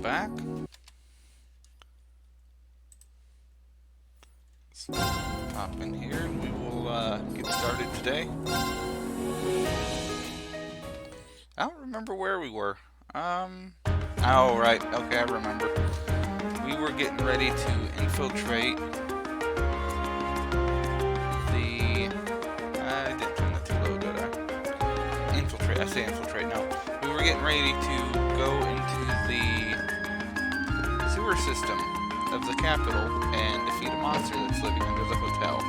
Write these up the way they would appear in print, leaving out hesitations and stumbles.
back. Let's pop in here and we will get started today. I don't remember where we were. Oh, right. Okay, I remember. We were getting ready to infiltrate the... I didn't turn that too low, did I? Infiltrate. I say infiltrate now. We were getting ready to go into the sewer system of the capital and defeat a monster that's living under the hotel.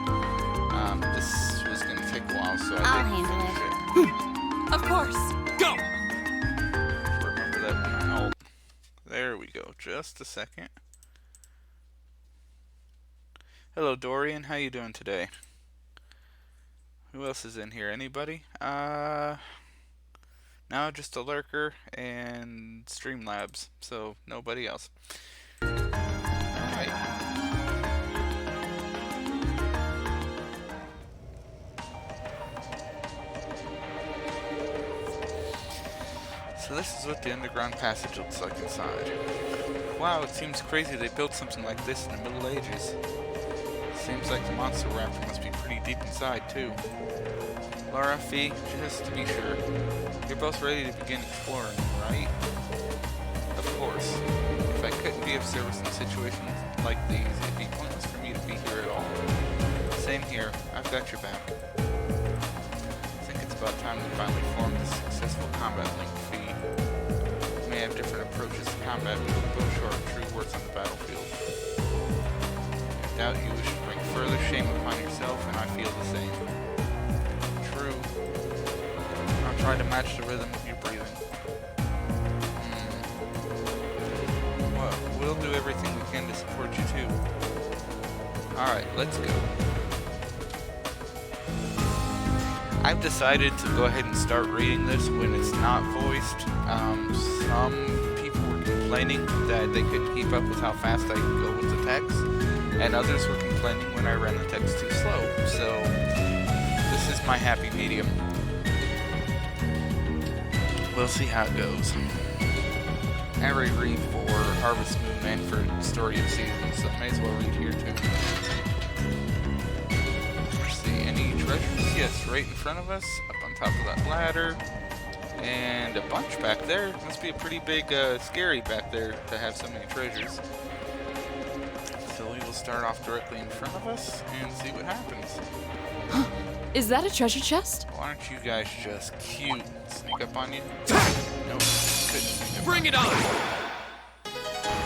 This was going to take a while, so I'll handle it. Of course. Go! Remember that when I ult. There we go. Just a second. Hello, Dorian. How you doing today? Who else is in here? Anybody? No, just a lurker and Streamlabs. So nobody else. Alright. So this is what the underground passage looks like inside. Wow, it seems crazy they built something like this in the Middle Ages. Seems like the monster raptor must be pretty deep inside, too. Laura, Fee, just to be sure, you're both ready to begin exploring, right? Of course. If I couldn't be of service in situations like these, it'd be pointless for me to be here at all. Same here. I've got your back. I think it's about time we finally formed a successful combat link, Fee. We may have different approaches to combat, but we'll both show our true worth on the battlefield. I doubt you should bring further shame upon yourself, and I feel the same. True. I'll try to match the rhythm of your breathing. Well, we'll do everything we can to support you too. Alright, let's go. I've decided to go ahead and start reading this when it's not voiced. Some people were complaining that they couldn't keep up with how fast I could go with the text, and others were complaining when I ran the text too slow. So this is my happy medium. We'll see how it goes. I already read for Harvest Moon and for Story of Seasons, so I may as well read here too. Let's see, any treasures? Yes, right in front of us, up on top of that ladder. And a bunch back there. Must be a pretty big, scary back there to have so many treasures. So we will start off directly in front of us and see what happens. Is that a treasure chest? Why aren't you guys just cute? Sneak up on you? Nope, couldn't sneak up. Bring it on!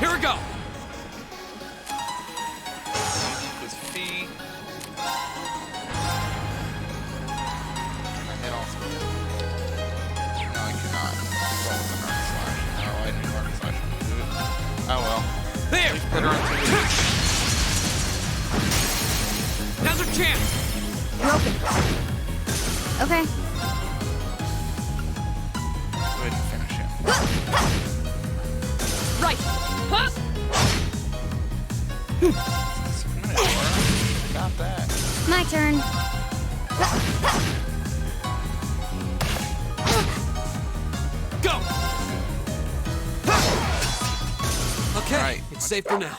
Here we go! With Fee. Can I hit all three? No, I cannot. Well, with an arm slash. No, I didn't arm slash to do it. Oh well. There! We've put her into it. Now's our chance! You're open. Okay. Go ahead and finish him. Right. Huh? Got that. My turn. Go! Okay, Right. it's safe for now.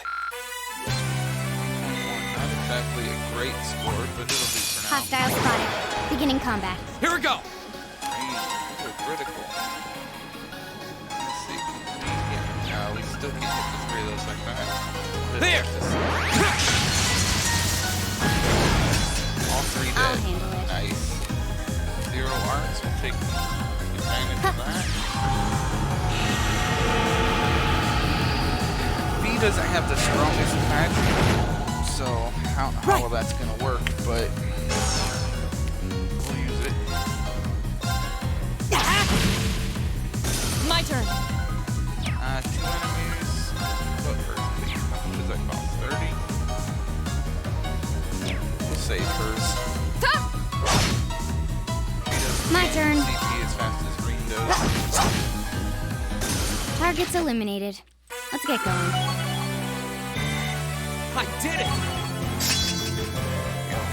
Not exactly a great score, but it'll do for now. Hostile spotted. Beginning combat. Here we go! Critical. Let's see. No, we still can't hit the three of those like that. There! All three I'll dead. handle it. Nice. 0 arts. We'll take advantage of that. V doesn't have the strongest magic, so how well that's gonna work, but we'll use it. My turn. 2 enemies. What hers? How much does that cost? 30? We'll save hers. She doesn't My gain turn. CP as fast as Green does. Targets eliminated. Let's get going. I did it!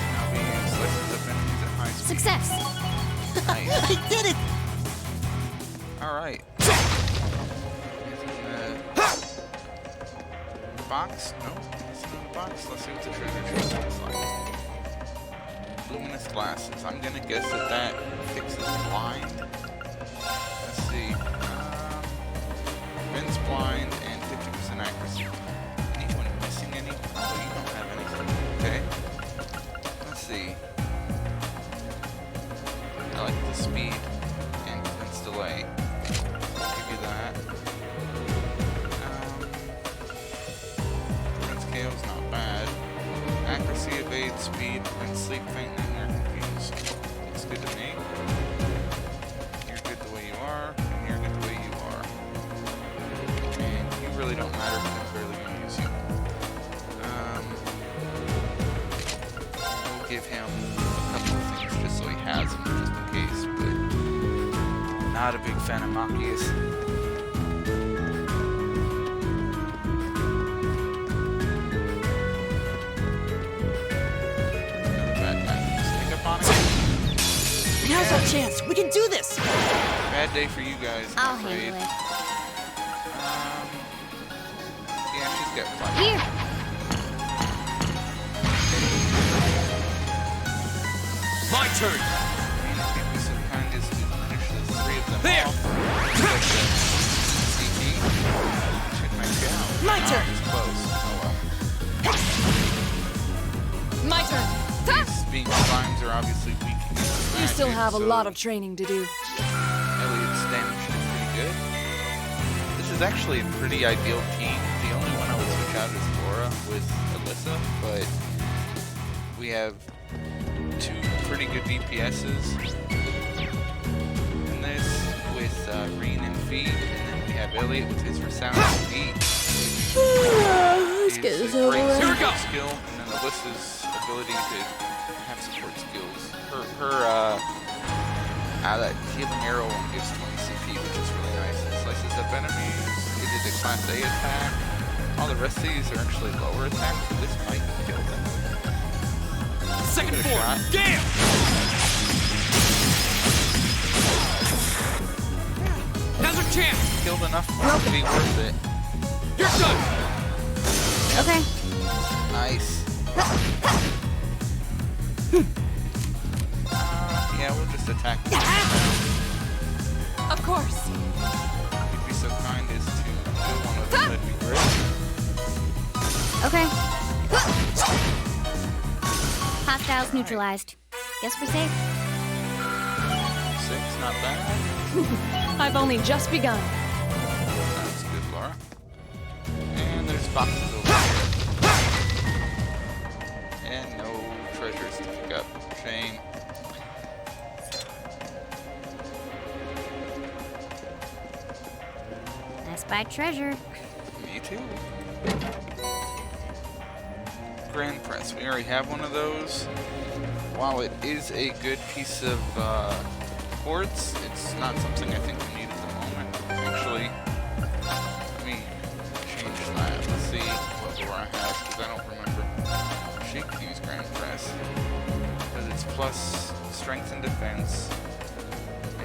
Now we use lessons of enemies at high speed. Success. Nice. I did it. Alright. box? No, nothing in the box. Let's see what the treasure chest looks like. Luminous glasses. I'm gonna guess that fixes blind. Let's see. Ben's blind and 50% accuracy. Anyone missing any? Oh, you don't have anything. Okay. Let's see. I like the speed and defense delay. I'll give you that. Defense KO is not bad. Accuracy, evade, speed, and sleep, faint, and you're confused. Looks good to me. You're good the way you are, and you're good the way you are. And you really don't matter because I'm barely going to use you. We'll give him a couple of things just so he has them, just in case, but not a big fan of Machias. Now's our chance. We can do this. Bad day for you guys. I'm I'll afraid. handle it. Yeah, she's got fun. Here. My turn. I mean, if you'd be so kind as to finish the three of them There. off. CP should make it out. My turn. It's close. Oh My turn. well. These being slimes are obviously weak against You still magic, have a so lot of training to do. Elliot's damage is pretty good. This is actually a pretty ideal team. The only one I would switch out is Laura with Alyssa, but we have two pretty good DPSs in this with Reen and Feed, and then we have Elliot with his resounding feet. Let's get Is this a over great with. Here we go. support skill, and then Alyssa's ability to have support skills. That healing arrow one gives 20 CP, which is really nice. It slices up enemies. It is a Class A attack. All the rest of these are actually lower attacks, so this might kill them. Second Give it a form. shot. Gale. Now's our chance. Killed enough to be worth it. You're done. Okay. Nice. Yeah, we'll just attack them. Of course. If you'd be so kind as to kill one of them, that'd be great. Okay. Hostiles neutralized. Guess we're safe. 6, not bad. I've only just begun. That's good, Laura. And there's boxes over here. And no treasures to pick up. Shame. I spy treasure. Me too. Grand Press. We already have one of those. While it is a good piece of quartz, it's not something I think we need at the moment. Actually, let me change that. Let's see what Laura has, because I don't remember. She could use Grand Press. Because it's plus strength and defense,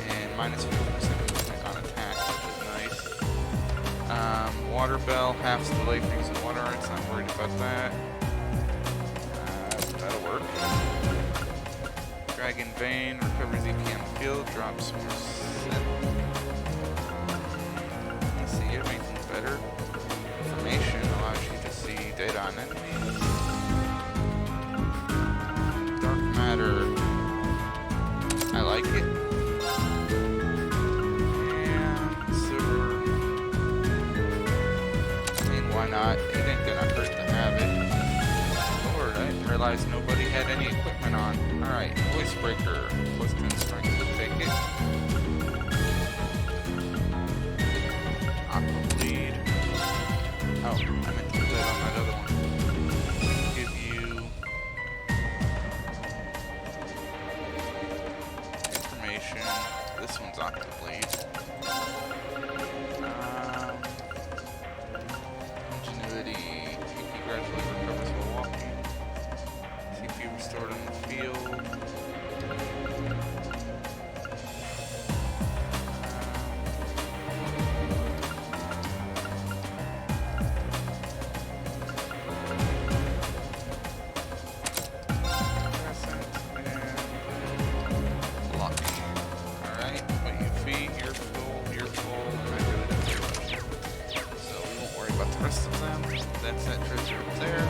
and minus 50% movement on attack, which is nice. Water Bell, half delay for using water arts, not worried about that. That'll work. Dragon Vein, recovers EP on the field, drops more set. Let's see, you have anything better? Information allows you to see data on enemies. Dark Matter, I like it. And Silver, I mean, why not? It ain't gonna hurt to have it. Lord, I didn't realize nobody had any equipment on. Alright, Voice Breaker, plus 10 strength, we'll take it. Aqua Bleed. Oh, I meant to put that on that other one. Give you information. This one's Aqua Bleed. Ingenuity. PP gradually recovers while walking. CP restored on the field. about the rest of them. That's that treasure up there.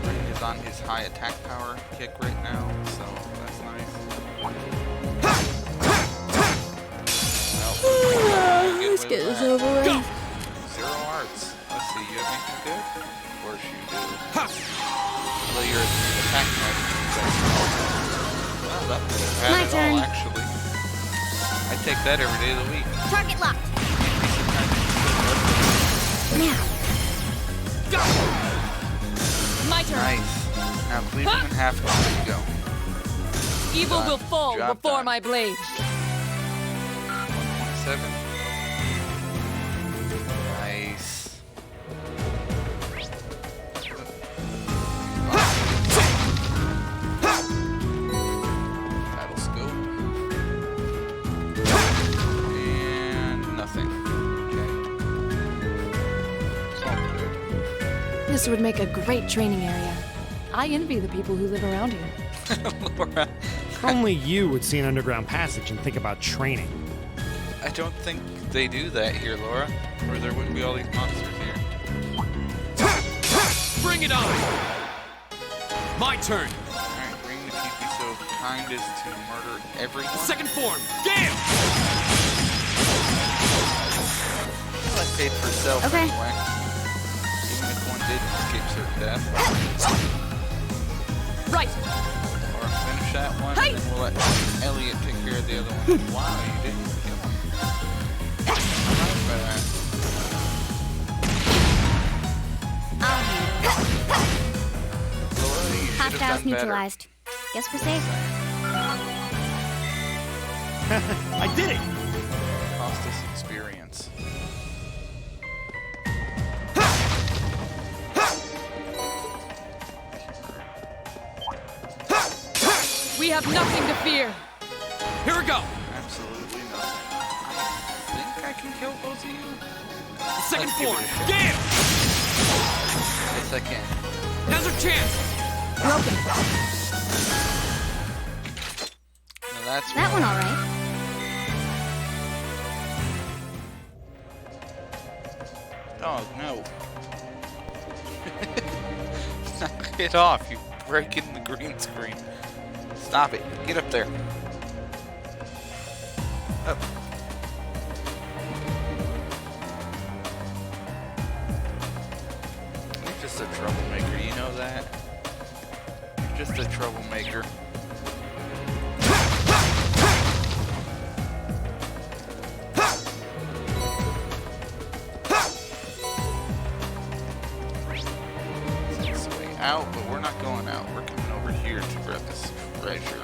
Ring is on his high attack power kick right now, so that's nice. Let's get this over with. Go! 0 arts. Let's see, you have anything good? Of course you do. Well, your attack might be better. Well, that would have My had it turn. all, actually. I take that every day of the week. Target locked. Now. My turn. Nice. Now cleave them in half and let it go. Evil Done. will fall Job before done. my blade. 1.7. Nice. Battle scope. And nothing. Okay. It's all good. This would make a great training area. I envy the people who live around here. Laura, Only you would see an underground passage and think about training. I don't think they do that here, Laura, or there wouldn't be all these monsters here. Bring it on! My turn! Alright, Ring, if you'd be so kind as to murder everyone. Second form! Gale! Well, I paid for self Okay. anyway. Even if one did escape certain death. Right. Or finish that one, Hey! and then we'll let Elliot take care of the other one. Wow, you didn't kill him. Surprised by that. I'll handle Laura, you it. should have Hostiles done better. neutralized. Guess we're safe. I did it! Cost us experience. We have nothing to fear. Here we go! Absolutely nothing. I think I can kill both of you. Second Let's give form! it a shot. Gale! Yes, I can. Now's our chance! Broken. Now that's That one all right. Oh, no. Knock it off. You're breaking the green screen. Stop it. Get up there. Up. You're just a troublemaker. You know that? You're just a troublemaker. This way out, but we're not going out. We're coming over here to grab this treasure.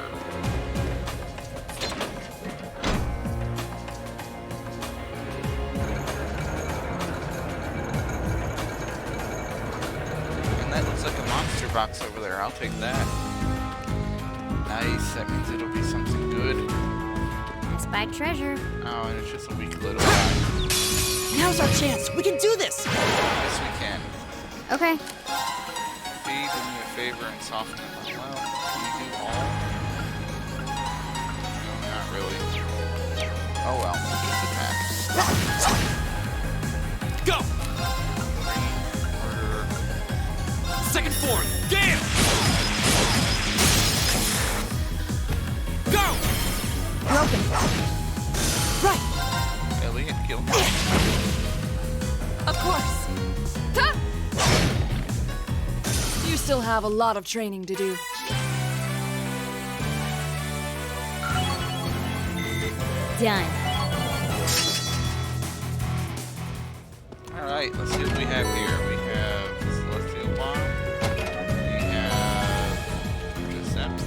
And that looks like a monster box over there. I'll take that. Nice. That means it'll be something good. I spied treasure. Oh, and it's just a weak little guy. Now's our chance. We can do this. Yes, we can. Okay. B, do me a favor and soften them as well. Can you do all? No, not really. Oh well, just attack. Go! Murder. Second form! Gale! Go! Broken. Right. Elliot, kill him. Of course. Ta! You still have a lot of training to do. Done. Alright, let's see what we have here. We have Celestial Bomb. We have Decept.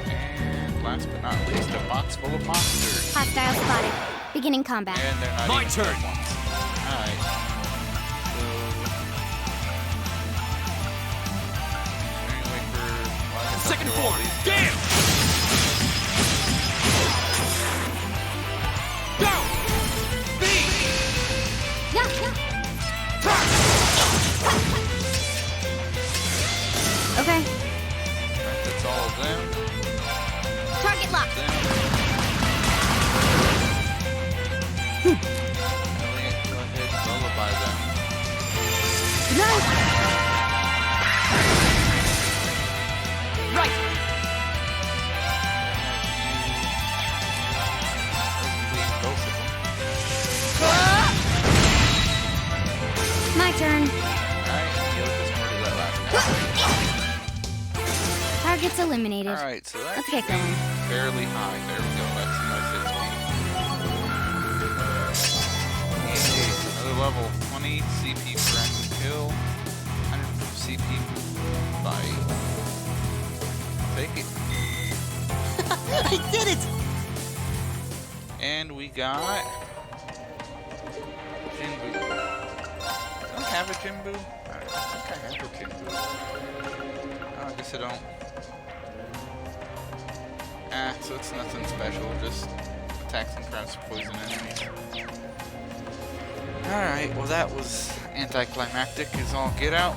And last but not least, a box full of monsters. Hostile spotted. Beginning combat. And they're not My even turn. good ones. Alright. So, Second for form! Gale! Go! B! Yeah, yeah. Okay. That's all of them. Target locked. Them. Elliot, go ahead and lullaby them. Good night. Right. Leave both of them. My turn. Alright, Neil just murdered that last guy. Target's eliminated. Alright, so that Let's should get be going. fairly high. There we go, that's nice XP. Yay, another level. 20 CP per active kill. 100 CP by... Take it. I did it! And we got... Jinbu. Do I have a Jinbu? I think I have a Jinbu. Oh, I guess I don't. So it's nothing special, just attacks and traps poison enemies. Alright, well that was anticlimactic as all get out.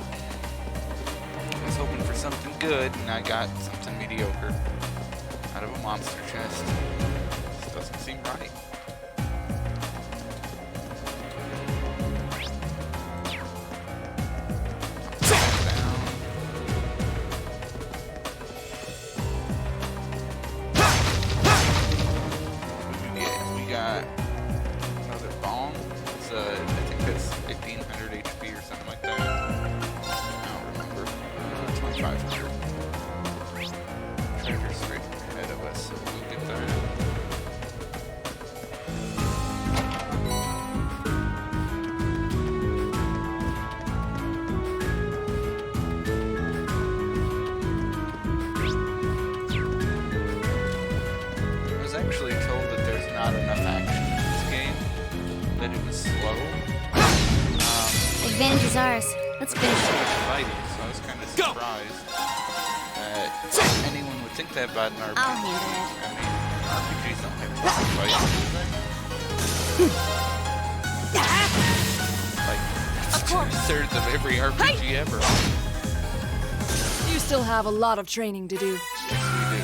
I was hoping for something good, and I got something mediocre out of a monster chest. This doesn't seem right. Another bomb. It's I think that's 1500 HP or something like that. I don't remember. 2500. Treasure straight ahead of us, so we'll get that. I was actually told that there's not enough action in this game, that it was slow. Advantage is ours. Let's finish it. Fighting, so I was kind of surprised that anyone would think that about an RPG. I'll handle it. I mean, RPGs don't have to fight, do they? Like, 2/3 of every RPG ever. You still have a lot of training to do. Yes, we do.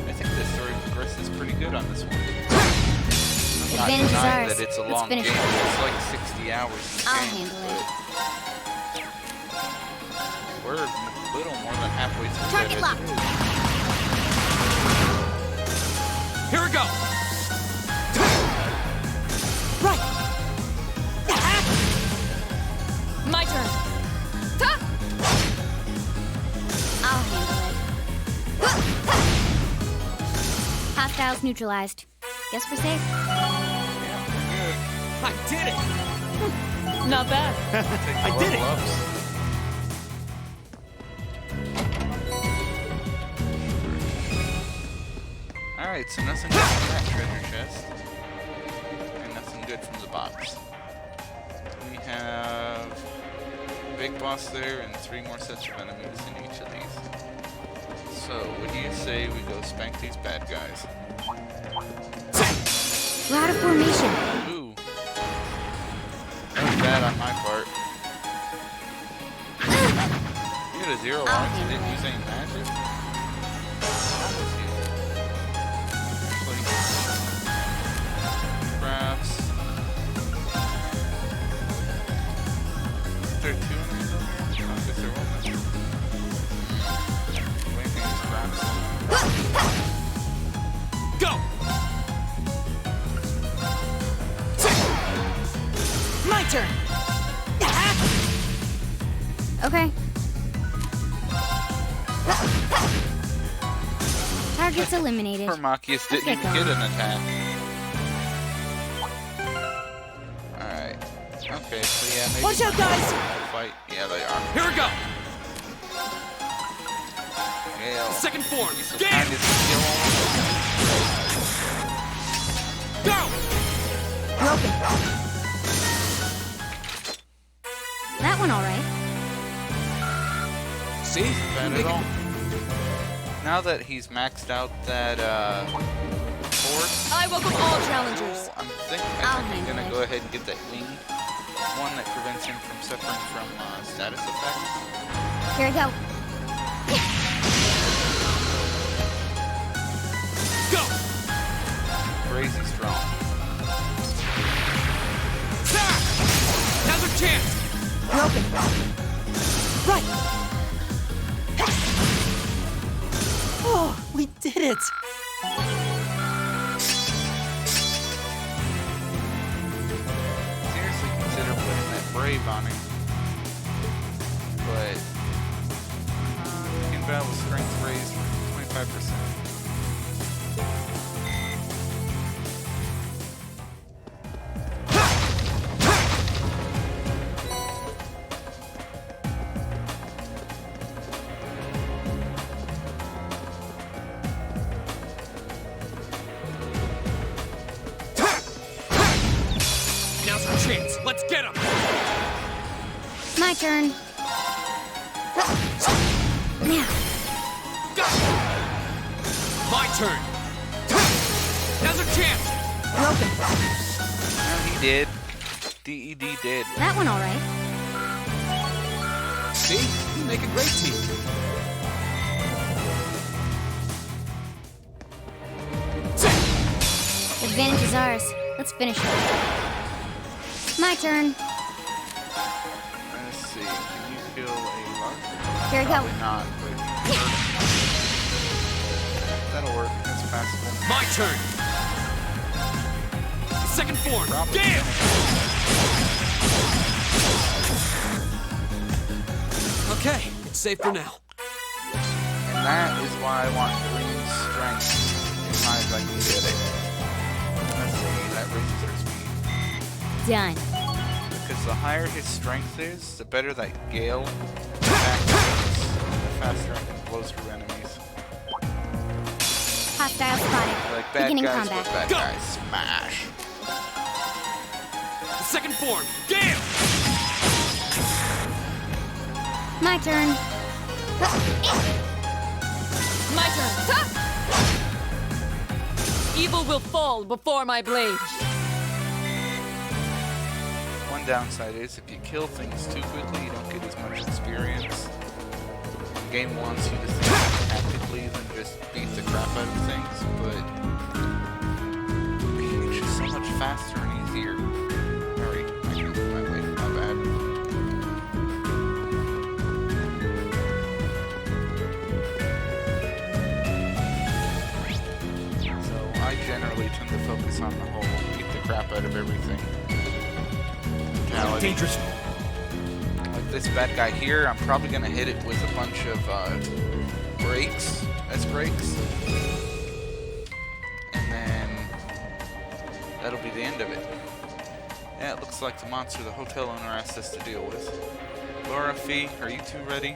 I think the story progresses pretty good on this one. I'm not Advantage is denying ours. that it's a Let's long game. finish it. It's like 60 hours in the I'll game, handle it. but we're a little more than halfway through Target that. locked. Here we go. Right. My turn. I'll handle it. Hostiles neutralized. Guess we're safe. I did it. Not bad. I did it. Alright, so nothing good from that treasure chest. And nothing good from the box. We have a big boss there and 3 more sets of enemies in each of these. So, what do you say we go spank these bad guys? We're out of formation. Ooh. That was bad on my part. You had a 0 I'll arms and handle didn't it. use any magic? What's wrong with you? Actually, crafts. Is there 2 enemies over here? I guess there wasn't. What do you think these crafts? Go. My turn! Okay. Target's eliminated. Hermakius didn't Let's even get get going. an attack. Alright. Okay, so yeah, maybe... Watch out, guys! Fight. Yeah, they are. Here we go. Gale. Second form. He's so Game. kind of skill. Go. Broken. That one all right. See? Bad at all. Now that he's maxed out that force, I welcome all challengers. I'm I'll think I'm handle gonna it. go ahead and get that wing one that prevents him from suffering from status effects. Here we go. We did it! Seriously consider putting that Brave on him. But in battle strength raised 25%. Now's our chance. Let's get him. My turn. Now. Go. My turn. Now's our chance. Broken. And he did. DED did. That one all right. See? We make a great team. Advantage is ours. Let's finish it. My turn. Let's see. Can you kill a large? Here we go. Probably not, but that'll work. That's fast. My turn. Second form. Probably. Gale. Okay, it's safe for now. And that is why I want green strength as high as I can get it. Let's see, that raises her speed. Done. Because the higher his strength is, the better that Gale attack is, the faster I can blow through enemies. Hostile spotted. Like bad Beginning guys combat. with bad Go! guys. Smash. Second form. Gale. My turn. My turn. Evil will fall before my blade. One downside is if you kill things too quickly, you don't get as much experience. The game wants you to think tactically than just beat the crap out of things, but it's just so much faster and easier. Sorry, I can move my way. My bad. So I generally tend to focus on the whole beat the crap out of everything. mentality. Dangerous. Like this bad guy here, I'm probably gonna hit it with a bunch of brakes as brakes, and then that'll be the end of it. Yeah, it looks like the monster the hotel owner asked us to deal with. Laura, Fee, are you two ready?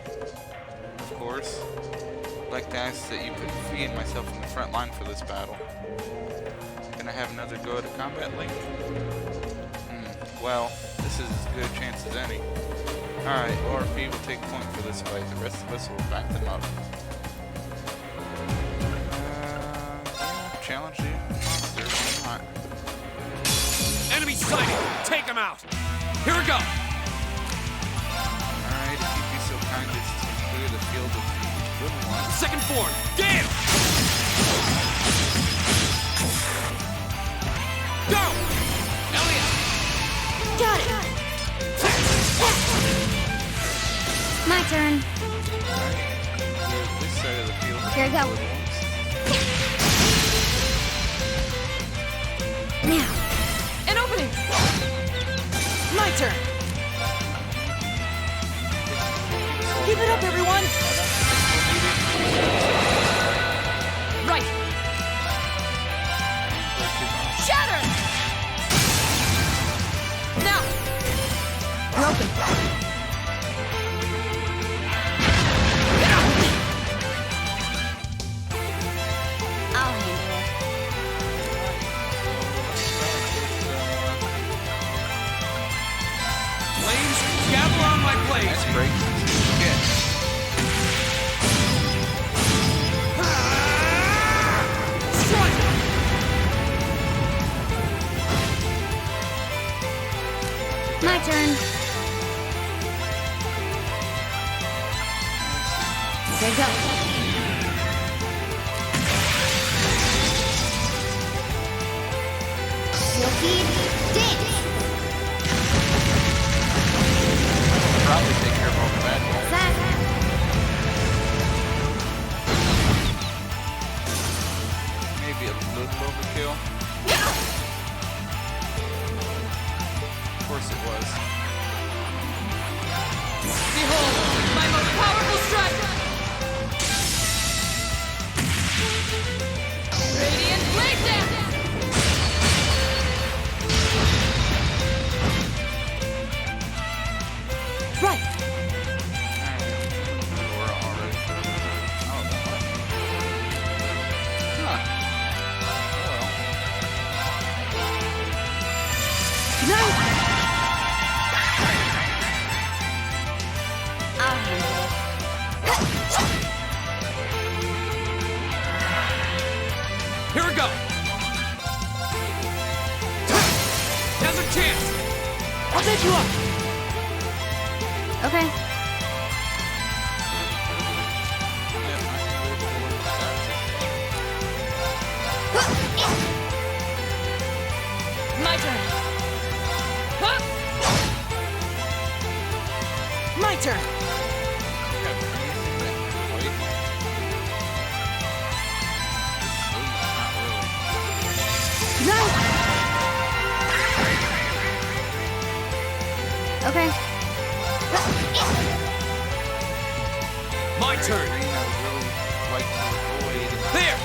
Of course. I'd like to ask that you put Fee and myself in the front line for this battle. Can I have another go at a combat link? Well, this is as good a chance as any. Alright, Laura Fee will take point for this fight. The rest of us will back them up. Challenge you? Monster, why not? Enemy sighted! Take him out! Here we go! Alright, if you'd be so kind as to clear the field of the little ones. Second form! Gale! Go! Elliot! Got it. My turn. Clear this side of the field of Here we the go. little ones. Now. An opening! My turn. Keep it up, everyone. Right! Shatter! Now! Broken. I'll handle it. Flames, gavel on my blades! Nice breaks. Again. Strike! My turn. Here we go. Silky dance. Probably take care of all the was. Behold, my most powerful strike! Radiant Blade Dance! Right. Laura already. Oh, that one. Huh. Oh well. No! Here we go! Now's our chance! I'll take you up! Okay. My turn! Huh? My turn! No! Okay. My turn! There!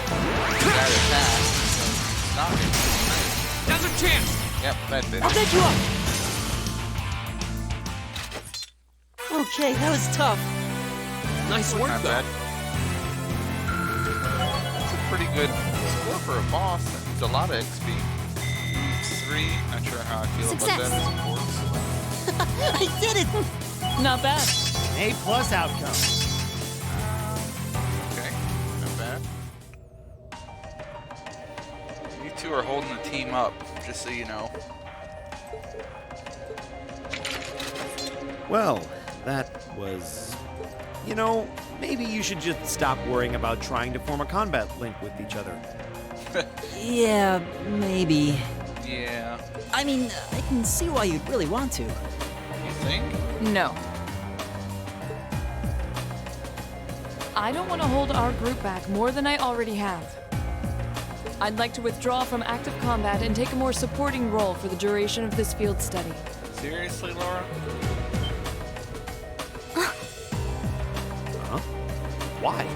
Now's our chance! Yep, that did. I'll take you up! Okay, that was tough. Nice work, Not though. bad. That's a pretty good score for a boss. That means a lot of XP. 3. Not sure how I feel Success. about that as a corpse. I did it! Not bad. A+ outcome. Okay, not bad. You two are holding the team up, just so you know. Well, that was... You know, maybe you should just stop worrying about trying to form a combat link with each other. Yeah, maybe. Yeah. I mean, I can see why you'd really want to. You think? No. I don't want to hold our group back more than I already have. I'd like to withdraw from active combat and take a more supporting role for the duration of this field study. Seriously, Laura? Huh? Why?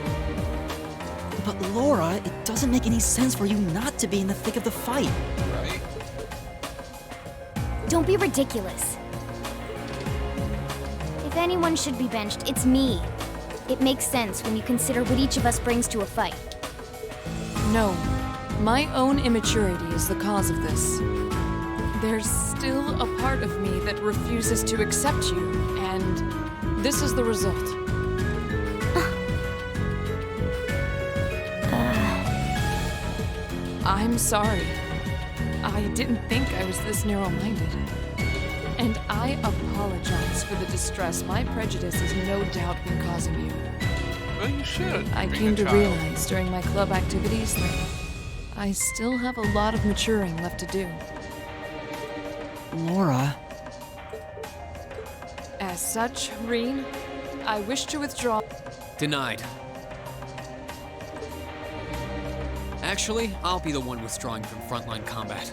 But Laura, it doesn't make any sense for you not to be in the thick of the fight. Right? Don't be ridiculous. If anyone should be benched, it's me. It makes sense when you consider what each of us brings to a fight. No, my own immaturity is the cause of this. There's still a part of me that refuses to accept you, and this is the result. I'm sorry. I didn't think I was this narrow-minded. And I apologize for the distress my prejudice has no doubt been causing you. Well, you should. I being came a to child. realize during my club activities that I still have a lot of maturing left to do. Laura, As such, Reen, I wish to withdraw. Denied. Actually, I'll be the one withdrawing from frontline combat.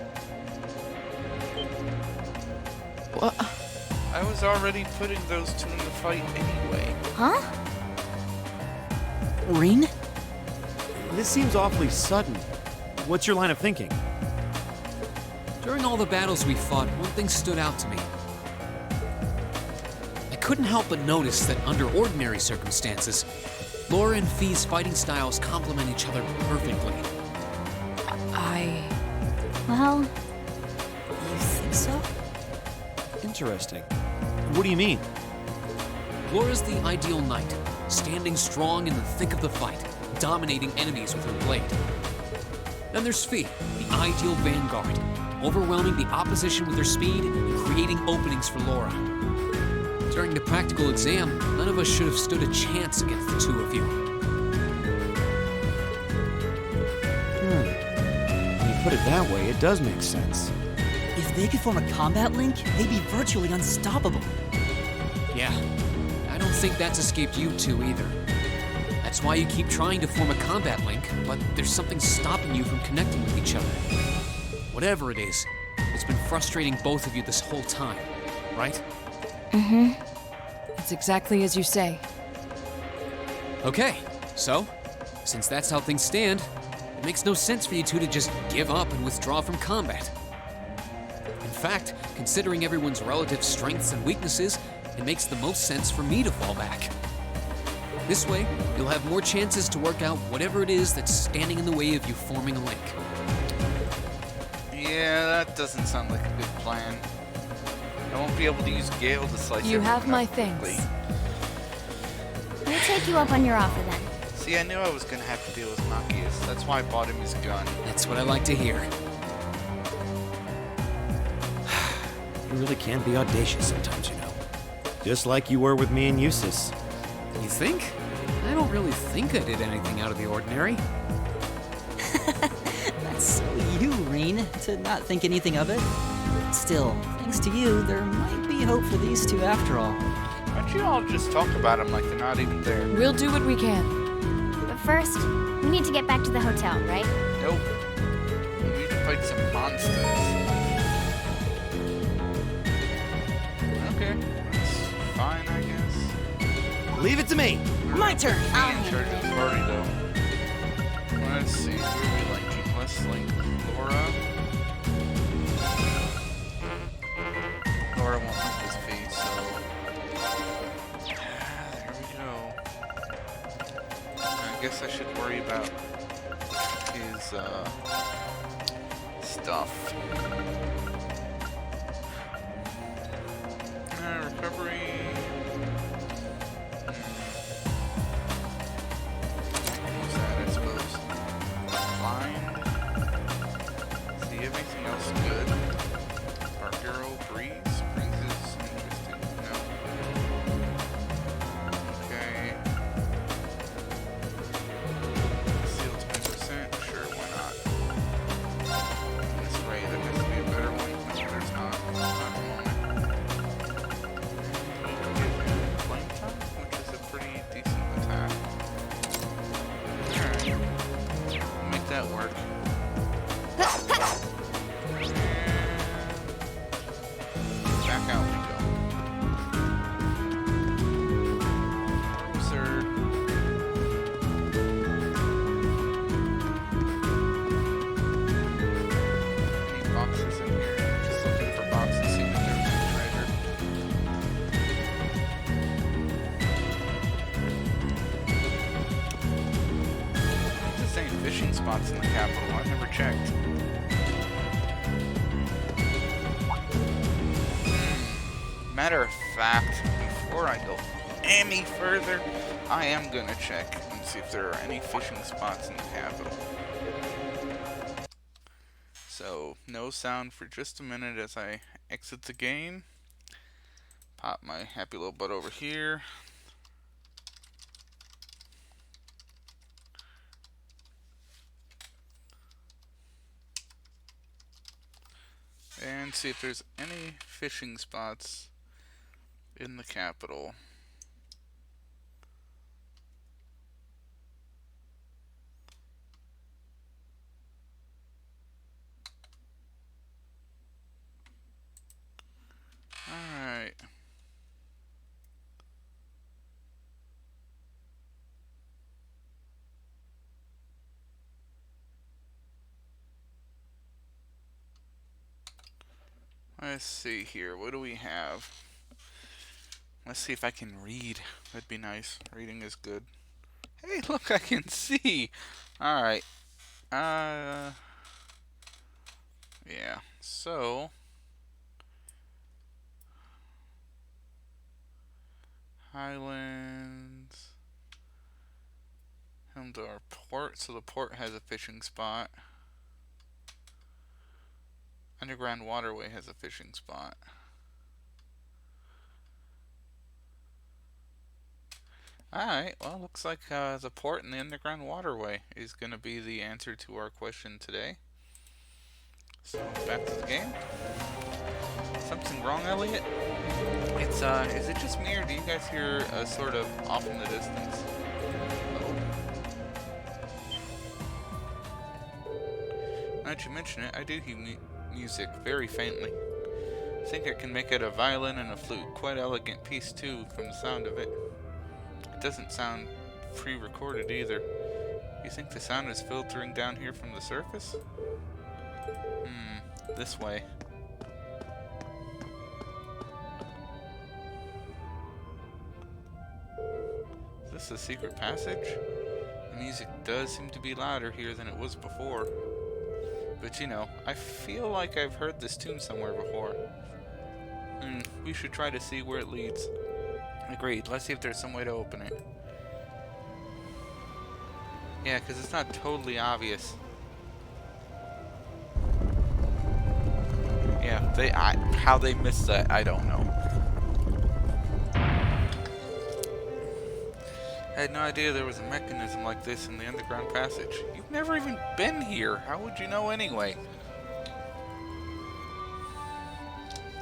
What? I was already putting those two in the fight anyway. Huh? Reen? This seems awfully sudden. What's your line of thinking? During all the battles we fought, one thing stood out to me. I couldn't help but notice that under ordinary circumstances, Laura and Fee's fighting styles complement each other perfectly. Well, You think so? Interesting. What do you mean? Laura's the ideal knight, standing strong in the thick of the fight, dominating enemies with her blade. Then there's Fee, the ideal vanguard, overwhelming the opposition with her speed and creating openings for Laura. During the practical exam, none of us should have stood a chance against the two of you. When you put it that way, it does make sense. If they could form a combat link, they'd be virtually unstoppable. Yeah, I don't think that's escaped you two either. That's why you keep trying to form a combat link, but there's something stopping you from connecting with each other. Whatever it is, it's been frustrating both of you this whole time. right? Mm-hmm. It's exactly as you say. Okay, so, since that's how things stand, it makes no sense for you two to just give up and withdraw from combat. In fact, considering everyone's relative strengths and weaknesses, it makes the most sense for me to fall back. This way, you'll have more chances to work out whatever it is that's standing in the way of you forming a link. Yeah, that doesn't sound like a good plan. I won't be able to use Gale to slice You have everything my up quickly. thanks. We'll take you up on your offer then. See, I knew I was gonna have to deal with Machias. That's why I bought him his gun. That's what I like to hear. You really can be audacious sometimes, you know. Just like you were with me and Eustace. You think? I don't really think I did anything out of the ordinary. That's so you, Reen, to not think anything of it. Still, thanks to you, there might be hope for these two after all. Why don't you all just talk about him like they're not even there? We'll do what we can. But first, we need to get back to the hotel, right? Nope. We need to fight some monsters. Okay, that's fine, I guess. Leave it to me. My turn! Be in charge of the party, though. Let's see, who are we linking? Let's link Laura. Laura won't link with Fee, so... There we go. I guess I should worry about his, stuff. Recovery... What's that, I suppose? Blind. See, everything else good. Dark Arrow, Breeze. Breeze is interesting. No. Okay. Sealed 10%. Sure, why not? This Ray, that has to be a better one. No, there's not. Not at the moment. Flame Tongue, which is a pretty decent attack. Alright. We'll make that work. And back out we go. Absurd. Any boxes in here? Just looking for boxes, seeing if there's any treasure. Just any fishing spots in the capital. I've never checked. Matter of fact, before I go any further, I am gonna check and see if there are any fishing spots in the capital. So, no sound for just a minute as I exit the game. Pop my happy little butt over here. And see if there's any fishing spots in the capital. Alright. Let's see here. What do we have? Let's see if I can read. That'd be nice. Reading is good. Hey, look, I can see. Alright. Yeah. So. Highlands. Helmdar Port. So the port has a fishing spot. Underground Waterway has a fishing spot. Alright, well, looks like the port and the Underground Waterway is going to be the answer to our question today. So, back to the game. Something wrong, Elliot? It's, is it just me, or do you guys hear sort of off in the distance? Now that you mention it, I do hear music very faintly. I think I can make it a violin and a flute. Quite elegant piece too, from the sound of it. It doesn't sound pre-recorded either. You think the sound is filtering down here from the surface? This way. Is this a secret passage? The music does seem to be louder here than it was before. But you know, I feel like I've heard this tune somewhere before. We should try to see where it leads. Agreed. Let's see if there's some way to open it. Yeah, because it's not totally obvious. Yeah, how they missed that, I don't know. I had no idea there was a mechanism like this in the underground passage. You've never even been here. How would you know anyway?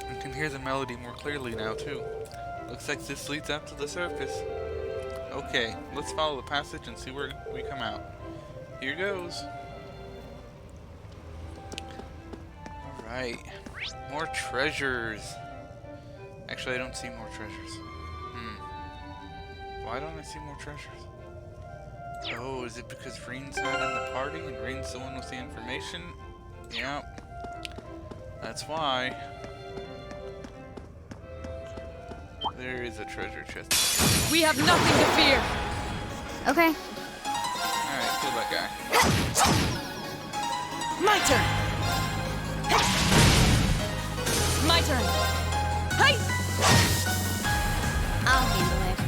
I can hear the melody more clearly now, too. Looks like this leads up to the surface. Okay, let's follow the passage and see where we come out. Here goes. Alright. More treasures. Actually, I don't see more treasures. Why don't I see more treasures? Oh, is it because Reen's not in the party and Reen's the one with the information? Yep. That's why. There is a treasure chest. We have nothing to fear. Okay. Alright, kill that guy. My turn. My turn. Hi. I'll handle it.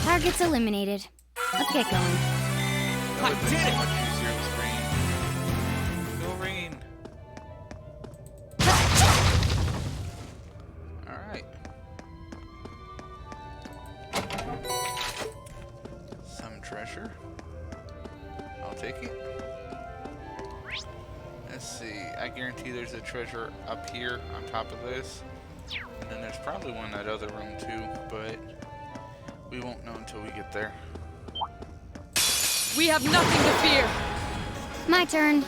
Target's eliminated. Let's get going. I did it! Much easier with Reen. Go Reen. Alright. Some treasure. I'll take it. Let's see. I guarantee there's a treasure up here on top of this. And then there's probably one in that other room too, but we won't know until we get there. We have nothing to fear. My turn.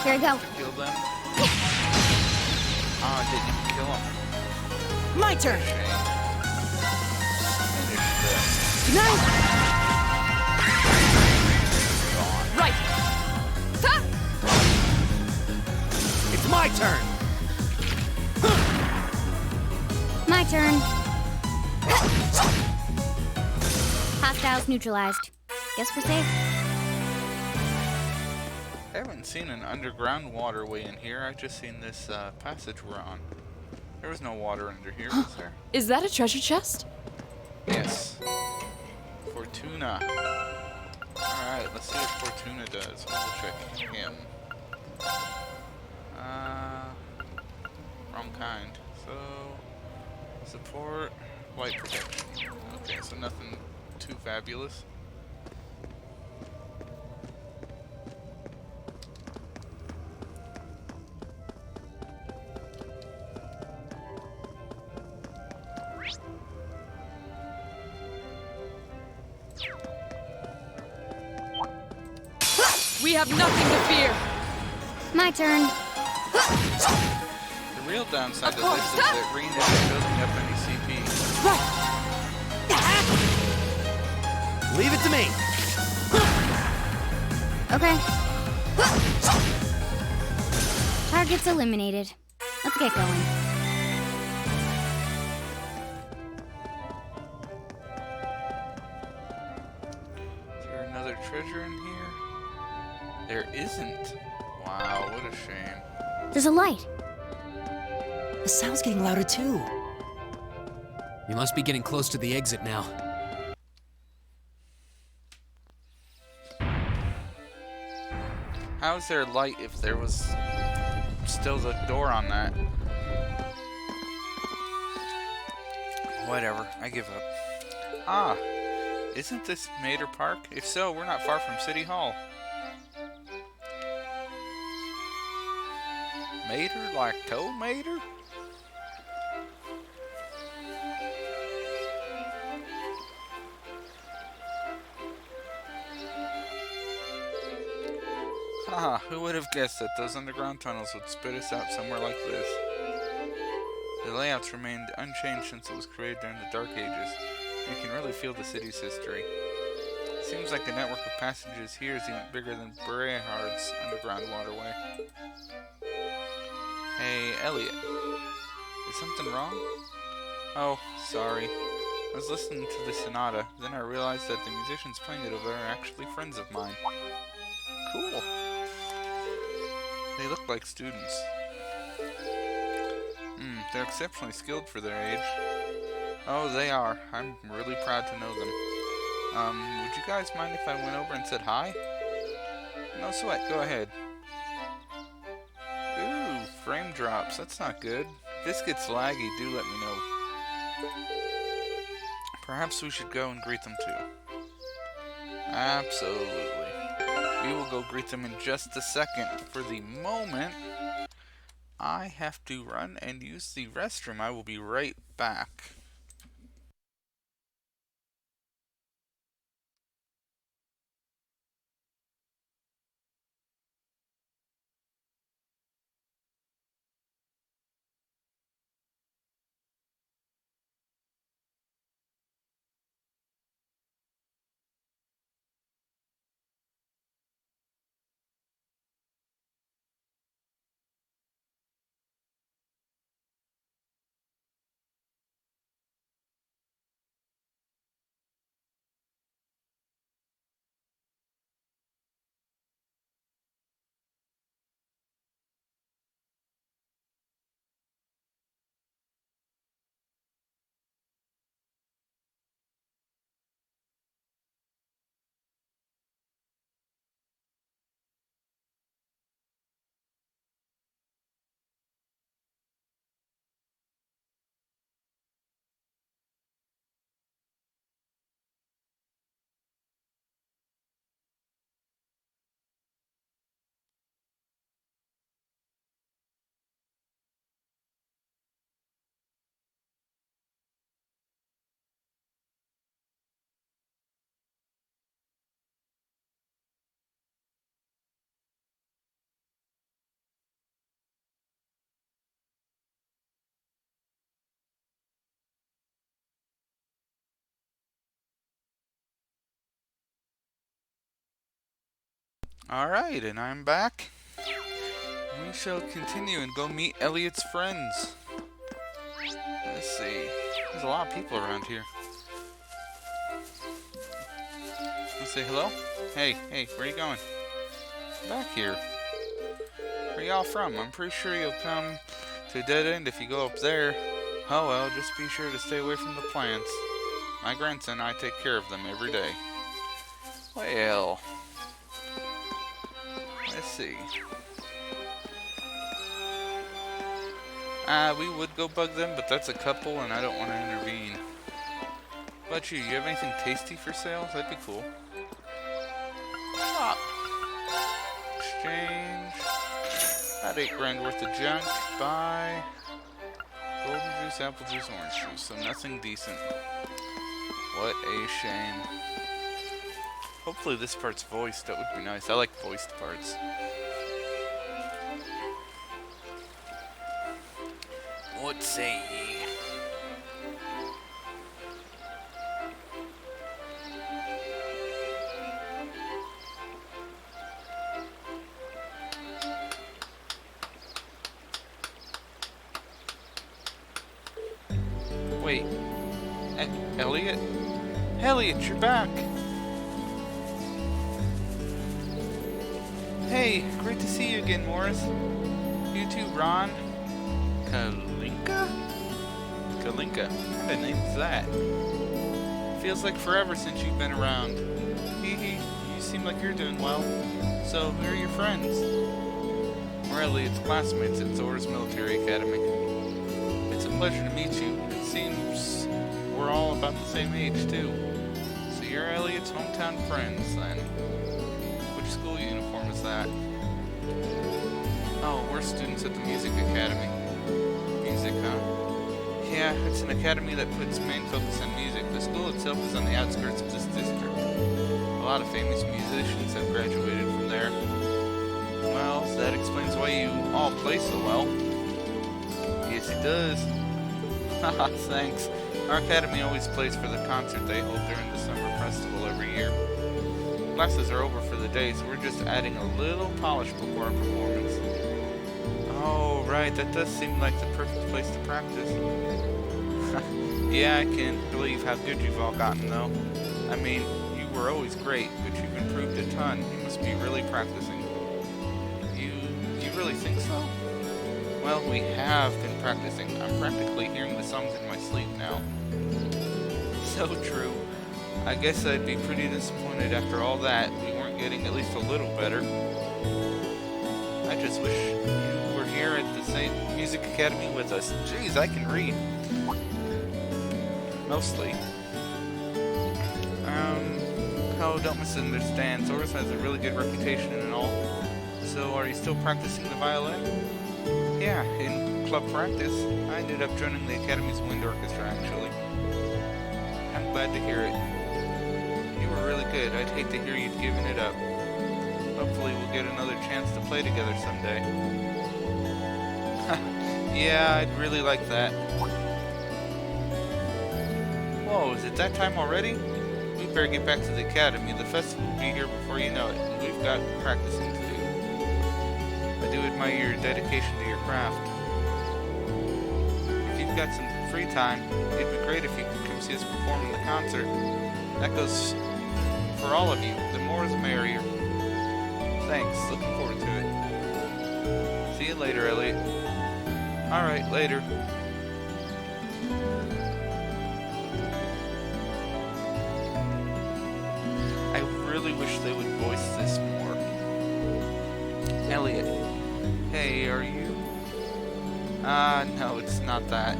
Here I go. To kill them. Ah, I didn't even kill them. My turn. Shame. Finish them. Good night. Gone. Right. Ha! It's my turn! My turn. Hostiles neutralized. Guess we're safe. I haven't seen an underground waterway in here. I just seen this passage we're on. There was no water under here, was there? Is that a treasure chest? Yes. Fortuna. Alright, let's see what Fortuna does. We'll check him. Wrong kind. So, support, light protection. Okay, so nothing too fabulous. We have nothing to fear. My turn. The real downside to this is that Reen isn't building up any CP. Leave it to me! Okay. Target's eliminated. Let's get going. Is there another treasure in here? There isn't. Wow, what a shame. There's a light. The sound's getting louder too. We must be getting close to the exit now. How is there light if there was still the door on that? Whatever, I give up. Ah, isn't this Mater Park? If so, we're not far from City Hall. Mater? Like Tow Mater? Haha, who would have guessed that those underground tunnels would spit us out somewhere like this? The layouts remained unchanged since it was created during the Dark Ages. You can really feel the city's history. It seems like the network of passages here is even bigger than Brehard's underground waterway. Hey, Elliot. Is something wrong? Oh, sorry. I was listening to the sonata, then I realized that the musicians playing it over there are actually friends of mine. Cool. They look like students. They're exceptionally skilled for their age. Oh, they are. I'm really proud to know them. Would you guys mind if I went over and said hi? No sweat, go ahead. Ooh, frame drops. That's not good. If this gets laggy, do let me know. Perhaps we should go and greet them too. Absolutely. We will go greet them in just a second. For the moment, I have to run and use the restroom. I will be right back. Alright, and I'm back. We shall continue and go meet Elliot's friends. Let's see. There's a lot of people around here. Let's say hello. Hey, where you going? Back here. Where y'all from? I'm pretty sure you'll come to a dead end if you go up there. Oh well, just be sure to stay away from the plants. My grandson and I take care of them every day. Well, let's see. We would go bug them, but that's a couple and I don't want to intervene. What about you? You have anything tasty for sale? That'd be cool. Ah. Exchange. About 8 grand worth of junk. Buy. Golden juice, apple juice, orange juice. So nothing decent. What a shame. Hopefully this part's voiced. That would be nice. I like voiced parts. What say ye? Wait. Elliot? Elliot, you're back! Hey, great to see you again, Morris. You too, Ron. Kalinka? Kalinka. What kind of name is that? Feels like forever since you've been around. Hee hee, you seem like you're doing well. So, who are your friends? We're Elliot's classmates at Zora's Military Academy. It's a pleasure to meet you. It seems we're all about the same age, too. So you're Elliot's hometown friends, then. Which school uniform is that? Oh, we're students at the Music Academy. Music, huh? Yeah, it's an academy that puts main focus on music. The school itself is on the outskirts of this district. A lot of famous musicians have graduated from there. Well, that explains why you all play so well. Yes, it does. Haha, thanks. Our academy always plays for the concert they hold during the summer festival every year. Classes are over for the day, so we're just adding a little polish before our performance. Oh, right, that does seem like the perfect place to practice. Yeah, I can't believe how good you've all gotten, though. I mean, you were always great, but you've improved a ton. You must be really practicing. You really think so? Well, we have been practicing. I'm practically hearing the songs in my sleep now. So true. I guess I'd be pretty disappointed after all that we weren't getting at least a little better. I just wish you were here at the same music academy with us. Jeez, I can read. Mostly. Oh, don't misunderstand. Soros has a really good reputation and all. So, are you still practicing the violin? Yeah, in club practice. I ended up joining the Academy's wind orchestra, actually. I'm glad to hear it. You were really good. I'd hate to hear you'd given it up. Hopefully we'll get another chance to play together someday. Yeah, I'd really like that. Whoa, is it that time already? We better get back to the Academy. The festival will be here before you know it, and we've got practicing to do. I do admire your dedication to your craft. If you've got some free time, it'd be great if you could come see us perform in the concert. That goes for all of you. The more the merrier. Thanks. Looking forward to it. See you later, Elliot. Alright, later. I really wish they would voice this more. Elliot. Hey, are you? No, it's not that.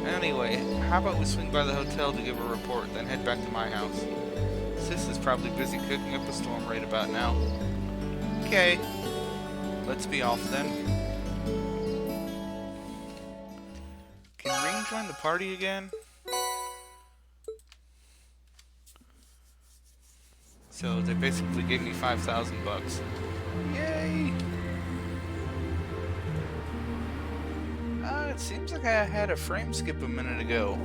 Anyway, how about we swing by the hotel to give a report, then head back to my house? Sis is probably busy cooking up a storm right about now. Okay. Let's be off then. Can Ring join the party again? So they basically gave me $5,000. Yay! It seems like I had a frame skip a minute ago.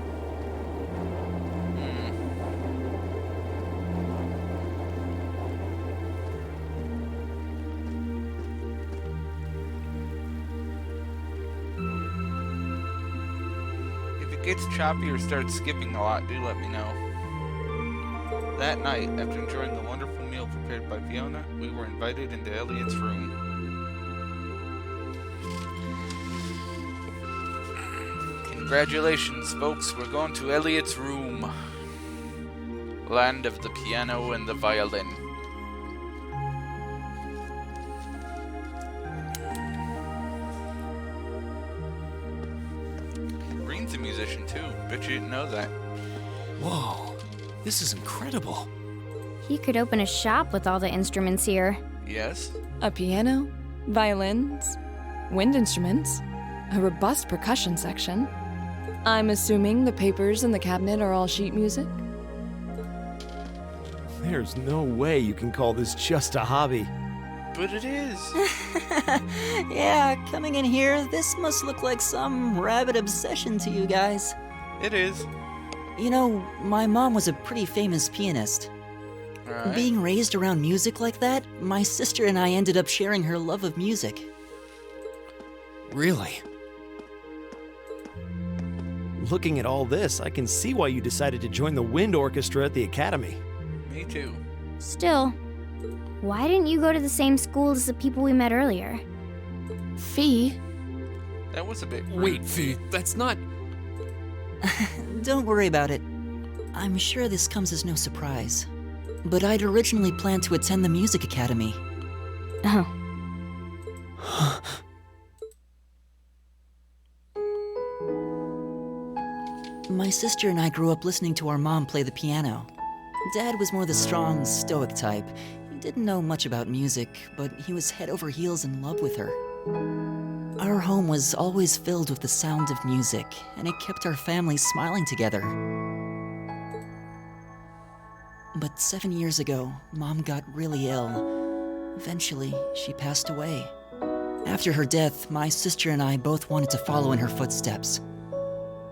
If it gets choppy or starts skipping a lot, do let me know. That night, after enjoying the wonderful meal prepared by Fiona, we were invited into Elliot's room. Congratulations, folks. We're going to Elliot's room. Land of the piano and the violin. Green's a musician too. Bet you didn't know that. Whoa, this is incredible. He could open a shop with all the instruments here. Yes? A piano, violins, wind instruments, a robust percussion section. I'm assuming the papers in the cabinet are all sheet music? There's no way you can call this just a hobby. But it is. Yeah, coming in here, this must look like some rabid obsession to you guys. It is. You know, my mom was a pretty famous pianist. Alright. Being raised around music like that, my sister and I ended up sharing her love of music. Really? Looking at all this, I can see why you decided to join the wind orchestra at the Academy. Me too. Still, why didn't you go to the same school as the people we met earlier? Fee? That was a bit rude. Wait, Fee, that's not... Don't worry about it. I'm sure this comes as no surprise. But I'd originally planned to attend the music academy. Oh. My sister and I grew up listening to our mom play the piano. Dad was more the strong, stoic type. He didn't know much about music, but he was head over heels in love with her. Our home was always filled with the sound of music, and it kept our family smiling together. But 7 years ago, Mom got really ill. Eventually, she passed away. After her death, my sister and I both wanted to follow in her footsteps.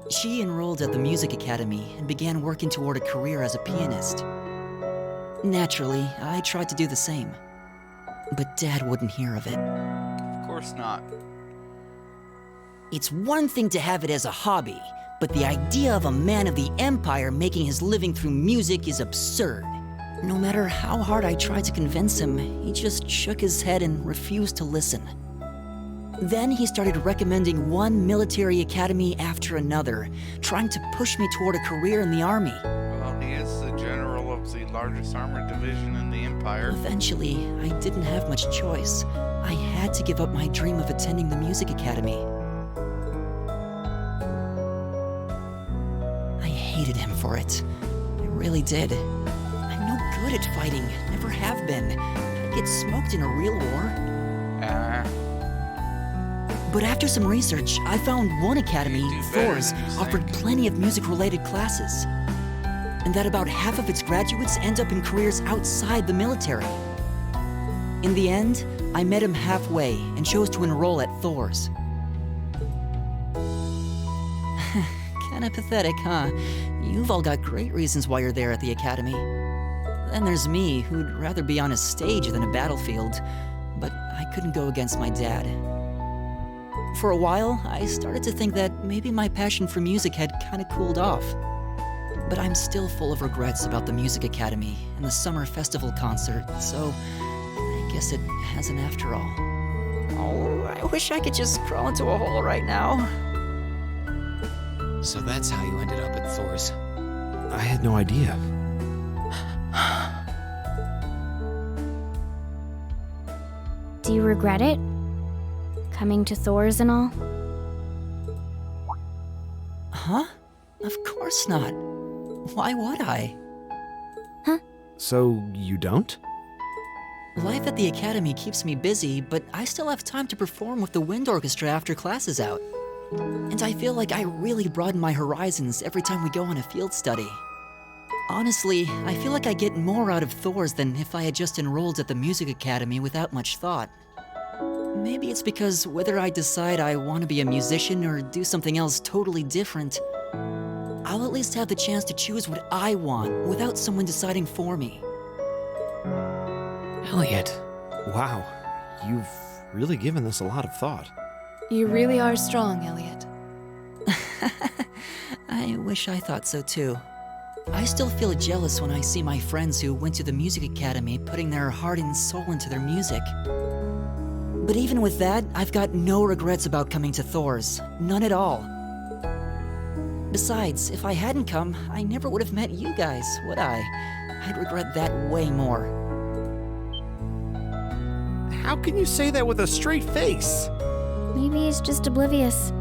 She enrolled at the music academy and began working toward a career as a pianist. Naturally, I tried to do the same. But Dad wouldn't hear of it. Of course not. It's one thing to have it as a hobby, but the idea of a man of the Empire making his living through music is absurd. No matter how hard I tried to convince him, he just shook his head and refused to listen. Then he started recommending one military academy after another, trying to push me toward a career in the army. Well, he is the general of the largest armored division in the Empire. Eventually, I didn't have much choice. I had to give up my dream of attending the music academy. I hated him for it. I really did. I'm no good at fighting, never have been. I'd get smoked in a real war. But after some research, I found one academy, Thor's, offered plenty of music-related classes. And that about half of its graduates end up in careers outside the military. In the end, I met him halfway and chose to enroll at Thor's. Kinda pathetic, huh? You've all got great reasons why you're there at the academy. Then there's me, who'd rather be on a stage than a battlefield, but I couldn't go against my dad. For a while, I started to think that maybe my passion for music had kinda cooled off. But I'm still full of regrets about the music academy and the summer festival concert, so I guess it hasn't after all. Oh, I wish I could just crawl into a hole right now. So that's how you ended up at Thor's. I had no idea. Do you regret it? Coming to Thor's and all? Huh? Of course not. Why would I? So, you don't? Life at the academy keeps me busy, but I still have time to perform with the wind orchestra after class is out. And I feel like I really broaden my horizons every time we go on a field study. Honestly, I feel like I get more out of Thor's than if I had just enrolled at the music academy without much thought. Maybe it's because whether I decide I want to be a musician or do something else totally different, I'll at least have the chance to choose what I want without someone deciding for me. Elliot. Wow, you've really given this a lot of thought. You really are strong, Elliot. I wish I thought so too. I still feel jealous when I see my friends who went to the music academy putting their heart and soul into their music. But even with that, I've got no regrets about coming to Thor's. None at all. Besides, if I hadn't come, I never would have met you guys, would I? I'd regret that way more. How can you say that with a straight face? Maybe he's just oblivious.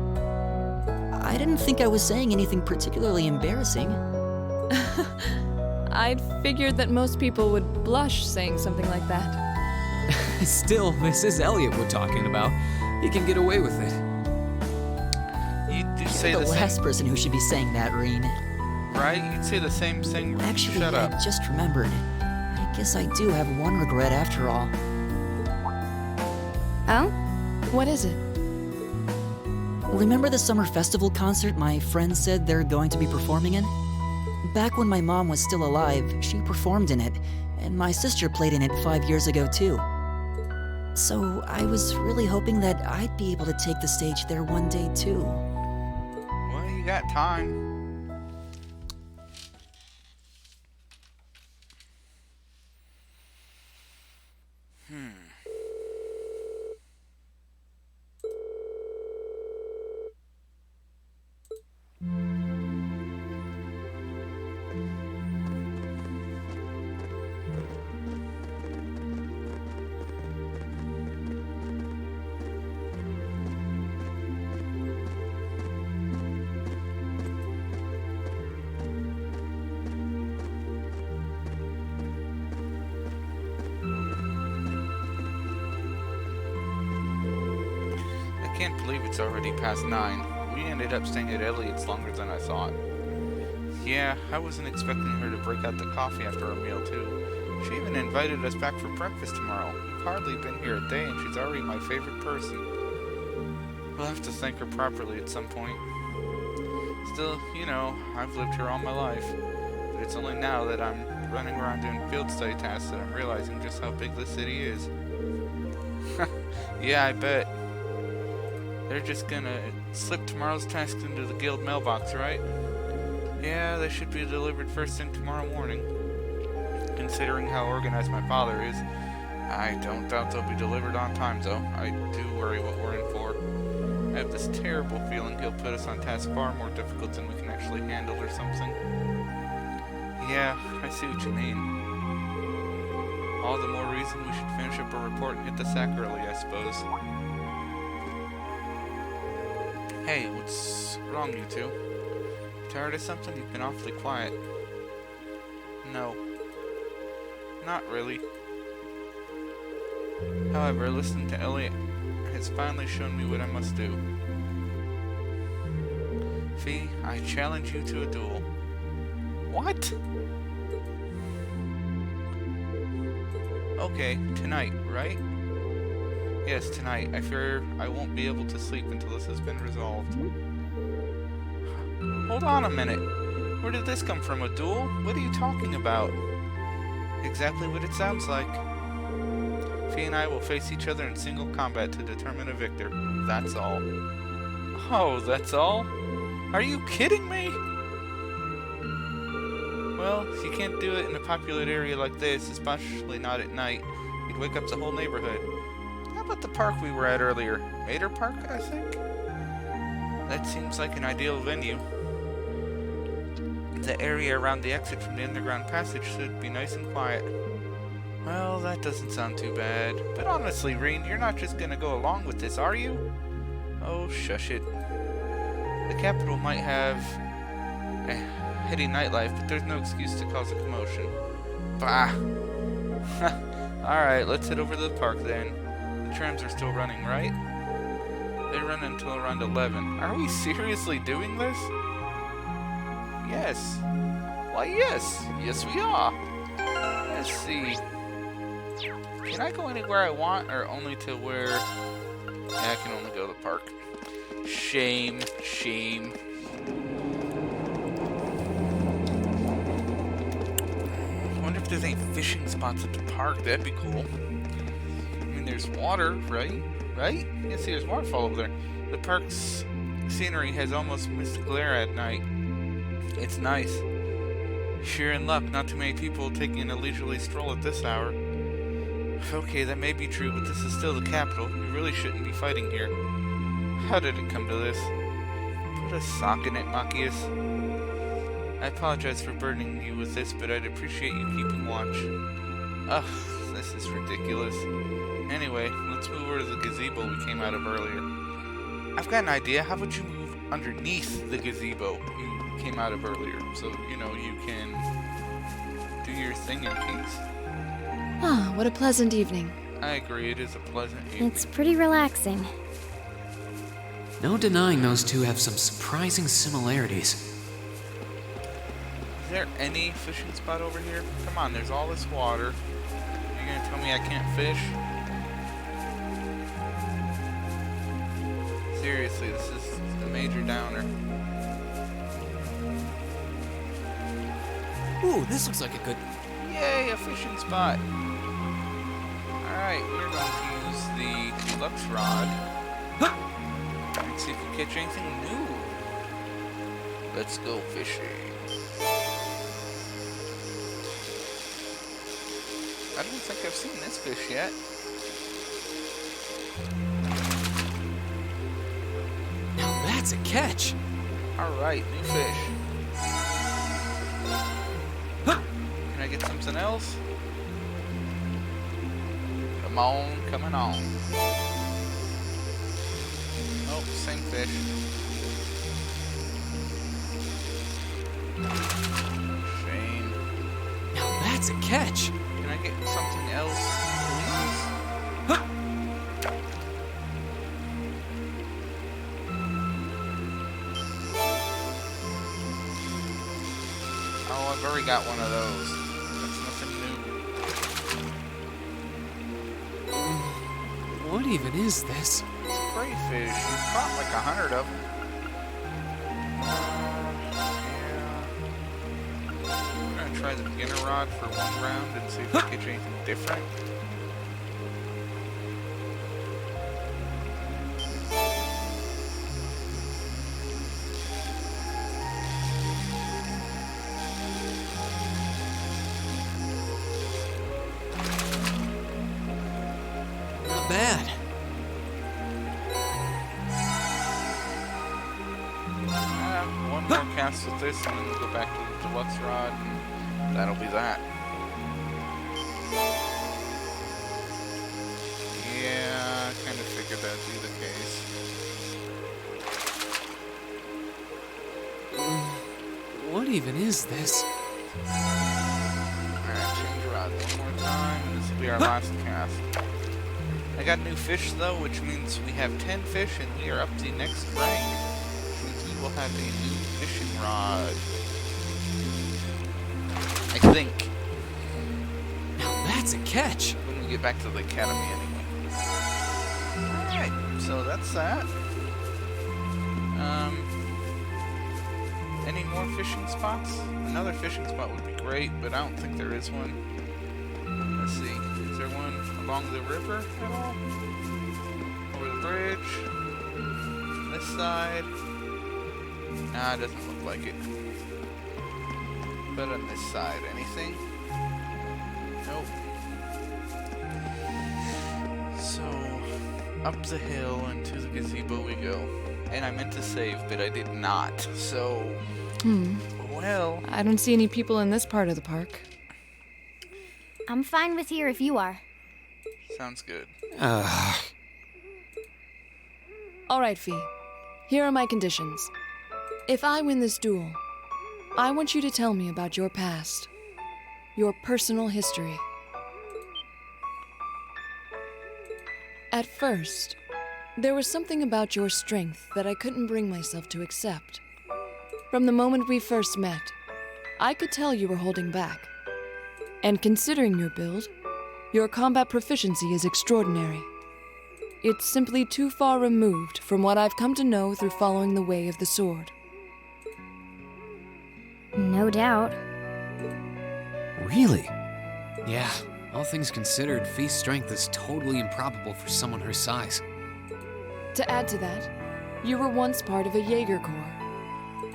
I didn't think I was saying anything particularly embarrassing. I'd figured that most people would blush saying something like that. Still, this is Elliot we're talking about. He can get away with it. You do say You're the the same, last person who should be saying that, Reen. right? You'd say the same thing. Actually, Shut up. I just remembered. I guess I do have one regret after all. Oh? What is it? Remember the summer festival concert my friends said they're going to be performing in? Back when my mom was still alive, she performed in it, and my sister played in it 5 years ago too. So I was really hoping that I'd be able to take the stage there one day too. Well, you got time. I can't believe it's already past 9. We ended up staying at Elliot's longer than I thought. Yeah, I wasn't expecting her to break out the coffee after our meal too. She even invited us back for breakfast tomorrow. We've hardly been here a day and she's already my favorite person. We'll have to thank her properly at some point. Still, you know, I've lived here all my life. But it's only now that I'm running around doing field study tasks that I'm realizing just how big this city is. Yeah, I bet. They're just gonna slip tomorrow's tasks into the guild mailbox, right? Yeah, they should be delivered first thing tomorrow morning. Considering how organized my father is, I don't doubt they'll be delivered on time, though. I do worry what we're in for. I have this terrible feeling he'll put us on tasks far more difficult than we can actually handle or something. Yeah, I see what you mean. All the more reason we should finish up our report and hit the sack early, I suppose. Hey, what's wrong, you two? Tired of something? You've been awfully quiet. No. Not really. However, listening to Elliot has finally shown me what I must do. Fee, I challenge you to a duel. What? Okay, tonight, right? Yes, tonight. I fear I won't be able to sleep until this has been resolved. Hold on a minute. Where did this come from? A duel? What are you talking about? Exactly what it sounds like. Fee and I will face each other in single combat to determine a victor. That's all. Oh, that's all? Are you kidding me? Well, you can't do it in a populated area like this, especially not at night. You'd wake up the whole neighborhood. How about the park we were at earlier? Mater Park, I think? That seems like an ideal venue. The area around the exit from the underground passage should be nice and quiet. Well, that doesn't sound too bad. But honestly, Reen, you're not just gonna go along with this, are you? Oh, shush it. The capital might have a heady nightlife, but there's no excuse to cause a commotion. Bah! Alright, let's head over to the park then. The trams are still running, right? They run until around 11. Are we seriously doing this? Yes. Why, yes. Yes, we are. Let's see. Can I go anywhere I want, or only to where... Yeah, I can only go to the park. Shame. Shame. I wonder if there's any fishing spots at the park. That'd be cool. I mean, there's water, right? Right? Yeah, see, there's waterfall over there. The park's scenery has almost missed glare at night. It's nice. You're in luck. Not too many people taking a leisurely stroll at this hour. Okay, that may be true, but this is still the capital. You really shouldn't be fighting here. How did it come to this? Put a sock in it, Machias. I apologize for burdening you with this, but I'd appreciate you keeping watch. Ugh, this is ridiculous. Anyway, let's move over to the gazebo we came out of earlier. I've got an idea. How about you move underneath the gazebo you came out of earlier, so, you know, you can do your thing in peace. Ah, what a pleasant evening. I agree, it is a pleasant evening. It's pretty relaxing. No denying those two have some surprising similarities. Is there any fishing spot over here? Come on, there's all this water. You're gonna tell me I can't fish? Seriously, this is a major downer. Ooh, this looks like a good... Yay, a fishing spot! Alright, we're going to use the deluxe rod. Let's see if we catch anything new. Let's go fishing. I don't think I've seen this fish yet. Now that's a catch! Alright, new fish. Can I get something else? Come on, coming on. Oh, same fish. Shame. Now that's a catch! Can I get something else, please? Oh, I've already got one of those. That's nothing new. What even is this? It's crayfish. You've caught like 100 of them. We're gonna try the beginner rod for one round and see if we catch anything different. Not bad. One more cast with this, and then we'll go back to the deluxe rod, and that'll be that. Yeah, I kind of figured that'd be the case. What even is this? Alright, change rod one more time, and this will be our last cast. I got new fish though, which means we have 10 fish, and we are up to the next rank. Which means we will have a new fishing rod. I think. Now that's a catch. When we get back to the academy anyway. Alright, so that's that. Any more fishing spots? Another fishing spot would be great, but I don't think there is one. Let's see, is there one along the river at all? Over the bridge? This side? Nah, it doesn't look like it. But on this side, anything? Nope. So, up the hill and to the gazebo we go. And I meant to save, but I did not. So, well, I don't see any people in this part of the park. I'm fine with here if you are. sounds good. All right, Fee. Here are my conditions. If I win this duel, I want you to tell me about your past. Your personal history. At first, there was something about your strength that I couldn't bring myself to accept. From the moment we first met, I could tell you were holding back. And considering your build, your combat proficiency is extraordinary. It's simply too far removed from what I've come to know through following the way of the sword. No doubt. Really? Yeah, all things considered, Fee's strength is totally improbable for someone her size. To add to that, you were once part of a Jaeger Corps.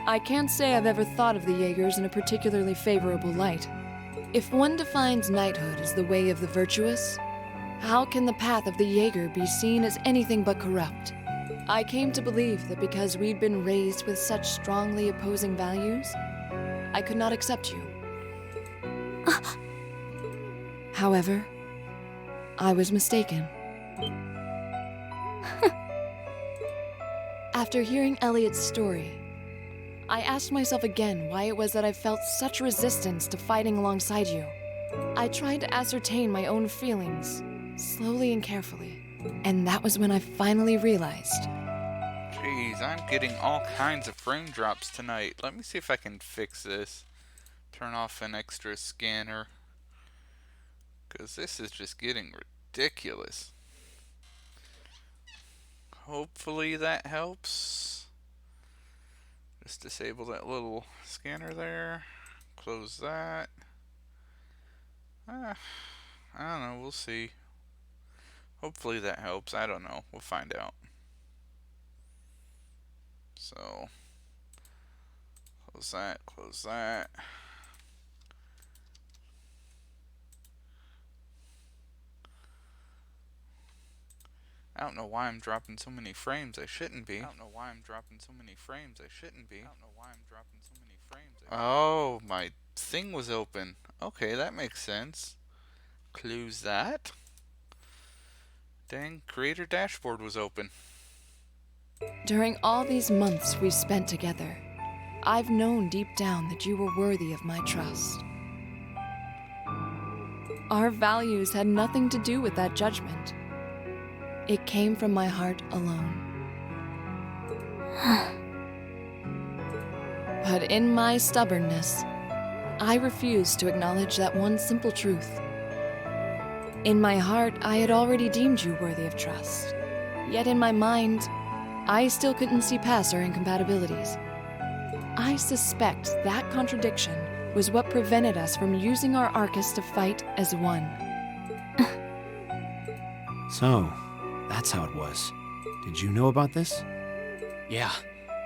I can't say I've ever thought of the Jaegers in a particularly favorable light. If one defines knighthood as the way of the virtuous, how can the path of the Jaeger be seen as anything but corrupt? I came to believe that because we'd been raised with such strongly opposing values, I could not accept you. However, I was mistaken. After hearing Elliot's story, I asked myself again why it was that I felt such resistance to fighting alongside you. I tried to ascertain my own feelings, slowly and carefully, and that was when I finally realized. Jeez, I'm getting all kinds of frame drops tonight. Let me see if I can fix this. Turn off an extra scanner. Because this is just getting ridiculous. Hopefully that helps. Just disable that little scanner there. Close that. I don't know. We'll see. Hopefully that helps. I don't know. We'll find out. So, close that. Close that. I don't know why I'm dropping so many frames. I shouldn't be. I don't know why I'm dropping so many frames. I shouldn't be. I don't know why I'm dropping so many frames. Oh, my thing was open. Okay, that makes sense. Close that. Dang, creator dashboard was open. During all these months we spent together, I've known deep down that you were worthy of my trust. Our values had nothing to do with that judgment. It came from my heart alone. But in my stubbornness, I refused to acknowledge that one simple truth. In my heart, I had already deemed you worthy of trust. Yet in my mind, I still couldn't see past our incompatibilities. I suspect that contradiction was what prevented us from using our Arcus to fight as one. So, that's how it was. Did you know about this? Yeah,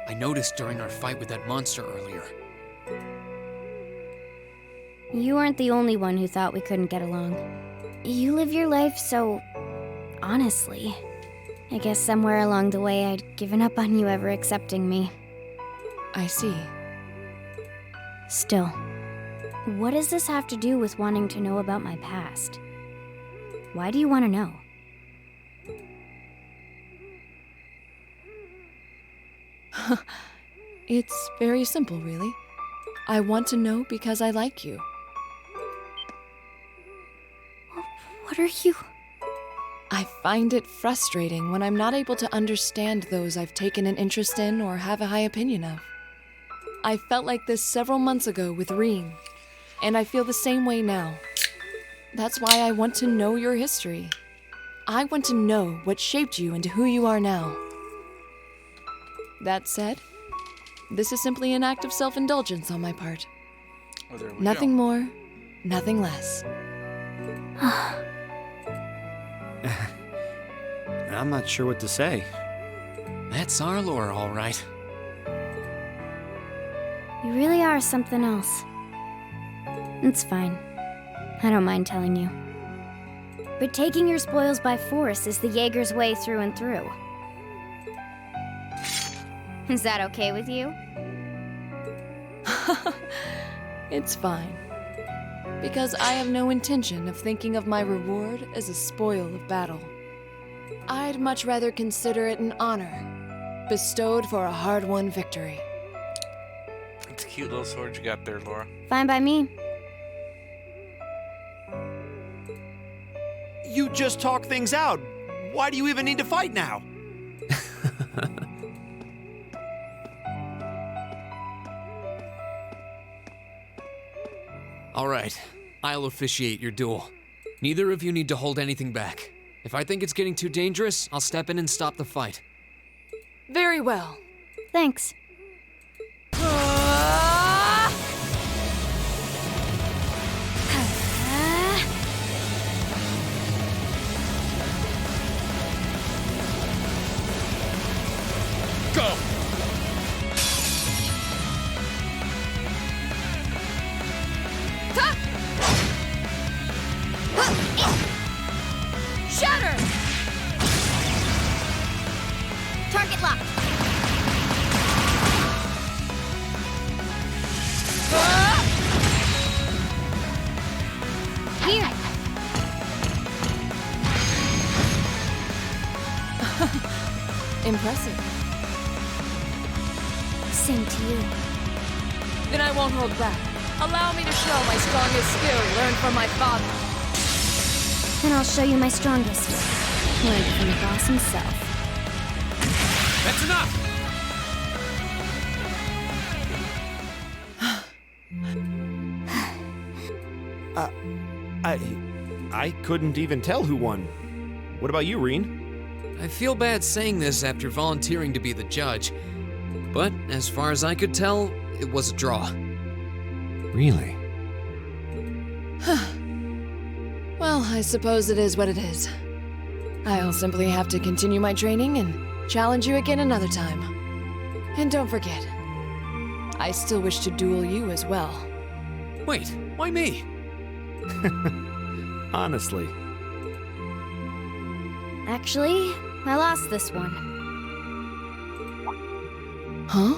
I noticed during our fight with that monster earlier. You weren't the only one who thought we couldn't get along. You live your life so honestly. I guess somewhere along the way I'd given up on you ever accepting me. I see. Still, what does this have to do with wanting to know about my past? Why do you want to know? It's very simple, really. I want to know because I like you. What are you? I find it frustrating when I'm not able to understand those I've taken an interest in or have a high opinion of. I felt like this several months ago with Reen, and I feel the same way now. That's why I want to know your history. I want to know what shaped you into who you are now. That said, this is simply an act of self-indulgence on my part. Well, there we Nothing go. more, nothing less. I'm not sure what to say. That's Arlor, all right. You really are something else. It's fine. I don't mind telling you. But taking your spoils by force is the Jaeger's way through and through. Is that okay with you? It's fine. Because I have no intention of thinking of my reward as a spoil of battle. I'd much rather consider it an honor, bestowed for a hard-won victory. It's a cute little sword you got there, Laura. Fine by me. You just talk things out. Why do you even need to fight now? All right, I'll officiate your duel. Neither of you need to hold anything back. If I think it's getting too dangerous, I'll step in and stop the fight. Very well. Thanks. Go! Shatter! Target locked. Here. Impressive. Same to you. Then I won't hold back. Allow me to show my strongest skill learned from my father. Then I'll show you my strongest. Learned from the boss himself. That's enough! I couldn't even tell who won. What about you, Reen? I feel bad saying this after volunteering to be the judge, but as far as I could tell, it was a draw. Really? Well, I suppose it is what it is. I'll simply have to continue my training and challenge you again another time. And don't forget, I still wish to duel you as well. Wait, why me? Honestly. Actually, I lost this one. Huh?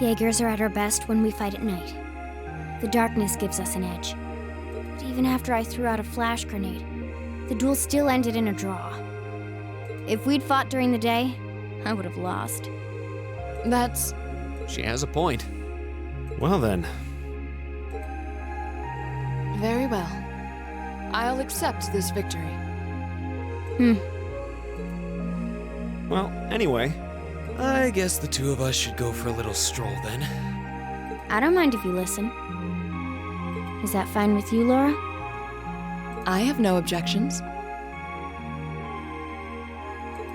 Jaegers are at our best when we fight at night. The darkness gives us an edge. But even after I threw out a flash grenade, the duel still ended in a draw. If we'd fought during the day, I would have lost. That's... She has a point. Well then. very well. I'll accept this victory. Well, anyway. I guess the two of us should go for a little stroll then. I don't mind if you listen. Is that fine with you, Laura? I have no objections.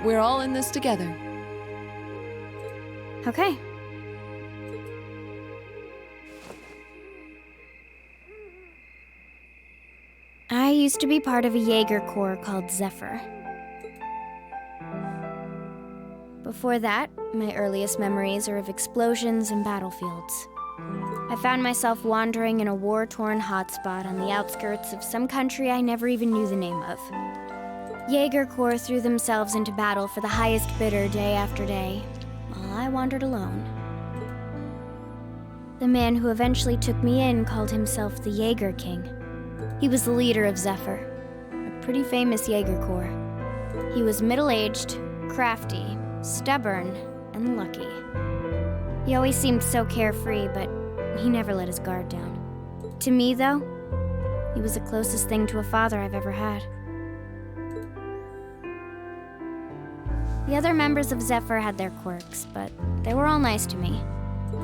We're all in this together. Okay. I used to be part of a Jaeger Corps called Zephyr. Before that, my earliest memories are of explosions and battlefields. I found myself wandering in a war-torn hotspot on the outskirts of some country I never even knew the name of. Jaeger Corps threw themselves into battle for the highest bidder day after day, while I wandered alone. The man who eventually took me in called himself the Jaeger King. He was the leader of Zephyr, a pretty famous Jaeger Corps. He was middle-aged, crafty, stubborn, and lucky. He always seemed so carefree, but he never let his guard down. To me, though, he was the closest thing to a father I've ever had. The other members of Zephyr had their quirks, but they were all nice to me.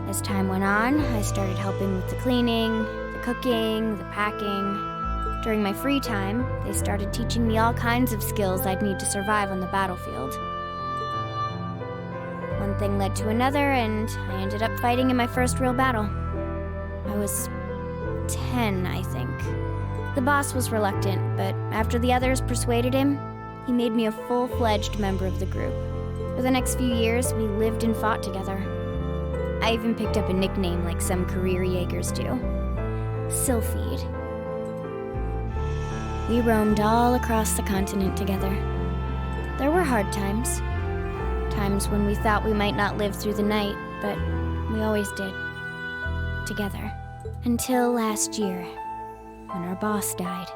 As time went on, I started helping with the cleaning, the cooking, the packing. During my free time, they started teaching me all kinds of skills I'd need to survive on the battlefield. One thing led to another, and I ended up fighting in my first real battle. I was 10, I think. The boss was reluctant, but after the others persuaded him, he made me a full-fledged member of the group. For the next few years, we lived and fought together. I even picked up a nickname like some career Jaegers do. Sylphide. We roamed all across the continent together. There were hard times. Times when we thought we might not live through the night, but we always did. Together. Until last year, when our boss died.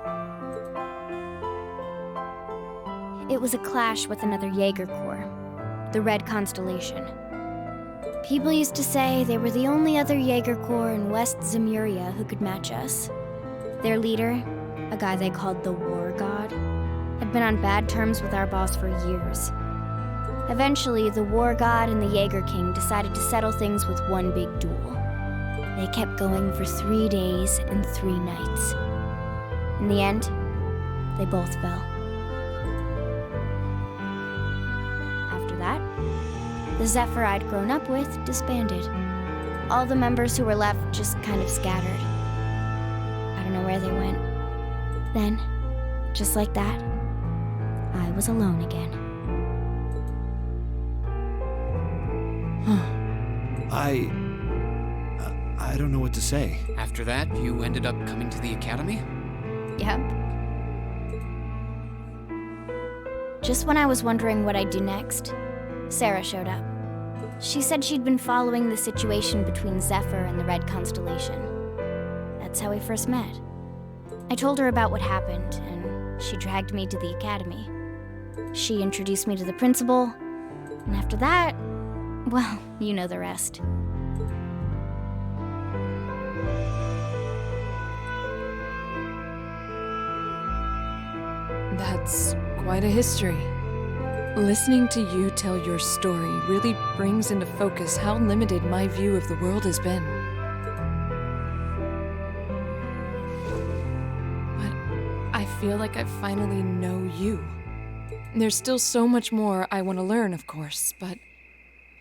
It was a clash with another Jaeger Corps, the Red Constellation. People used to say they were the only other Jaeger Corps in West Zemuria who could match us. Their leader, a guy they called the War God, had been on bad terms with our boss for years. Eventually, the War God and the Jaeger King decided to settle things with one big duel. They kept going for 3 days and 3 nights. In the end, they both fell. After that, the Zephyr I'd grown up with disbanded. All the members who were left just kind of scattered. I don't know where they went. Then, just like that, I was alone again. I don't know what to say. After that, you ended up coming to the academy? Yep. Just when I was wondering what I'd do next, Sarah showed up. She said she'd been following the situation between Zephyr and the Red Constellation. That's how we first met. I told her about what happened, and she dragged me to the academy. She introduced me to the principal, and after that, well, you know the rest. That's quite a history. Listening to you tell your story really brings into focus how limited my view of the world has been. But I feel like I finally know you. There's still so much more I want to learn, of course, but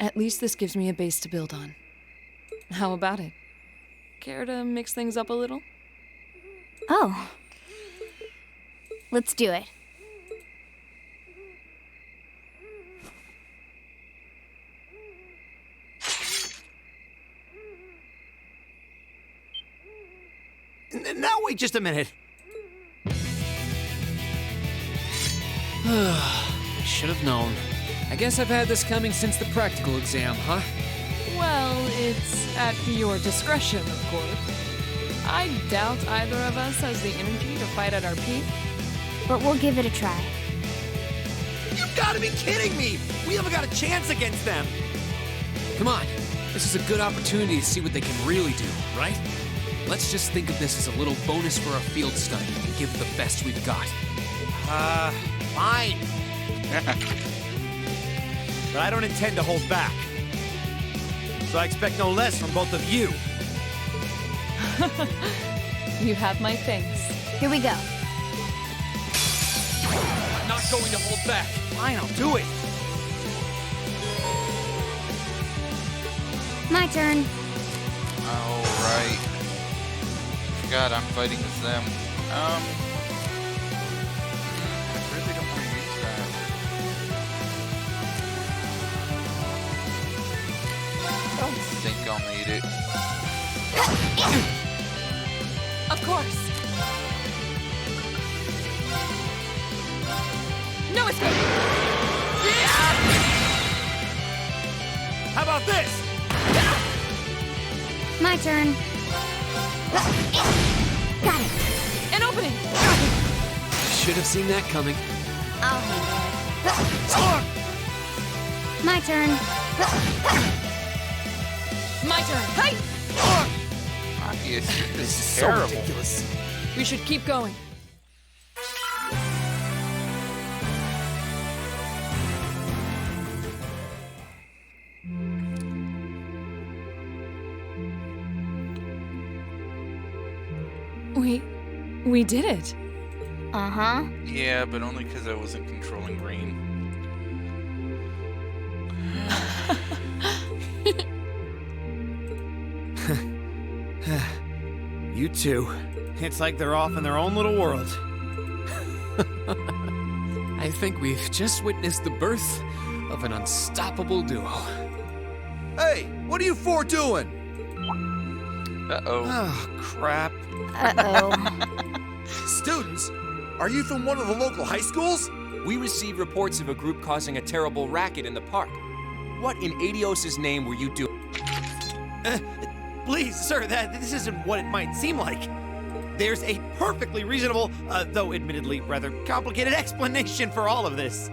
at least this gives me a base to build on. How about it? Care to mix things up a little? Oh. Let's do it. Now wait just a minute. I should have known. I guess I've had this coming since the practical exam, huh? Well, it's at your discretion, of course. I doubt either of us has the energy to fight at our peak. But we'll give it a try. You've got to be kidding me! We haven't got a chance against them! Come on. This is a good opportunity to see what they can really do, right? Let's just think of this as a little bonus for our field study and give it the best we've got. Fine. But I don't intend to hold back. So I expect no less from both of you. You have my thanks. Here we go. I'm not going to hold back. Fine, I'll do it. My turn. Alright. Forgot I'm fighting with them. I really don't want to use that. I don't think I'll need it. Of course. No escape. How about this? My turn. Got it. An opening. Should have seen that coming. I'll handle it. My turn. My turn. Hey! Obviously, this is So terrible. ridiculous. We should keep going. We did it. Uh-huh. Yeah, but only because I wasn't controlling green. You two. It's like they're off in their own little world. I think we've just witnessed the birth of an unstoppable duo. Hey, what are you four doing? Uh-oh. Oh, crap. Uh-oh. Students, are you from one of the local high schools? We received reports of a group causing a terrible racket in the park. What in Adios' name were you doing? Please, sir, this isn't what it might seem like. There's a perfectly reasonable, though admittedly rather complicated explanation for all of this.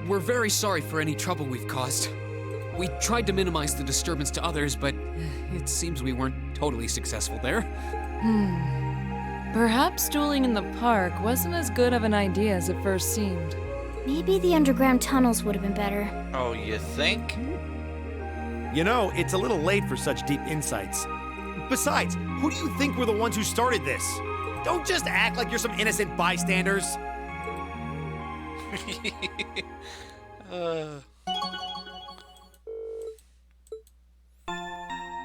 We're very sorry for any trouble we've caused. We tried to minimize the disturbance to others, but it seems we weren't totally successful there. Perhaps dueling in the park wasn't as good of an idea as it first seemed. Maybe the underground tunnels would have been better. Oh, you think? You know, it's a little late for such deep insights. Besides, who do you think were the ones who started this? Don't just act like you're some innocent bystanders.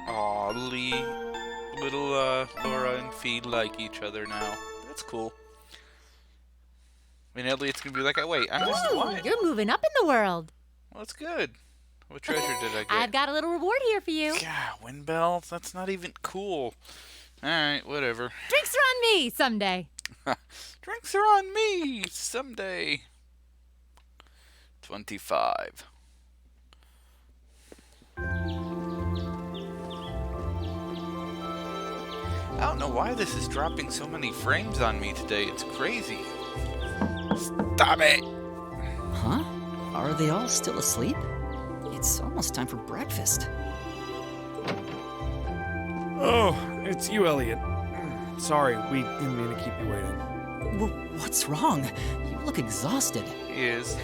Aw, little Laura and Fee like each other now. That's cool. I mean, Elliot's gonna be like, oh, wait, I missed what? You're moving up in the world. Well, that's good. What treasure did I get? I've got a little reward here for you. Yeah, wind bells? That's not even cool. Alright, whatever. Drinks are on me someday. Drinks are on me someday. 25. I don't know why this is dropping so many frames on me today. It's crazy. Stop it! Huh? Are they all still asleep? It's almost time for breakfast. Oh, it's you, Elliot. Sorry, we didn't mean to keep you waiting. What's wrong? You look exhausted. He is.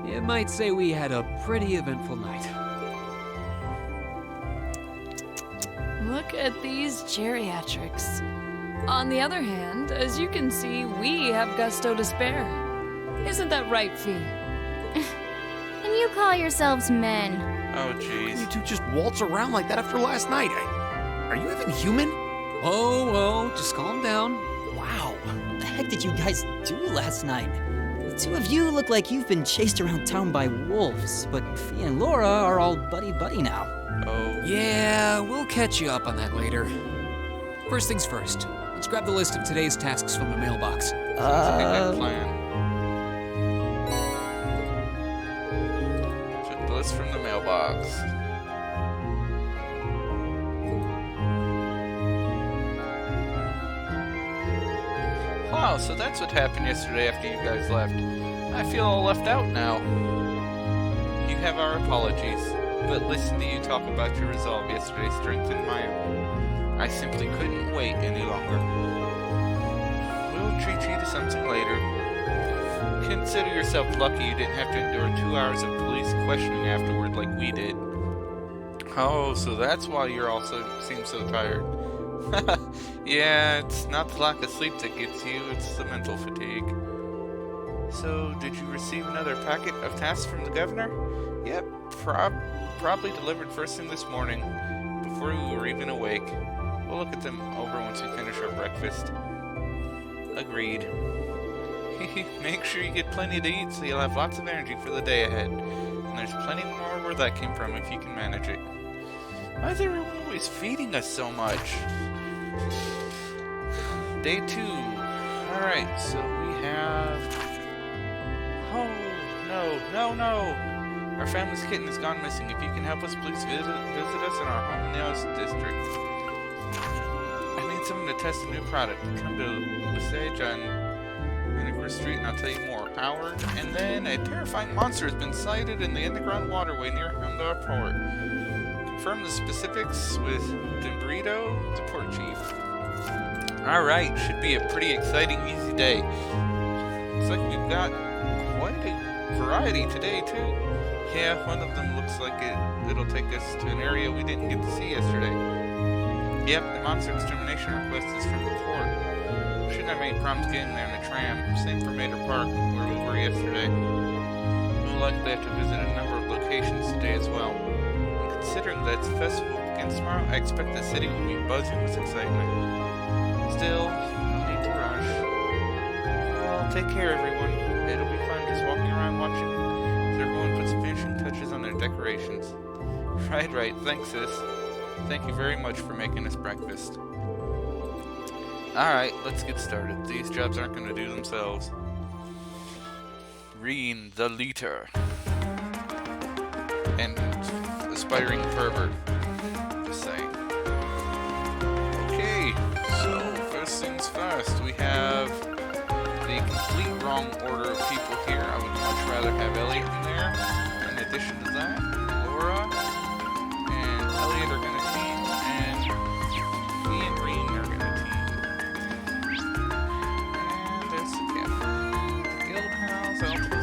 You might say we had a pretty eventful night. Look at these geriatrics. On the other hand, as you can see, we have gusto to spare. Isn't that right, Fee? And you call yourselves men. Oh, You jeez. two just waltz around like that after last night. Are you even human? Oh, just calm down. Wow, what the heck did you guys do last night? The two of you look like you've been chased around town by wolves, but Fee and Laura are all buddy-buddy now. Oh. Yeah, we'll catch you up on that later. First things first, let's grab the list of today's tasks from the mailbox. Sounds like a good plan. Took the list from the mailbox. Wow, so that's what happened yesterday after you guys left. I feel all left out now. You have our apologies, but listening to you talk about your resolve yesterday strengthened my own. I simply couldn't wait any longer. We'll treat you to something later. Consider yourself lucky you didn't have to endure 2 hours of police questioning afterward like we did. Oh, so that's why you're all seem so tired. Yeah, it's not the lack of sleep that gets you, it's the mental fatigue. So, did you receive another packet of tasks from the governor? Yep, probably delivered first thing this morning, before we were even awake. We'll look at them over once we finish our breakfast. Agreed. Make sure you get plenty to eat so you'll have lots of energy for the day ahead. And there's plenty more where that came from if you can manage it. Why is everyone always feeding us so much? Day 2. Alright, so we have... Oh, no. Our family's kitten has gone missing. If you can help us, please visit us in our home in the Oz district. I need someone to test a new product. Come to Lesage on Universe Street and I'll tell you more. Howard, and then a terrifying monster has been sighted in the underground waterway near Humdar Port. Confirm the specifics with Dembrito, the port chief. Alright, should be a pretty exciting, easy day. Looks like we've got quite a variety today, too. Yeah, one of them looks like it'll take us to an area we didn't get to see yesterday. Yep, the monster extermination request is from the port. Shouldn't have made problems getting there in the tram. Same for Mater Park, where we were yesterday. We'll likely have to visit a number of locations today as well. And considering that the festival begins tomorrow, I expect the city will be buzzing with excitement. Still, no need to rush. Well, take care, everyone. It'll be fun just walking around watching as everyone puts finishing touches on their decorations. Right. Thanks, sis. Thank you very much for making us breakfast. Alright, let's get started. These jobs aren't going to do themselves. Reen the Leader. And aspiring pervert. Just saying. Okay, so first things first, we have the complete wrong order of people here. I would much rather have Elliot in there. In addition to that, Laura and Elliot are going to team, and me and Reen are going to team. And there's the captain. The guild house, Alpha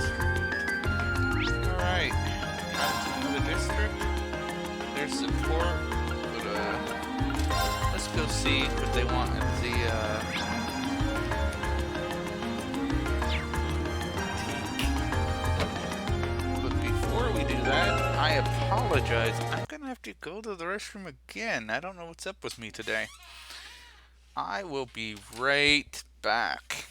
Street. Alright, out to another district. There's support, but let's go see what they want at the before we do that, I apologize. I'm gonna have to go to the restroom again. I don't know what's up with me today. I will be right back.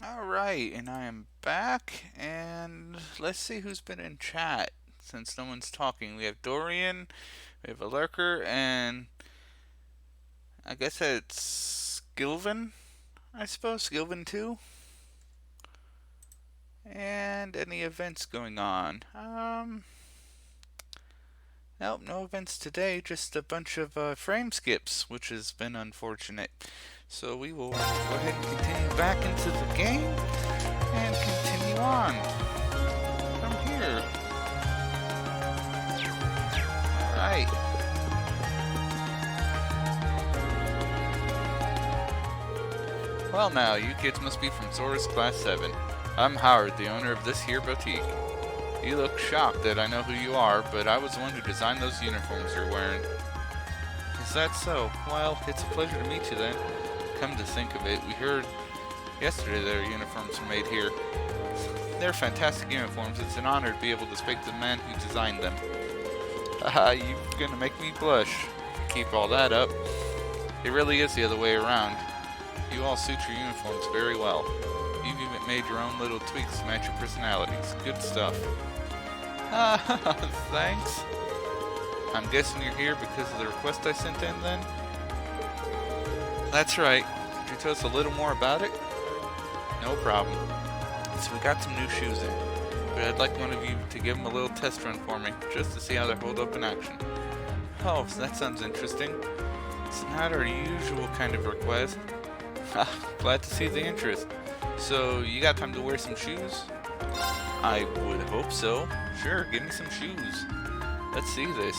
Alright, and I am back, and let's see who's been in chat since no one's talking. We have Dorian, we have a lurker, and I guess it's Gilvin, I suppose, Gilvin 2. And any events going on? Nope, no events today, just a bunch of frame skips, which has been unfortunate. So we will go ahead and continue back into the game and continue on from here. Alright. Well now, you kids must be from Zora's Class 7. I'm Howard, the owner of this here boutique. You look shocked that I know who you are, but I was the one who designed those uniforms you're wearing. Is that so? Well, it's a pleasure to meet you then. Come to think of it, we heard yesterday their uniforms were made here. They're fantastic uniforms. It's an honor to be able to speak to the man who designed them. Haha, you're gonna make me blush. Keep all that up. It really is the other way around. You all suit your uniforms very well. You've even made your own little tweaks to match your personalities. Good stuff. Thanks. I'm guessing you're here because of the request I sent in then? That's right. Could you tell us a little more about it? No problem. So we got some new shoes in, but I'd like one of you to give them a little test run for me, just to see how they hold up in action. Oh, so that sounds interesting. It's not our usual kind of request. Glad to see the interest. So, you got time to wear some shoes? I would hope so. Sure, give me some shoes. Let's see this.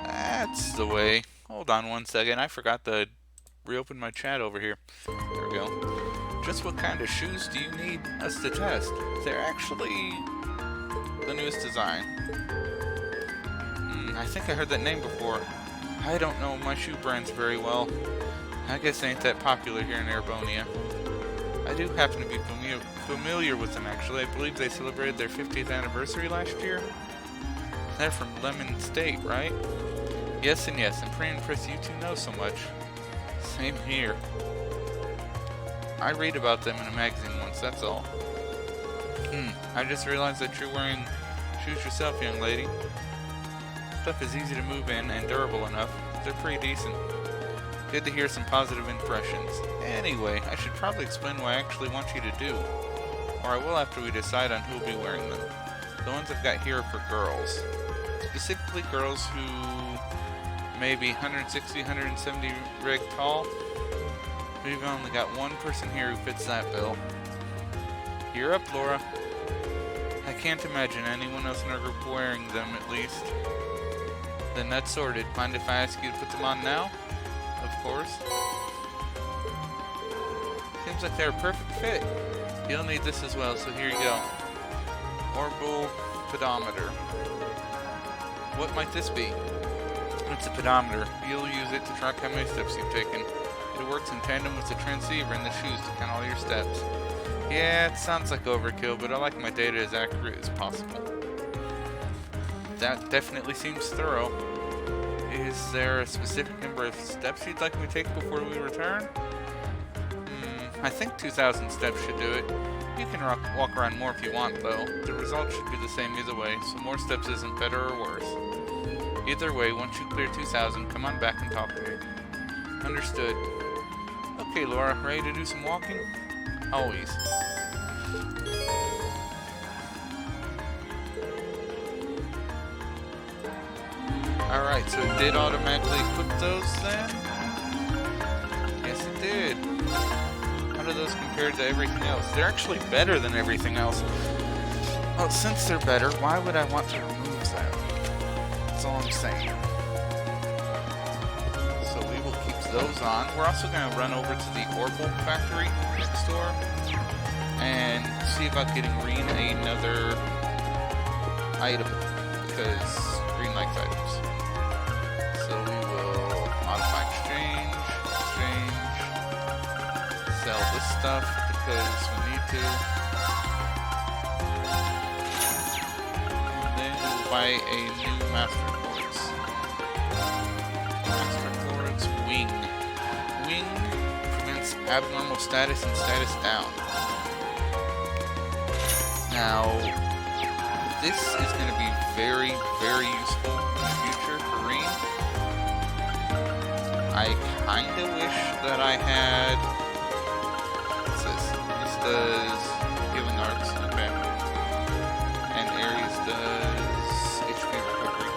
That's the way. Hold on one second, I forgot to reopen my chat over here. There we go. Just what kind of shoes do you need us to test? They're actually the newest design. I think I heard that name before. I don't know my shoe brands very well. I guess they ain't that popular here in Erebonia. I do happen to be familiar with them actually. I believe they celebrated their 50th anniversary last year. They're from Lemon State, right? Yes and yes, I'm pretty impressed you two know so much. Same here. I read about them in a magazine once, that's all. I just realized that you're wearing shoes yourself, young lady. Stuff is easy to move in and durable enough. They're pretty decent. Good to hear some positive impressions. Anyway, I should probably explain what I actually want you to do. Or I will after we decide on who will be wearing them. The ones I've got here are for girls. Specifically girls who may be 160, 170 rig tall. We've only got one person here who fits that bill. You're up, Laura. I can't imagine anyone else in our group wearing them, at least. Then that's sorted. Mind if I ask you to put them on now? Of course. Seems like they're a perfect fit. You'll need this as well, so here you go. Orbital pedometer. What might this be? It's a pedometer. You'll use it to track how many steps you've taken. It works in tandem with the transceiver in the shoes to count all your steps. Yeah, it sounds like overkill, but I like my data as accurate as possible. That definitely seems thorough. Is there a specific number of steps you'd like me to take before we return? I think 2,000 steps should do it. You can walk around more if you want, though. The result should be the same either way, so more steps isn't better or worse. Either way, once you clear 2,000, come on back and talk to me. Understood. Okay, Laura, ready to do some walking? Always. Alright, so it did automatically equip those then? Yes, it did. How do those compare to everything else? They're actually better than everything else. Well, since they're better, why would I want to remove them? That's all I'm saying. So we will keep those on. We're also going to run over to the Orbital factory next door and see about getting Green another item, because Green likes items. So we will modify exchange, sell this stuff because we need to, and then we'll buy a new Master Quartz. Master Quartz Wing. Wing prevents abnormal status and status down. Now, this is going to be very, very useful in the future for Rean. I kind of wish that I had... What's this? This does healing arts, okay. And Ares does HP recovery.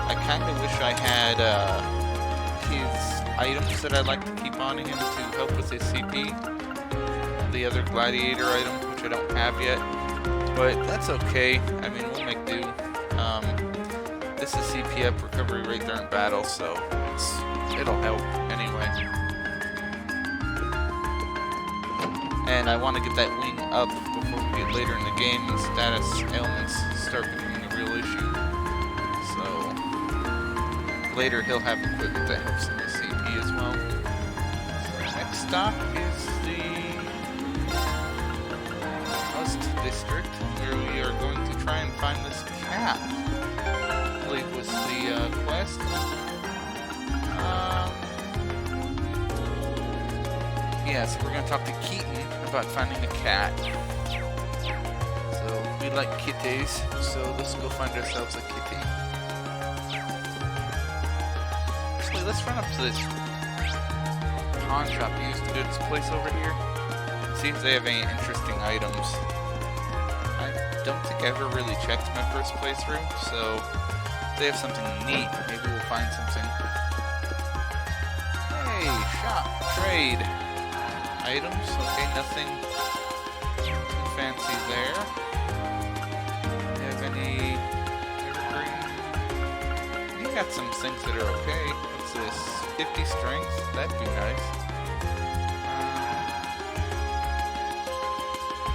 I kind of wish I had his items that I'd like to keep on him to help with his CP. The other gladiator item, which I don't have yet. But that's okay. I mean, we'll make do. This is CP up recovery rate during battle, so it'll help anyway. And I want to get that wing up before we get later in the game and status ailments start becoming a real issue. So later he'll have equipment that helps him with CP as well. So next stop is the district, where we are going to try and find this cat. I believe was the quest. Yeah, so we're going to talk to Keaton about finding a cat. So we like kitties, so let's go find ourselves a kitty. Actually, let's run up to this pawn shop, used goods place over here. See if they have any interesting items. I don't think I ever really checked my first playthrough, so if they have something neat, maybe we'll find something. Hey, shop, trade. Items, okay, nothing too fancy there. Do you have any evergreen? You got some things that are okay. What's this? 50 strength? That'd be nice.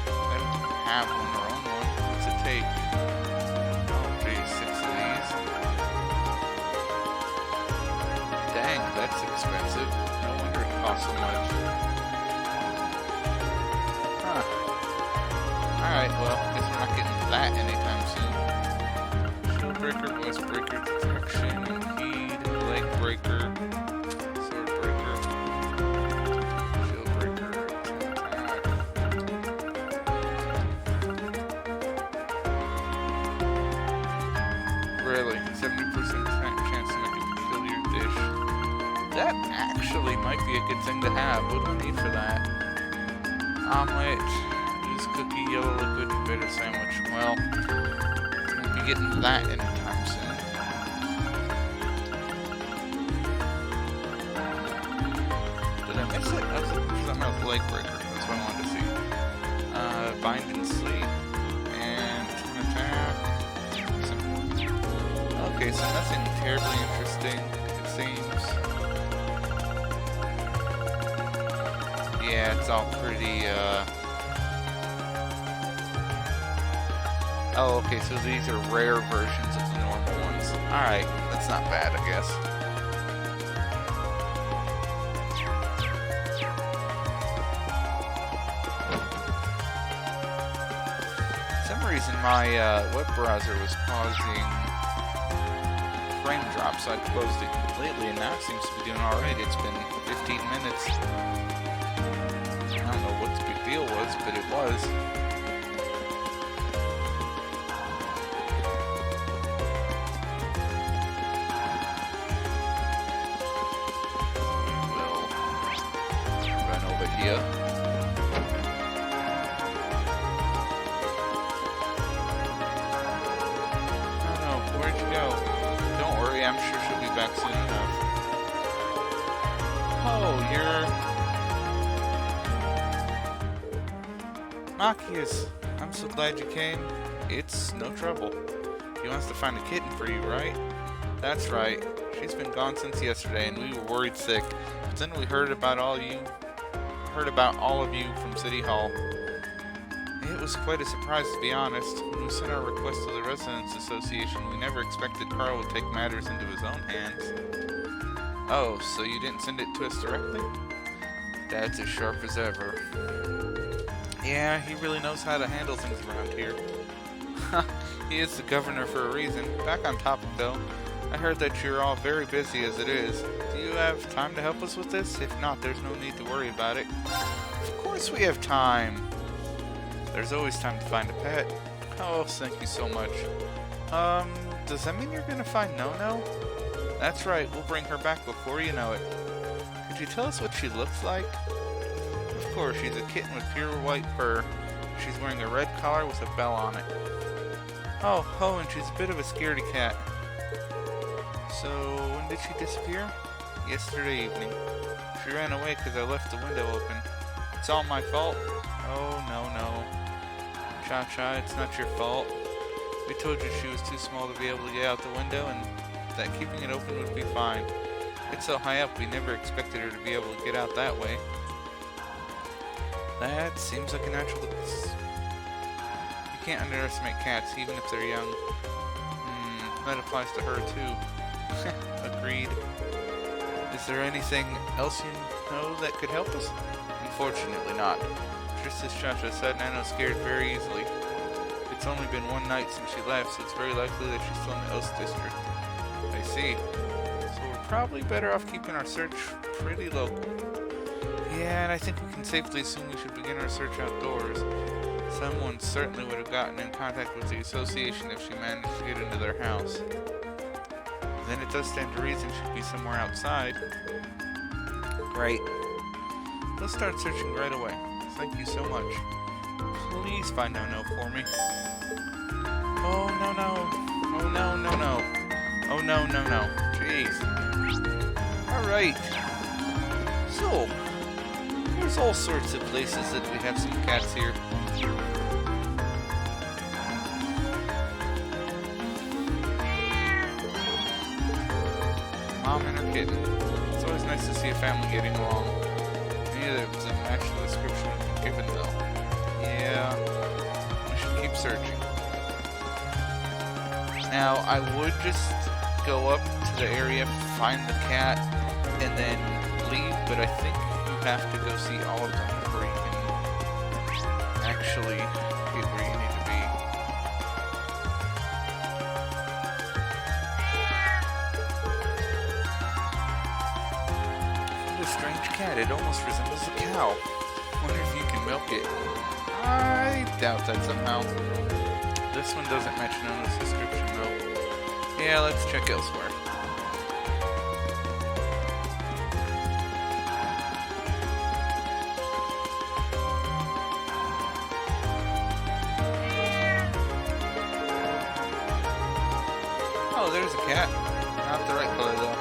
I don't have one or own one. What's it take? Oh, geez, 6 of these. Dang, that's expensive. No wonder it costs so much. Alright, well, I guess we're not getting that anytime soon. Shield breaker, voice breaker, detection, impede, leg breaker, sword breaker, shield breaker, attack. Really, 70% chance to make a peculiar dish. That actually might be a good thing to have. What do I need for that? Omelet. Cookie, yellow liquid, bitter sandwich. Well, we'll be getting that anytime soon. Did I miss it? That's something about the leg breaker. That's what I wanted to see. Bind and sleep. And twin attack. Simple. Okay, so nothing terribly interesting, it seems. Yeah, it's all pretty, Oh, okay, so these are rare versions of the normal ones. Alright, that's not bad, I guess. For some reason, my web browser was causing frame drops, so I closed it completely, and now it seems to be doing alright. It's been 15 minutes. I don't know what the big deal was, but it was. Machias, I'm so glad you came. It's no trouble. He wants to find a kitten for you, right? That's right. She's been gone since yesterday, and we were worried sick. But then we heard about all of you from City Hall. It was quite a surprise, to be honest. When we sent our request to the Residents Association, we never expected Carl would take matters into his own hands. Oh, so you didn't send it to us directly? Dad's as sharp as ever. Yeah, he really knows how to handle things around here. He is the governor for a reason. Back on topic though, I heard that you're all very busy as it is. Do you have time to help us with this? If not, there's no need to worry about it. Of course we have time. There's always time to find a pet. Oh, thank you so much. Does that mean you're gonna find No-No? That's right, we'll bring her back before you know it. Could you tell us what she looks like? Of course, she's a kitten with pure white fur. She's wearing a red collar with a bell on it. Oh, and she's a bit of a scaredy cat. So, when did she disappear? Yesterday evening. She ran away because I left the window open. It's all my fault? Oh, no. Cha-Cha, it's not your fault. We told you she was too small to be able to get out the window and that keeping it open would be fine. It's so high up we never expected her to be able to get out that way. That seems like a natural... You can't underestimate cats, even if they're young. That applies to her too. Agreed. Is there anything else you know that could help us? Unfortunately not. Just as Cha-Cha said, Nano's scared very easily. It's only been one night since she left, so it's very likely that she's still in the Oast District. I see. So we're probably better off keeping our search pretty local. Yeah, and I think we can safely assume we should begin our search outdoors. Someone certainly would have gotten in contact with the association if she managed to get into their house. Then it does stand to reason she'd be somewhere outside. Great. Let's start searching right away. Thank you so much. Please find No-No for me. Oh, no. Oh, no. Oh, no. Jeez. Alright. So, there's all sorts of places that we have some cats here. Mom and her kitten. It's always nice to see a family getting along. Neither of them match the description we've been given, though. Yeah, we should keep searching. Now, I would just go up to the area, find the cat, and then leave, but I think you have to go see all of them before you can actually get where you need to be. What a strange cat. It almost resembles a cow. Wonder if you can milk it. I doubt that somehow. This one doesn't match Nona's description though. Yeah, let's check elsewhere. Oh, there's a cat. Not the right color though.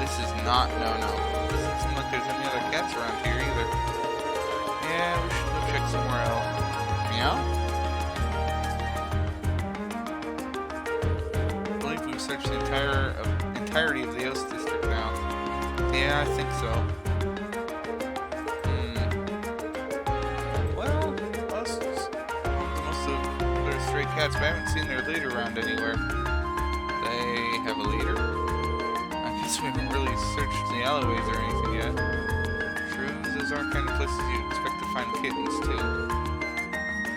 This is not No-No. Doesn't seem like there's any other cats around here either. Yeah, we should go check somewhere else. Meow? I believe we've searched the entirety of the Oast District now. Yeah, I think so. Well, most of their stray cats, but I haven't seen their leader around anywhere. They have a leader? I guess we haven't really searched the alleyways or anything yet. True, those aren't kind of places you'd expect to find kittens, too.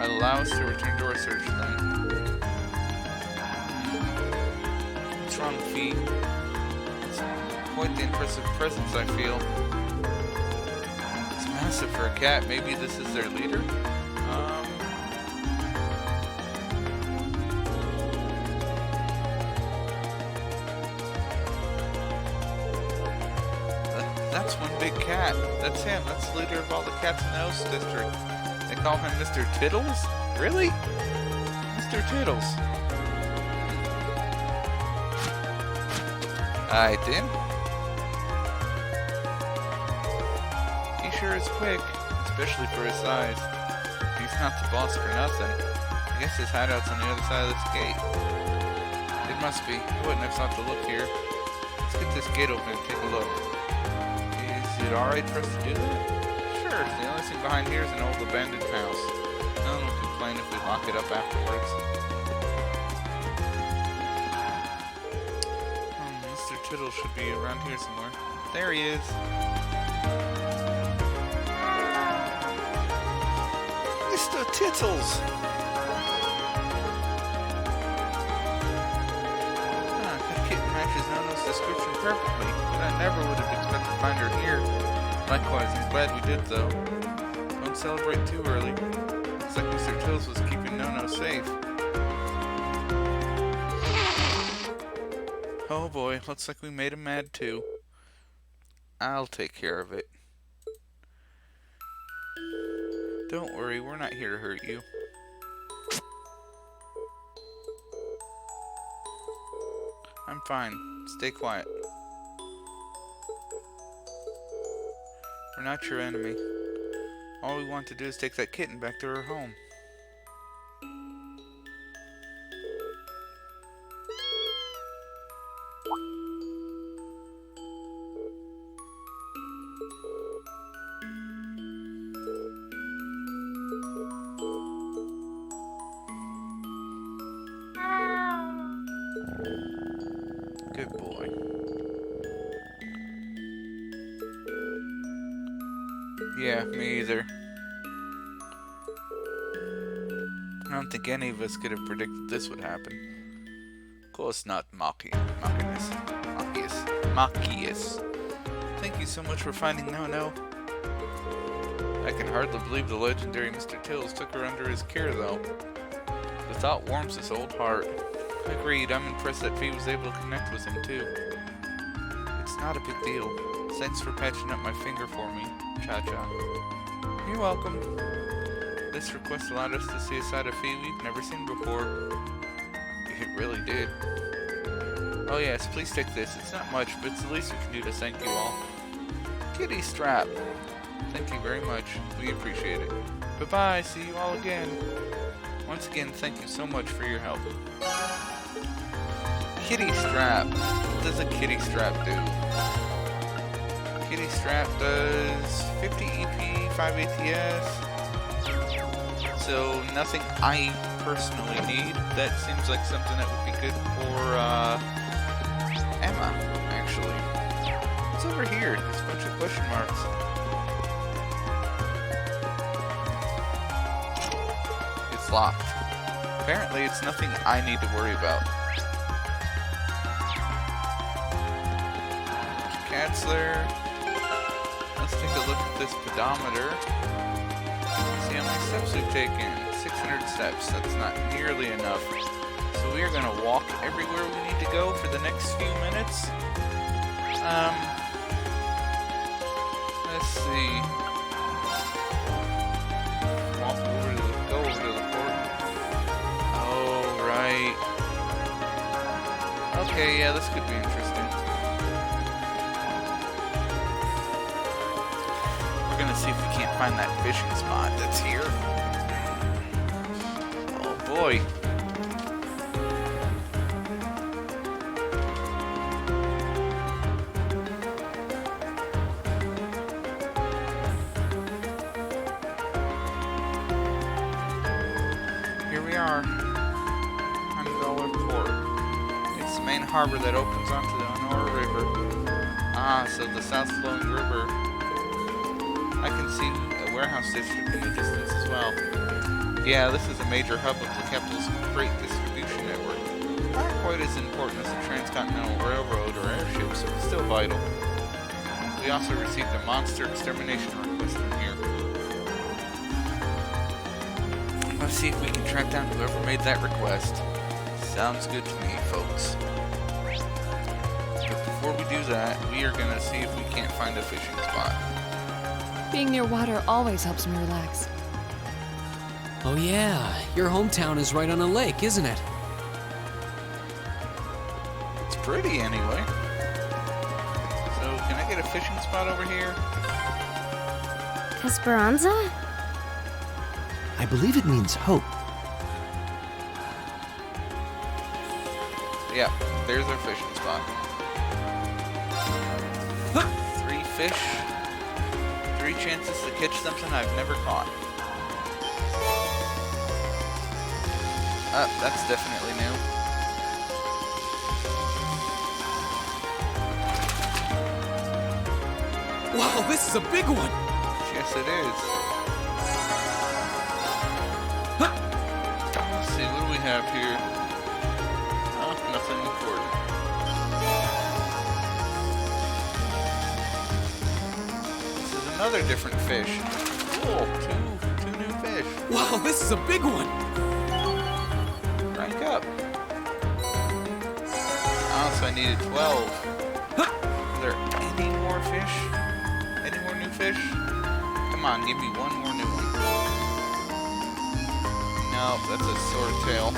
Allow us to return to our search, then. What's wrong, Fee? It's quite the impressive presence, I feel. It's massive for a cat. Maybe this is their leader? That's one big cat. That's him. That's the leader of all the cats in the Oast District. They call him Mr. Tittles? Really? Mr. Tittles. Alright then. He sure is quick, especially for his size. He's not the boss for nothing. I guess his hideout's on the other side of this gate. It must be. I wouldn't have thought to look here. Let's get this gate open and take a look. Is it alright for us to do that? Sure, the only thing behind here is an old abandoned house. No one will complain if we lock it up afterwards. Mr. Tittle should be around here somewhere. There he is. Mr. Tittles! That kitten matches Nono's description perfectly, but I never would have expected to find her here. Likewise, I'm glad we did, though. Don't celebrate too early. Looks like Mr. Tills was keeping Nono safe. Oh boy, looks like we made him mad too. I'll take care of it. Don't worry, we're not here to hurt you. I'm fine. Stay quiet. We're not your enemy. All we want to do is take that kitten back to her home. Good boy. Yeah, me either. I don't think any of us could have predicted this would happen. Of course not, Machias. Thank you so much for finding Nono. I can hardly believe the legendary Mr. Tills took her under his care, though. The thought warms his old heart. Agreed, I'm impressed that Fee was able to connect with him, too. It's not a big deal. Thanks for patching up my finger for me, Cha-Cha. You're welcome. This request allowed us to see a side of Fee we've never seen before. It really did. Oh yes, please take this. It's not much, but it's the least we can do to thank you all. Kitty strap. Thank you very much. We appreciate it. Bye-bye. See you all again. Once again, thank you so much for your help. Kitty strap. What does a kitty strap do? Kitty strap does 50 EP, 5 ATS. So nothing I personally need. That seems like something that would be good for Emma, actually. What's over here? There's a bunch of question marks. It's locked. Apparently it's nothing I need to worry about. Katzler. Let's take a look at this pedometer. See how many steps we've taken. 600 steps. That's not nearly enough. So we are going to walk everywhere we need to go for the next few minutes. Let's see. Go over to the port. Oh, right. Okay, yeah, this could be interesting. We're gonna see if we can't find that fishing spot that's here. Oh boy. Here we are. $100 port. It's the main harbor that opens onto the Honora River. Ah, so the south flowing river. I can see a warehouse district in the distance as well. Yeah, this is a major hub of the capital's freight distribution network. Not quite as important as the transcontinental railroad or airships, but still vital. We also received a monster extermination request from here. Let's see if we can track down whoever made that request. Sounds good to me, folks. But before we do that, we are gonna see if we can't find a fishing spot. Being near water always helps me relax. Oh yeah, your hometown is right on a lake, isn't it? It's pretty anyway. So, can I get a fishing spot over here? Esperanza? I believe it means hope. Yeah, there's our fishing spot. 3 fish. 3 chances to catch something I've never caught. That's definitely new. Wow, this is a big one! Yes, it is. Let's see, what do we have here? Oh, nothing important. another different fish. Cool. Two new fish. Wow, this is a big one! Rank up. Oh, so I needed 12. Are there any more fish? Any more new fish? Come on, give me one more new one. No, that's a swordtail.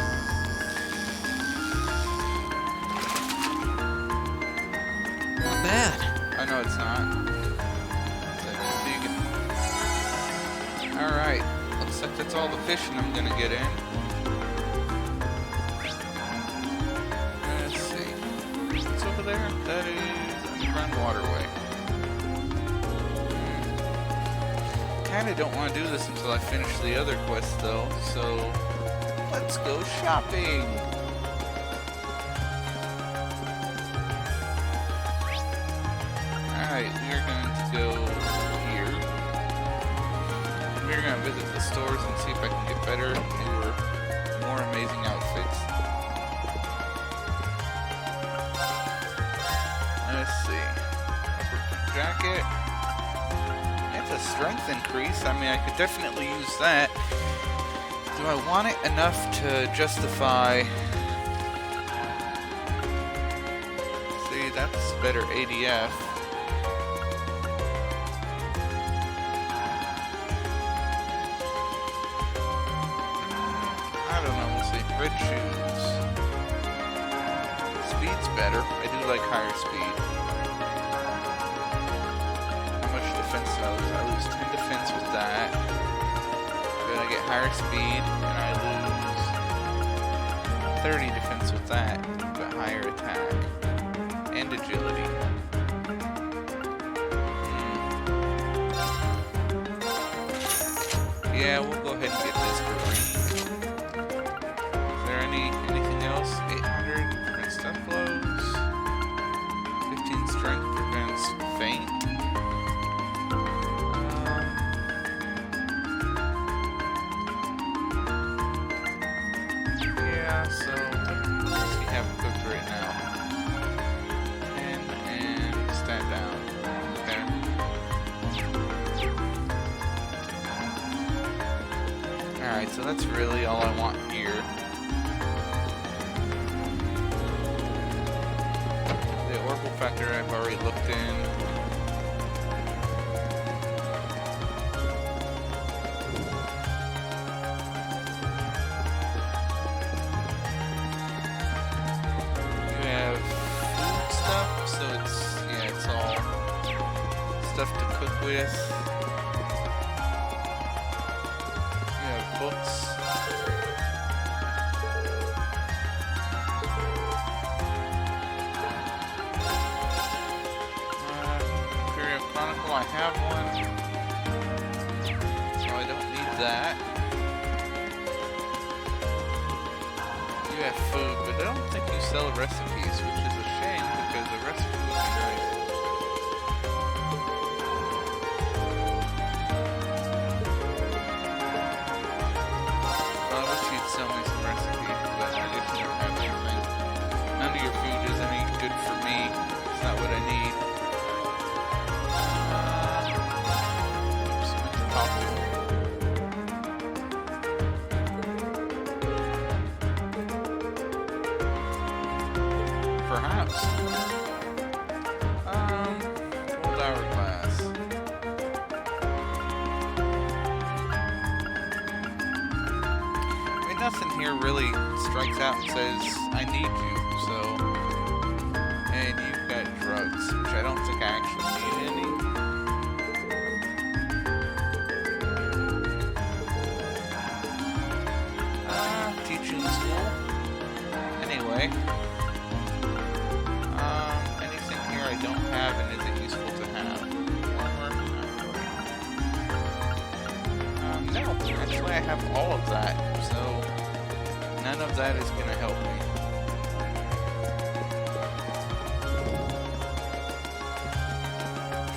Not bad. Oh, no, it's not. Alright, looks like that's all the fishing I'm gonna get in. Let's see. What's over there? That is underground waterway. Kinda don't want to do this until I finish the other quest, though, so let's go shopping! Alright, we are going to go here. We're going to visit the stores and see if I can get better, newer, more amazing outfits. Let's see. Upper jacket. It's a strength increase. I mean, I could definitely use that. Do I want it enough to justify... See, that's better ADF. Red shoes. Speed's better. I do like higher speed. How much defense do I lose? I lose 10 defense with that. Then I get higher speed, and I lose 30 defense with that, but higher attack. And agility. Yeah, we'll go ahead and get this for free. Anything else? 800 prevents stun blows. 15 strength prevents faint. Yeah, so what does he have equipped right now? And stand down. Okay. Alright, so that's really all I want here. Factor I've already looked in. You have food stuff, so it's all stuff to cook with. You have books. I have one, so I don't need that. You have food, but I don't think you sell recipes, which is a shame because the recipe would be nice. Well, I wish you'd sell me some recipes, but I guess you don't have anything. None of your food is any good for me. It's not what I need. Perhaps. Gold hourglass. I mean, nothing here really strikes out and says, I need you, so... And you've got drugs, which I don't think I actually need any. Teaching school. Anyway. Anything here I don't have and is it useful to have? Armor? No, actually I have all of that, so none of that is going to help me.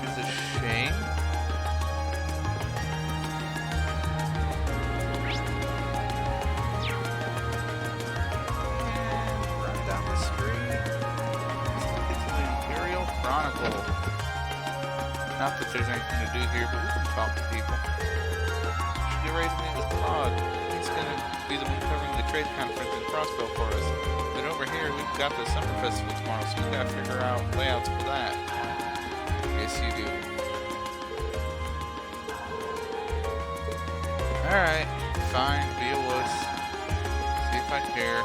Which is a shame. Chronicle. Not that there's anything to do here, but we can talk to people. Should get ready to meet with Claude. He's gonna be the one covering the trade conference in Crossbow for us. But over here, we've got the summer festival tomorrow, so we've got to figure out layouts for that. Yes, you do. Alright, fine, be a wuss. See if I care.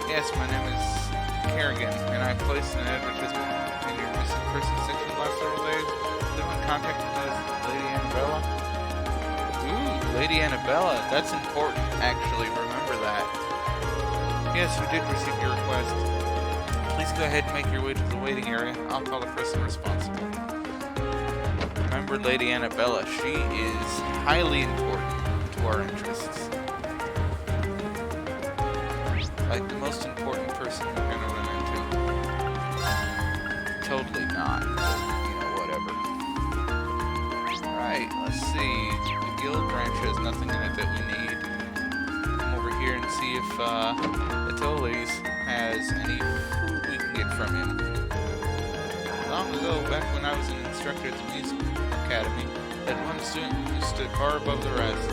Yes, my name is Kerrigan, and I placed an advertisement in your missing person section the last several days. Someone contacted me as Lady Annabella. Ooh, Lady Annabella, that's important, actually, remember that. Yes, we did receive your request. Please go ahead and make your way to the waiting area. I'll call the person responsible. Remember Lady Annabella, she is highly important to our interests. Like the most important person we're gonna run into. Totally not, but, you know, whatever. Right, let's see. The guild branch has nothing in it that we need. Come over here and see if Atoles has any food we can get from him. Long ago, back when I was an instructor at the music academy, that one student who stood far above the rest.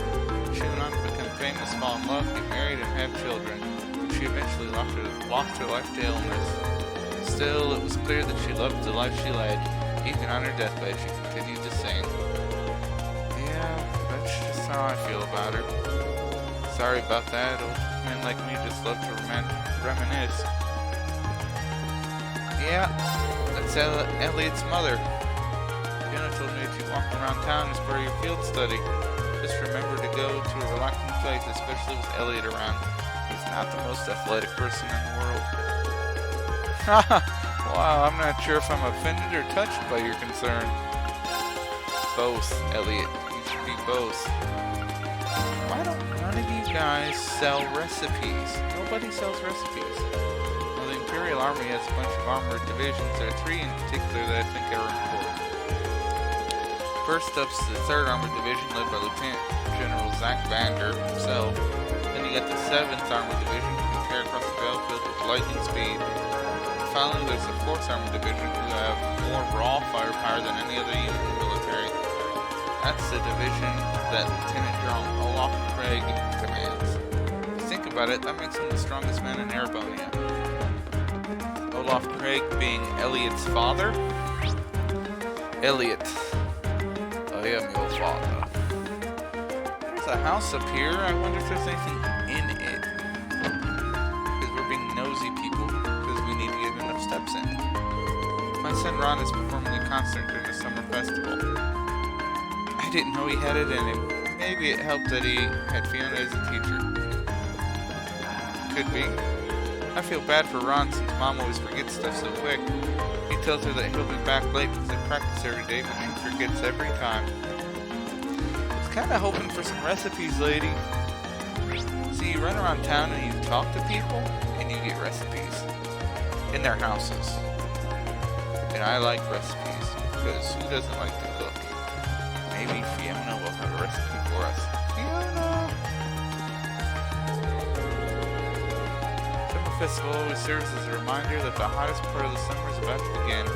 She went on to become famous, fall in love, get married, and have children. She eventually lost her life to illness. Still, it was clear that she loved the life she led. Even on her deathbed, she continued to sing. Yeah, that's just how I feel about her. Sorry about that. Old men like me just love to reminisce. Yeah, that's Elliot's mother. Fiona told me if you walk around town as part of your field study, just remember to go to a relaxing place, especially with Elliot around. He's not the most athletic person in the world. Wow, I'm not sure if I'm offended or touched by your concern. Both, Elliot. You should be both. Why don't none of you guys sell recipes? Nobody sells recipes. Well, the Imperial Army has a bunch of armored divisions. There are 3 in particular that I think are important. First up's the 3rd Armored Division led by Lieutenant General Zach Vander himself. Then you got the 7th Armored Division who can tear across the battlefield with lightning speed. And finally, there's the 4th Armored Division who have more raw firepower than any other unit in the military. That's the division that Lieutenant General Olaf Craig commands. If you think about it, that makes him the strongest man in Erebonia. Olaf Craig being Elliot's father. Elliot, I am your father. There's a house up here. I wonder if there's anything in it. Because we're being nosy people. Because we need to get enough steps in. My son Ron is performing a concert during the summer festival. I didn't know he had it in him. Maybe it helped that he had Fiona as a teacher. Could be. I feel bad for Ron since Mom always forgets stuff so quick. He tells her that he'll be back late because they practice every day, but she forgets every time. I was kind of hoping for some recipes, lady. See, you run around town and you talk to people, and you get recipes. In their houses. And I like recipes, because who doesn't like to cook? Maybe Fiona will have a recipe for us. Fiona! Summer Festival always serves as a reminder that the hottest part of the summer is about to begin.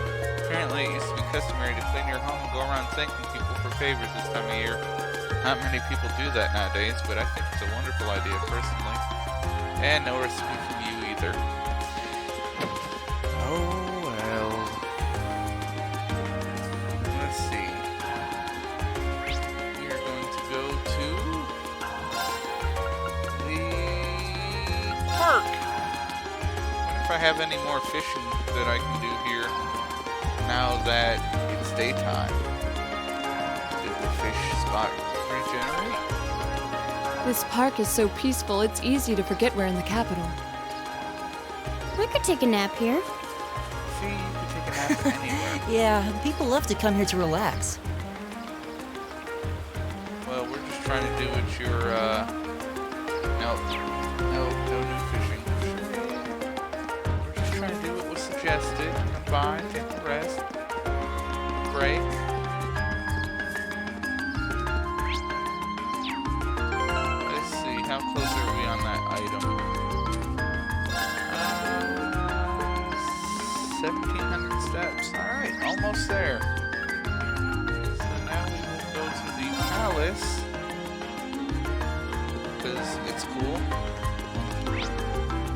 Apparently, it used to be customary to clean your home and go around thanking people for favors this time of year. Not many people do that nowadays, but I think it's a wonderful idea personally. And no recipe from you either. Oh well. Let's see. We are going to go to the park. Wonder if I have any more fishing that I can do here now that it's daytime. Did the fish spot regenerate? This park is so peaceful, it's easy to forget we're in the capital. We could take a nap here. See, you can take a nap anywhere. Yeah, people love to come here to relax. Well, we're just trying to do what you're, no new fishing. We're just trying to do what was suggested. Come by, take a rest, break. Let's see, how close are we on that item? 1,700 steps. Alright, almost there. That's cool.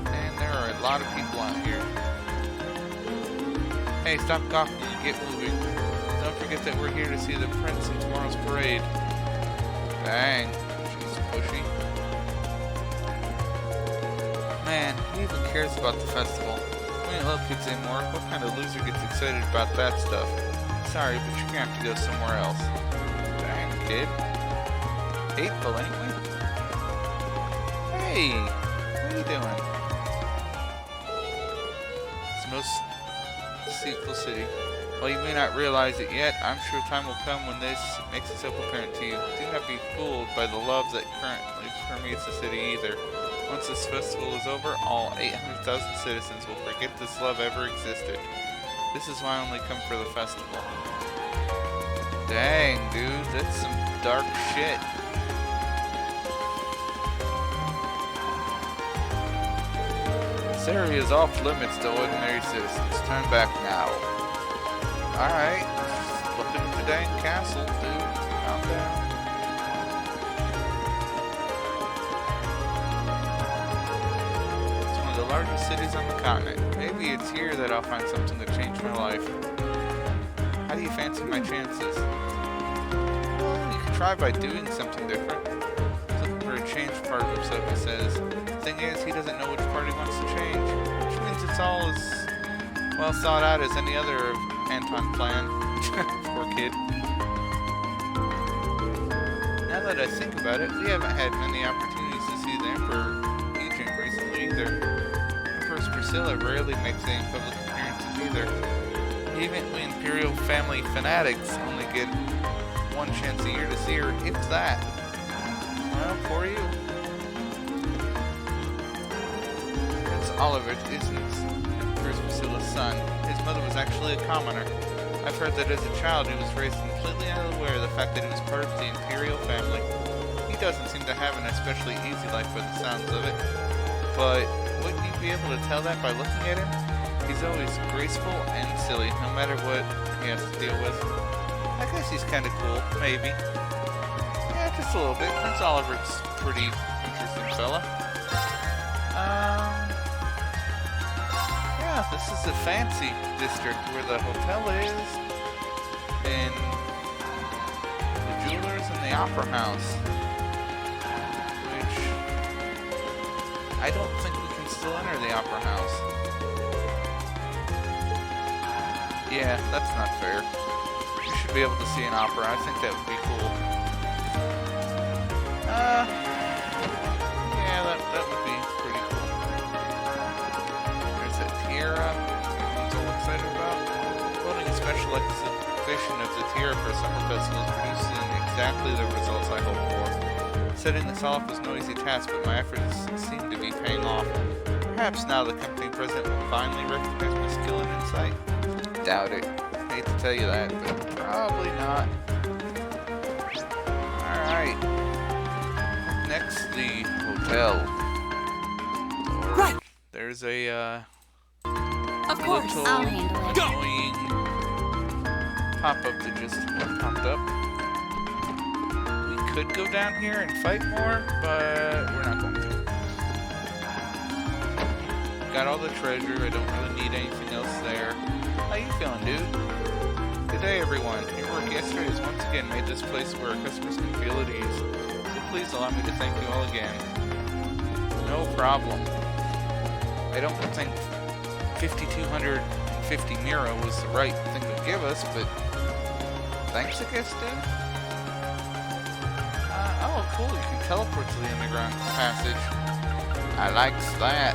And there are a lot of people out here. Hey, stop gawking and get moving. Don't forget that we're here to see the prince in tomorrow's parade. Dang, she's pushy. Man, who even cares about the festival? We ain't little kids anymore. What kind of loser gets excited about that stuff? Sorry, but you're gonna have to go somewhere else. Dang, kid. Hateful, ain't we? Hey, what are you doing? It's the most deceitful city. While you may not realize it yet, I'm sure time will come when this makes itself apparent to you. Do not be fooled by the love that currently permeates the city either. Once this festival is over, all 800,000 citizens will forget this love ever existed. This is why I only come for the festival. Dang, dude, that's some dark shit. This area is off limits to ordinary citizens. Turn back now. Alright, looking at the dang castle, dude. Calm down. It's one of the largest cities on the continent. Maybe it's here that I'll find something to change my life. How do you fancy my chances? Well, you could try by doing something different. He's looking for a change, part of himself, he says. The thing is, he doesn't know which part he wants to change. Which means it's all as well thought out as any other of Anton's plan. Poor kid. Now that I think about it, we haven't had many opportunities to see the Emperor Regent recently either. Empress Priscilla rarely makes any public appearances either. Even we Imperial family fanatics only get one chance a year to see her, if that. Well, poor you. Prince Oliver isn't Empress Priscilla's son. His mother was actually a commoner. I've heard that as a child he was raised completely unaware of the fact that he was part of the Imperial family. He doesn't seem to have an especially easy life by the sounds of it. But wouldn't you be able to tell that by looking at him? He's always graceful and silly, no matter what he has to deal with. I guess he's kind of cool, maybe. Yeah, just a little bit. Prince Oliver's a pretty interesting fella. Yeah, this is a fancy district where the hotel is, and the jewelers and the opera house, which I don't think we can still enter the opera house. Yeah, that's not fair. You should be able to see an opera. I think that would be cool. Yeah, that would be pretty cool. There's that tiara I'm so excited about. Holding a special exhibition of the tiara for summer festival is producing exactly the results I hoped for. Setting this off was no easy task, but my efforts seem to be paying off. Perhaps now the company president will finally recognize my skill and insight. Doubt it. Hate to tell you that, but probably not. Alright. Next, the hotel. Right. There's a, Of course. little I'll handle it. annoying pop-up that just popped up. We could go down here and fight more, but we're not going to. Got all the treasure. I don't really need anything else there. How you feeling, dude? Good day, everyone. Your work yesterday has once again made this place where our customers can feel at ease. So please allow me to thank you all again. No problem. I don't think 5,250 Mira was the right thing to give us, but thanks, I guess, dude. Oh, cool. You can teleport to the underground passage. I likes that.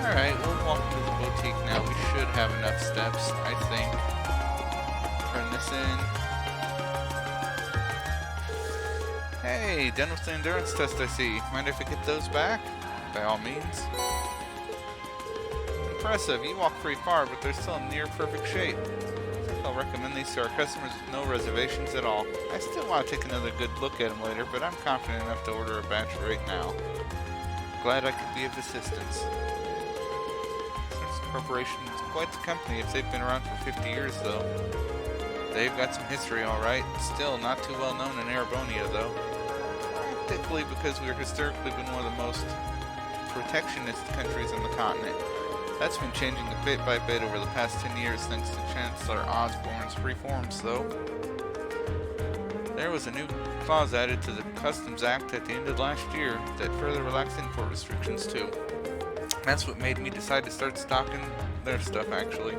Alright, we'll walk into the boutique now. We should have enough steps, I think. Turn this in. Hey, done with the endurance test, I see. Mind if I get those back? By all means. Impressive. You walk pretty far, but they're still in near perfect shape. I think I'll recommend these to our customers with no reservations at all. I still want to take another good look at them later, but I'm confident enough to order a batch right now. Glad I could be of assistance. Corporation is quite the company if they've been around for 50 years, though. They've got some history, alright. Still not too well known in Erebonia, though. particularly because we've historically been one of the most protectionist countries on the continent. That's been changing a bit by bit over the past 10 years thanks to Chancellor Osborne's reforms, though. There was a new clause added to the Customs Act at the end of last year that further relaxed import restrictions too. That's what made me decide to start stocking their stuff, actually.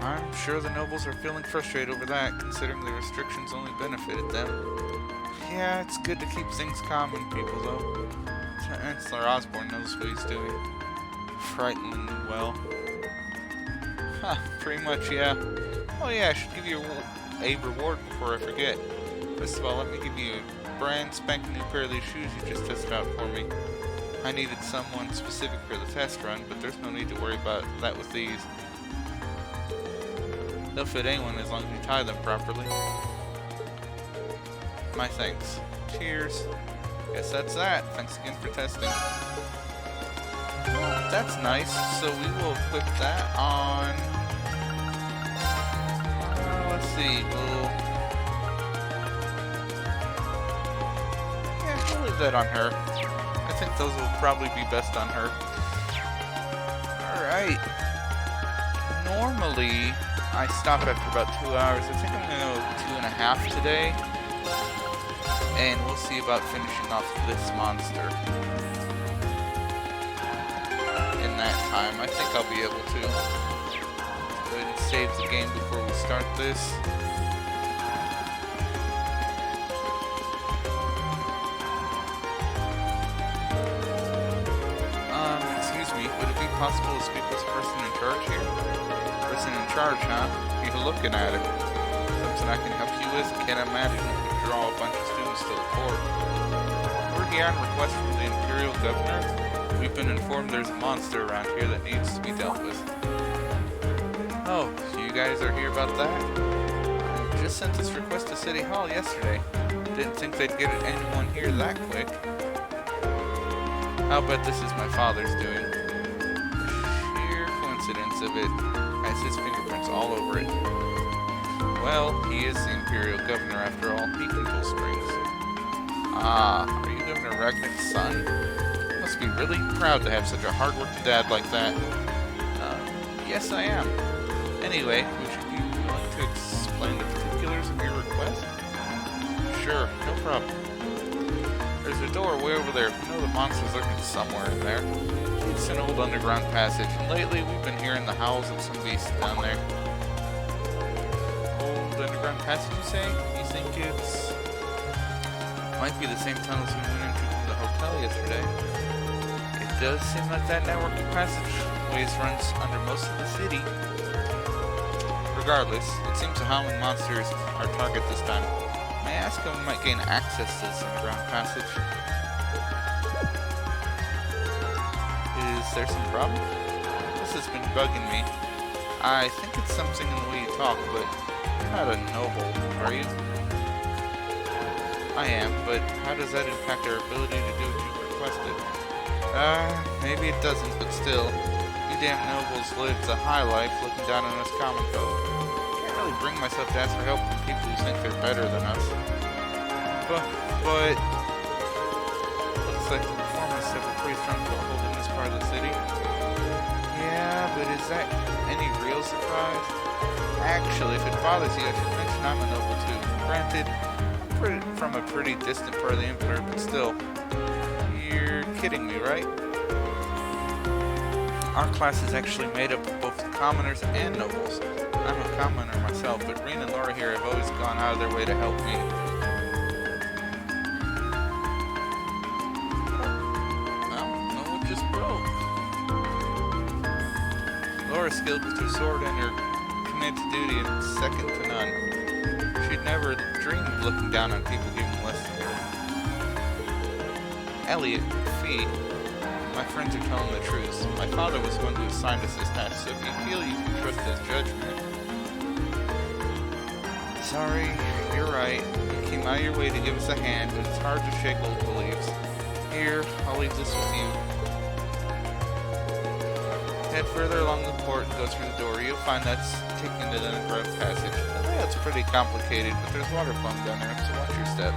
I'm sure the nobles are feeling frustrated over that, considering the restrictions only benefited them. Yeah, it's good to keep things calm in people, though. Chancellor Osborne knows what he's doing. Frighteningly well. Huh, pretty much, yeah. Oh yeah, I should give you a reward before I forget. First of all, let me give you a brand spanking new pair of these shoes you just tested out for me. I needed someone specific for the test run, but there's no need to worry about that with these. They'll fit anyone as long as you tie them properly. My thanks. Cheers. Guess that's that. Thanks again for testing. Well, that's nice. So we will equip that on... let's see. We'll leave that on her. I think those will probably be best on her. Alright. Normally, I stop after about 2 hours. I think I'm going to go 2.5 today. And we'll see about finishing off this monster. In that time, I think I'll be able to. Let's go ahead and save the game before we start this. Excuse me, would it be possible to speak with the person in charge here? Person in charge, huh? You're looking at it. Something I can help you with? Can't imagine you could draw a bunch of students to the court. We're here on request from the Imperial Governor. We've been informed there's a monster around here that needs to be dealt with. Oh, so you guys are here about that? I just sent this request to City Hall yesterday. Didn't think they'd get anyone here that quick. I'll bet this is my father's doing. Sheer coincidence of it has his fingerprints all over it. Well, he is the Imperial Governor after all. He can pull strings. Ah, are you Governor Ragnar's son? You must be really proud to have such a hard-working dad like that. Yes, I am. Anyway, would you be willing to explain the particulars of your request? Sure, no problem. There's a door way over there. You know the monster's lurking somewhere in there. It's an old underground passage, and lately we've been hearing the howls of some beasts down there. Old underground passage, you say? You think it's... might be the same tunnels we went into from the hotel yesterday. It does seem like that network of passageways runs under most of the city. Regardless, it seems the howling monster is our target this time. May I ask how we might gain access to this underground passage? Is there some problem? This has been bugging me. I think it's something in the way you talk, but you're not a noble, are you? I am, but how does that impact our ability to do what you requested? Maybe it doesn't, but still, you damn nobles lived a high life looking down on us common folk. Can't really bring myself to ask for help from people who think they're better than us. But looks like the performance have a pretty strong foothold in this part of the city. Yeah, but is that any real surprise? Actually, if it bothers you, I should mention I'm a noble too. Granted, I'm from a pretty distant part of the Empire, but still. You're kidding me, right? Our class is actually made up of both commoners and nobles. I'm a commoner myself, but Reen and Laura here have always gone out of their way to help me. Laura's skilled with her sword and her command to duty and second to none. She'd never dream of looking down on people giving less than her. Elliot, Fee, my friends are telling the truth. My father was the one who assigned us this task, so if you feel you can trust his judgment. Sorry, you're right. You came out of your way to give us a hand, but it's hard to shake old beliefs. Here, I'll leave this with you. Head further along the court and go through the door. You'll find that's taking to the underground passage. The layout's pretty complicated, but there's water flowing down there, so watch your step.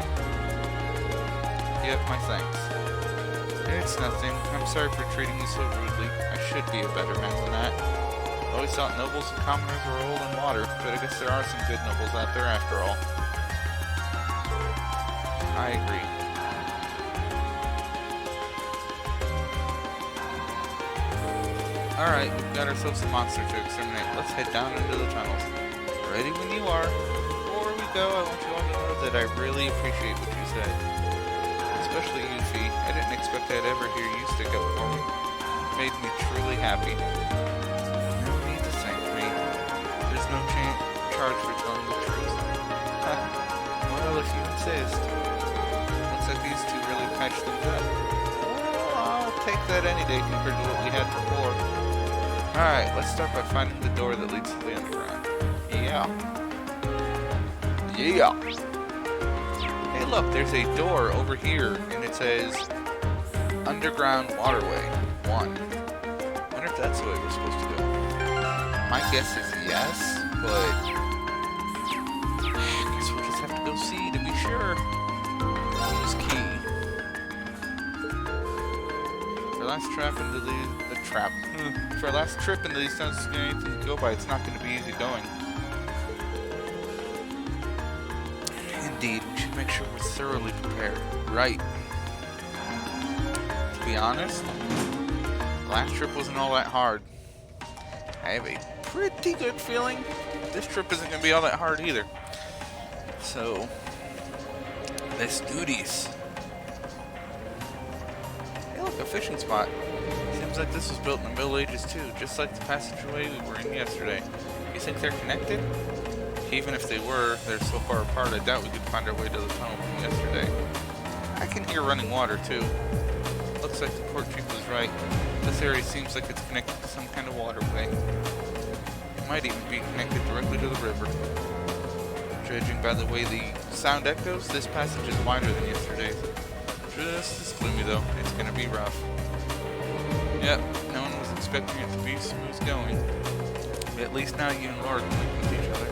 Yep, my thanks. It's nothing. I'm sorry for treating you so rudely. I should be a better man than that. Always thought nobles and commoners were oil and water, but I guess there are some good nobles out there after all. I agree. Alright, we've got ourselves a monster to exterminate. Let's head down into the tunnels. Ready when you are. Before we go, I want you all to know that I really appreciate what you said. Especially you, Fee. I didn't expect I'd ever hear you stick up for me. It made me truly happy. No need to thank me. There's no charge for telling the truth. Well, if you insist. Looks like these two really patched things up. Well, I'll take that any day compared to what we had before. Alright, let's start by finding the door that leads to the underground. Yeah. Yeah. Hey look, there's a door over here, and it says Underground Waterway 1. Wonder if that's the way we're supposed to go. My guess is yes, but I guess we'll just have to go see to be sure. Use key. For last trap into the trap. For our last trip into these towns, there's anything to go by. It's not going to be easy going. Indeed, we should make sure we're thoroughly prepared. Right. To be honest, last trip wasn't all that hard. I have a pretty good feeling this trip isn't going to be all that hard either. So, let's do this. Hey look, a fishing spot. Seems like this was built in the Middle Ages too, just like the passageway we were in yesterday. You think they're connected? Even if they were, they're so far apart, I doubt we could find our way to the tunnel from yesterday. I can hear running water too. Looks like the port chief was right. This area seems like it's connected to some kind of waterway. It might even be connected directly to the river. Judging by the way the sound echoes, this passage is wider than yesterday's. Just as gloomy though, it's gonna be rough. Yep, no one was expecting it to be smooth going. But at least now you and Laura can link with each other.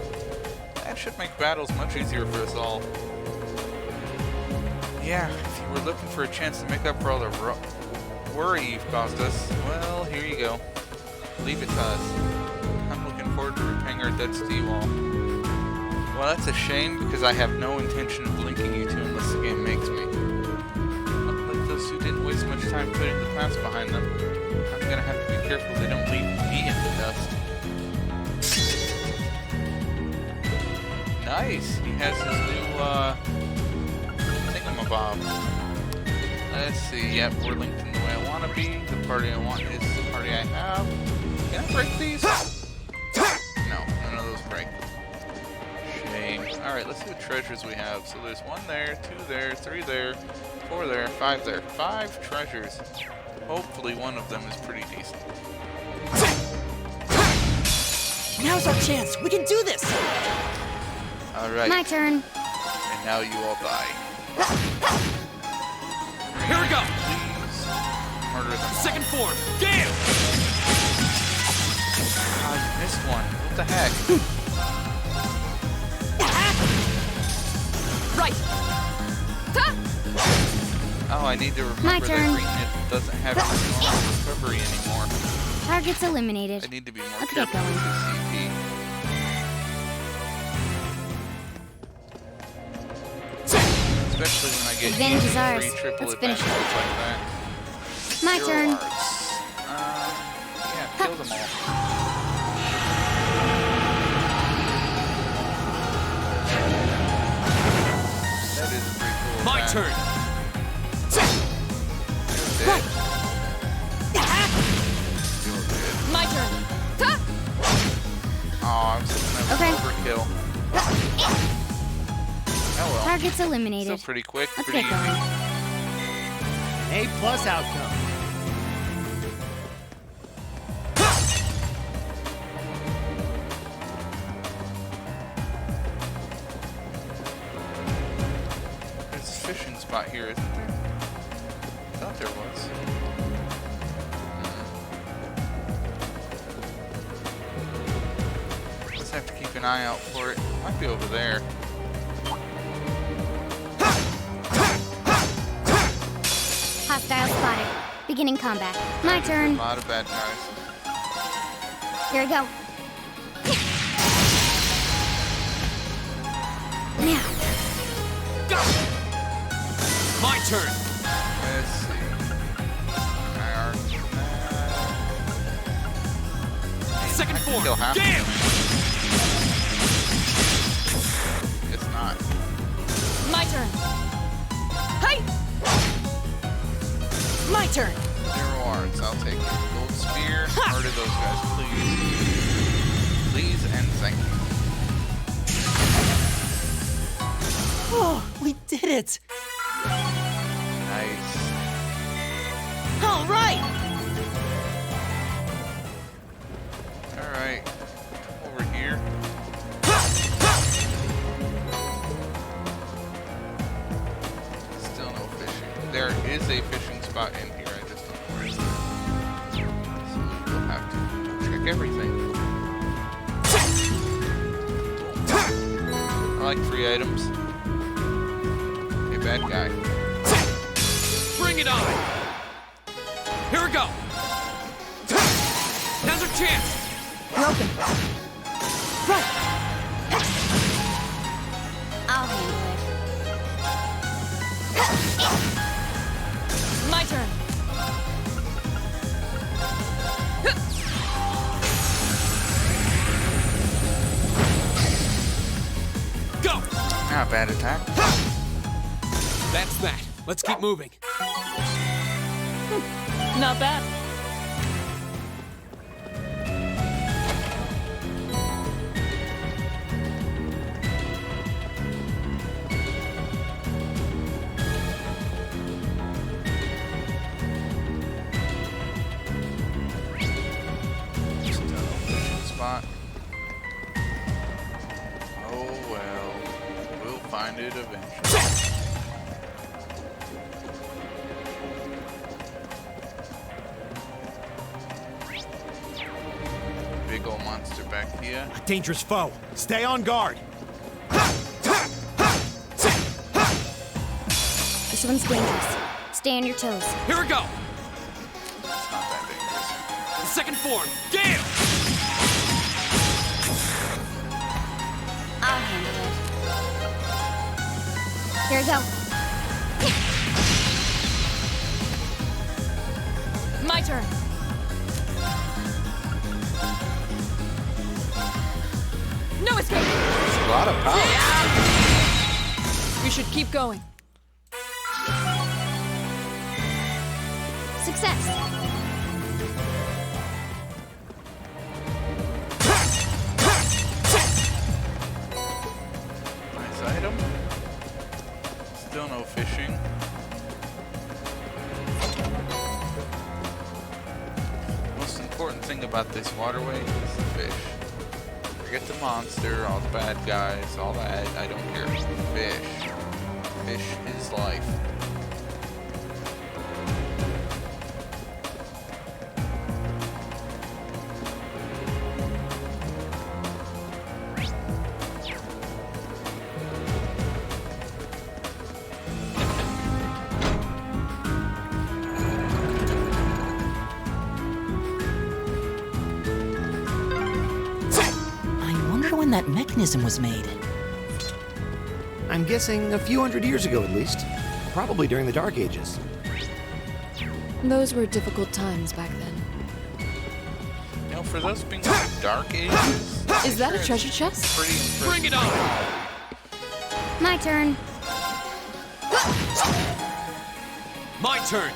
That should make battles much easier for us all. Yeah, if you were looking for a chance to make up for all the worry you've caused us, well, here you go. Leave it to us. I'm looking forward to repaying our debts to you all. Well, that's a shame, because I have no intention of linking you two unless the game makes me. Looks like those two didn't waste much time putting the past behind them. I'm gonna have to be careful they don't leave me in the dust. Nice! He has his new, thingamabob. Let's see, yep, we're linked in the way I want to be. The party I want is the party I have. Can I break these? No, none of those break. Shame. Alright, let's see what treasures we have. So there's 1 there, 2 there, 3 there, 4 there, 5 there. 5 treasures. Hopefully one of them is pretty decent. Now's our chance. We can do this. Alright. My turn. And now you all die. Here we go! Please murder them. Second form! Gale! Oh, you missed one. What the heck? Right! Oh, I need to remember My that turn. Greenit doesn't have its normal recovery anymore. Target's eliminated. I need to be more Let's get careful with going. the CP. Especially when I get Advantage is ours. free triple Let's finish advantages like that. My Zero turn. hearts. Yeah, kill them all. That is a pretty cool My attack. turn! Dead. My turn. Oh, I'm just gonna Okay. overkill. Oh well. Target's Still eliminated. pretty quick, Let's pretty get easy. going. An A+ outcome. There's a fishing spot here, isn't there? I thought there was. Just have to keep an eye out for it. Might be over there. Hostile spotted. Beginning combat. My A turn. lot of bad guys. Here we go. Now. My turn. Let's see. Second form. Still half. Damn! It's not. My turn. Hi! My turn. 0 arts. I'll take it. Gold spear. Murder those guys, please. Please and thank you. Oh, we did it! Nice. All right! Alright. Over here. Still no fishing. There is a fishing spot in here. I just don't know where it is. So we'll have to check everything. I like free items. Hey, bad guy. Bring it on! Here we go! Now's our chance! Broken. Right. I'll handle it. My turn. Go! Not a bad attack. That's that. Let's keep moving. Not bad. Still no fishing spot. Oh well. We'll find it eventually. Big old monster back here. A dangerous foe. Stay on guard. This one's dangerous. Stay on your toes. Here we go! It's not that dangerous. Second form. Damn! I'll handle it. Here we go. My turn. No escape. It's a lot of power. We should keep going. Success. Nice item. Still no fishing. Most important thing about this waterway is the fish. Forget the monster, all the bad guys, all that. I don't care. Fish. Fish is life. I wonder when that mechanism was made. I'm guessing a few hundred years ago at least. Probably during the Dark Ages. Those were difficult times back then. You know, for those being the Dark Ages, Is that a it's treasure chest? pretty Bring it on! My turn. My turn!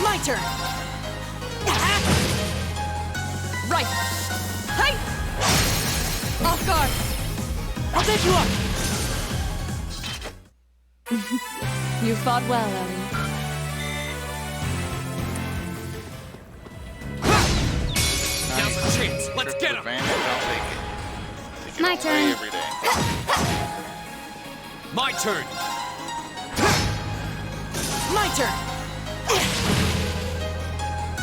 My turn. Right. Hi. Off guard. I'll take you up. You fought well, Ellie. Now's our chance. Let's Trip get him! advantage, I'll take it. Take it My all day, turn. every day. My turn! My turn.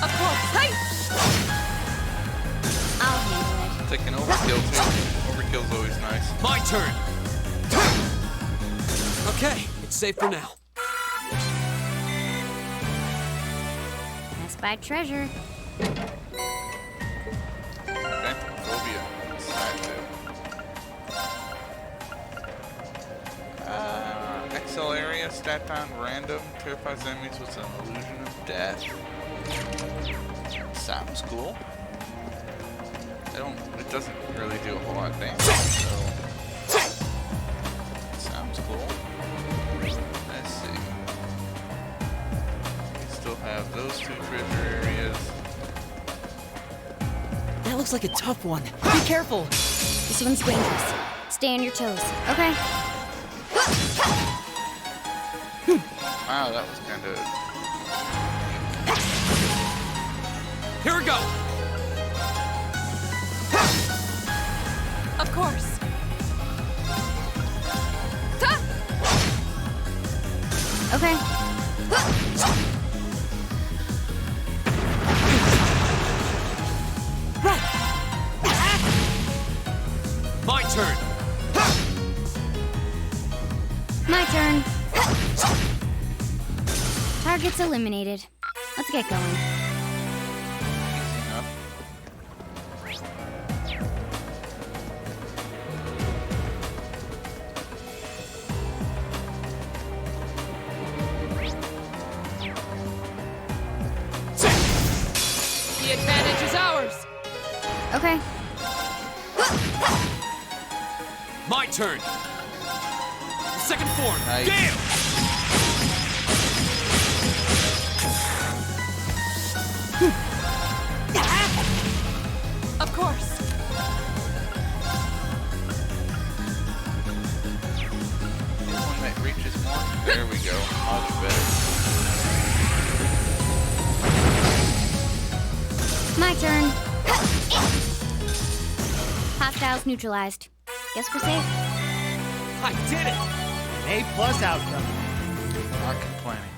Up close. Hi. I'll handle it. Taking overkill too. Overkill's always nice. My turn! Okay, it's safe for now. Spy treasure. Phobia. XL area, stat down random, terrifies enemies with an illusion of death. Sounds cool. It doesn't really do a whole lot of damage, so sounds cool. Let's see. We still have those two treasure areas. That looks like a tough one. Be careful! This one's dangerous. Stay on your toes. Okay. Wow, that was kind of... Here we go! Of course. Okay. My turn! My turn. Target's eliminated. Let's get going. Easy enough. The advantage is ours. Okay. My turn! Second form! Nice. Gale! Of course. One that reaches more. There we go. Much better. My turn. Hostiles neutralized. Guess we're safe. I did it! A+ outcome. Not complaining.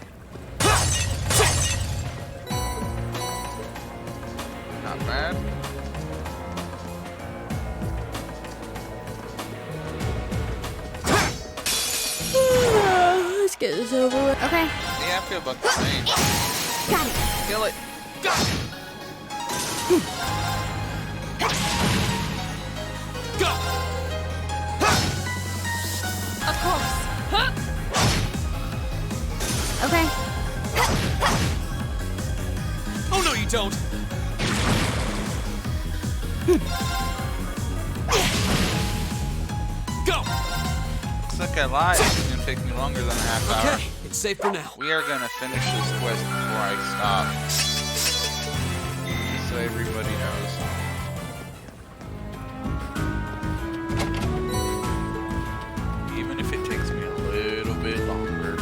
Not bad. Let's get this over with. Okay. Yeah, I feel about the same. Got it. Kill it. Got it! Go! Of course. Huh? Okay. Oh no, you don't! Go! Looks like I lied. It's gonna take me longer than a half hour. Okay, it's safe for now. We are gonna finish this quest before I stop. Just so everybody knows. Even if it takes me a little bit longer.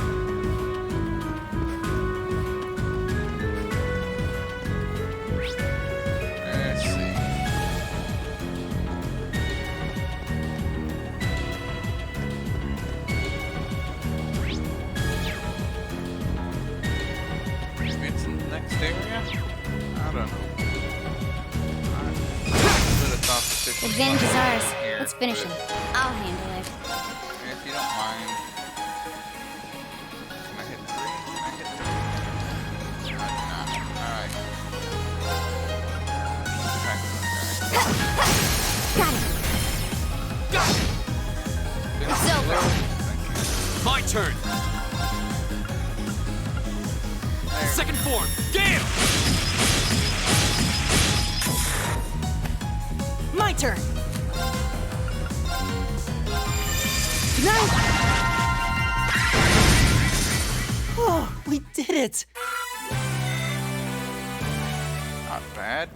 Let's see. Maybe it's in the next area? I don't know. Advantage is ours. Let's finish him. I'll handle it. If you don't mind. Can I hit 3? Can I hit 3? I cannot. Alright. Attack this guy. Got it. Finish It's over. Thank My turn! you. Second form! Gale! My turn! Oh, we did it! Not bad.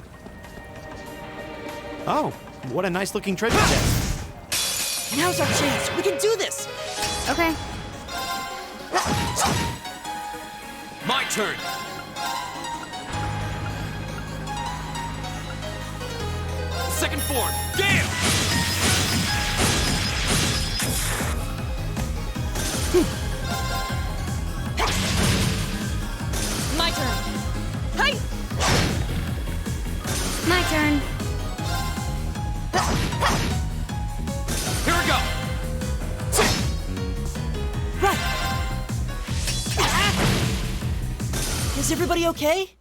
Oh, what a nice looking treasure chest. Now's our chance! We can do this! Okay. My turn! Second form! Gale! My turn. Hi. My turn. Here we go! Right! Is everybody okay?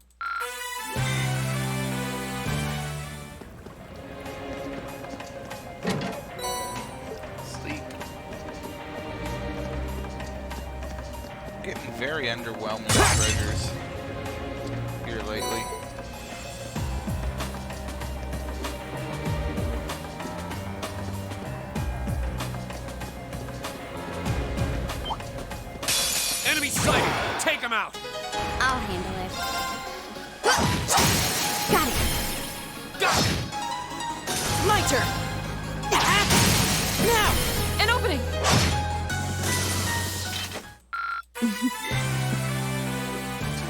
very underwhelming treasures here lately. Enemy sighted! Take him out! I'll handle it. Got it. My turn! Now! An opening! Two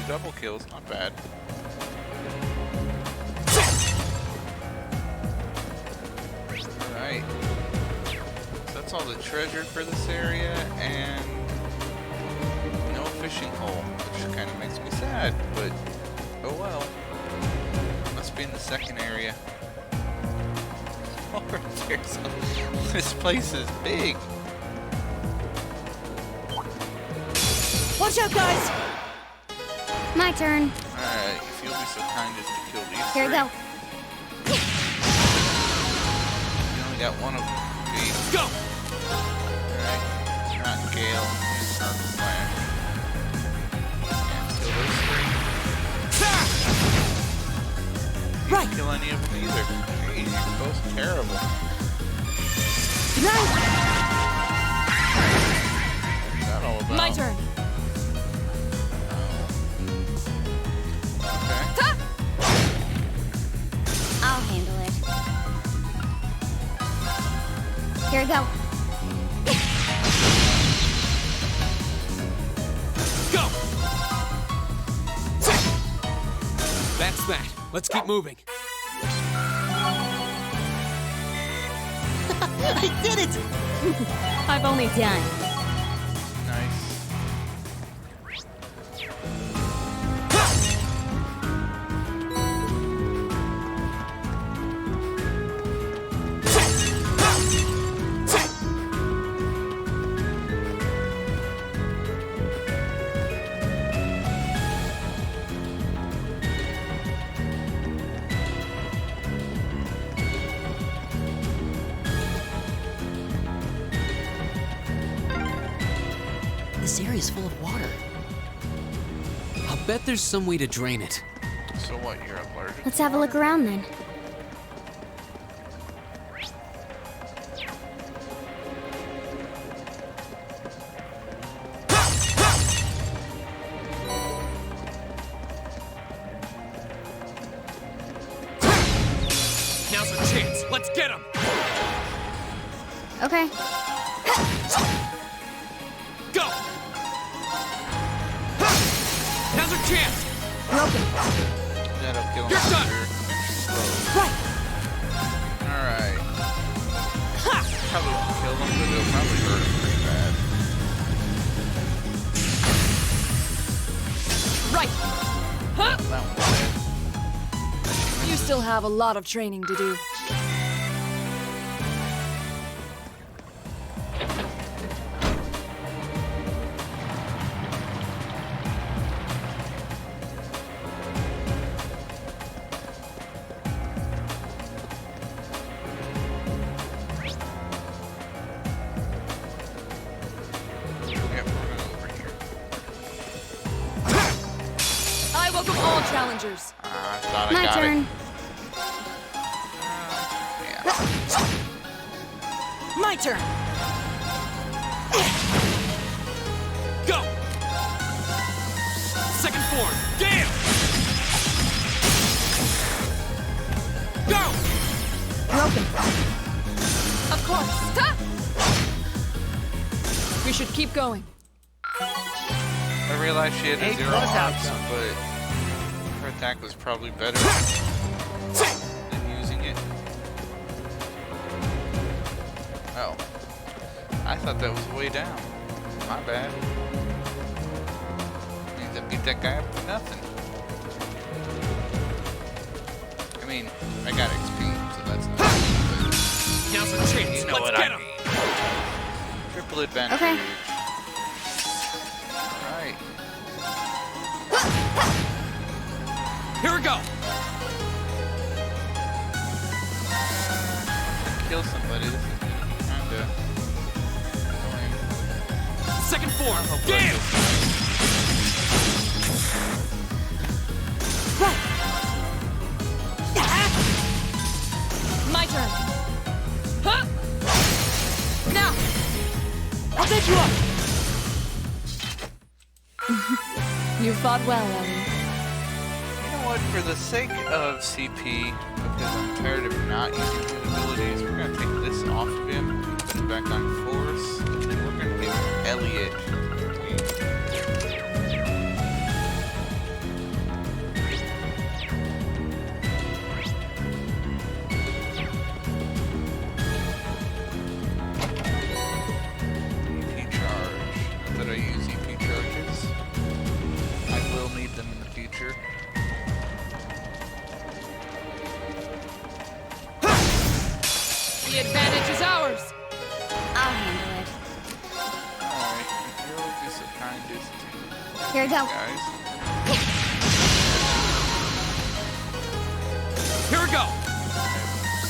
double kills, not bad. Alright. So that's all the treasure for this area, and no fishing hole, which kind of makes me sad, but oh well. Must be in the second area. Oh, there's this place is big. Watch out, guys! My turn. Alright, if you'll be so kind as to kill these Here we three. go. You only got one of them. Please. Go! Alright. Not Gale. Not the plan. Can't kill those three. Right. Can't kill any of them either. Jeez, you're both terrible. Good night! What's that all about? My turn! Okay. I'll handle it. Here we go. Go! That's that. Let's keep moving. I did it! I've only done. Nice. This area's full of water. I'll bet there's some way to drain it. So what, you're allergic? Let's have a look around then. Now's our chance. Let's get him! Okay. Go! Now's our chance! Broken. That'll kill him. You're done. Slow. Right! Alright. Probably won't kill him, but it'll probably hurt him pretty bad. Right! Huh? That one's dead. You still have a lot of training to do. Yep, we're gonna go over here. I welcome all challengers. I thought I My got turn. it. Yeah. My turn. Go! Second form. Gale! Go! Broken. Of course. Ha! We should keep going. I realized she had a zero arms, but her attack was probably better than using it. Oh. I thought that was way down. My bad. Means I beat that guy up for nothing. I mean, I got XP, so that's nice. Now's our chance. You know Let's what get I him! mean. Triple advantage. Okay. Alright. Here we go! Kill somebody. This is kinda annoying. Second form. Hopefully Gale! this My turn. Huh? Now. I'll take you up! You fought well, Ellie. You know what? For the sake of CP, because I'm tired of not using his abilities, we're gonna take this off of him and put him back on force, and then we're gonna give Elliot. EP charge. Not that I use EP charges. I will need them in the future. The advantage is ours. I'll handle it. Alright, you'll be so kind as to Here we go. guys. Here we go!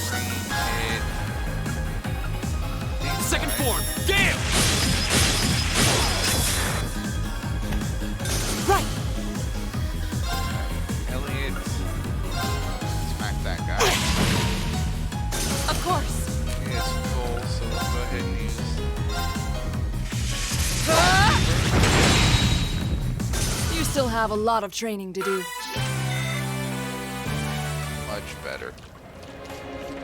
Green hit. These Second guys. form, Gale! Right! Elliot. Smack that guy. Of course. He is full, so we'll go ahead and use. You still have a lot of training to do. Much better.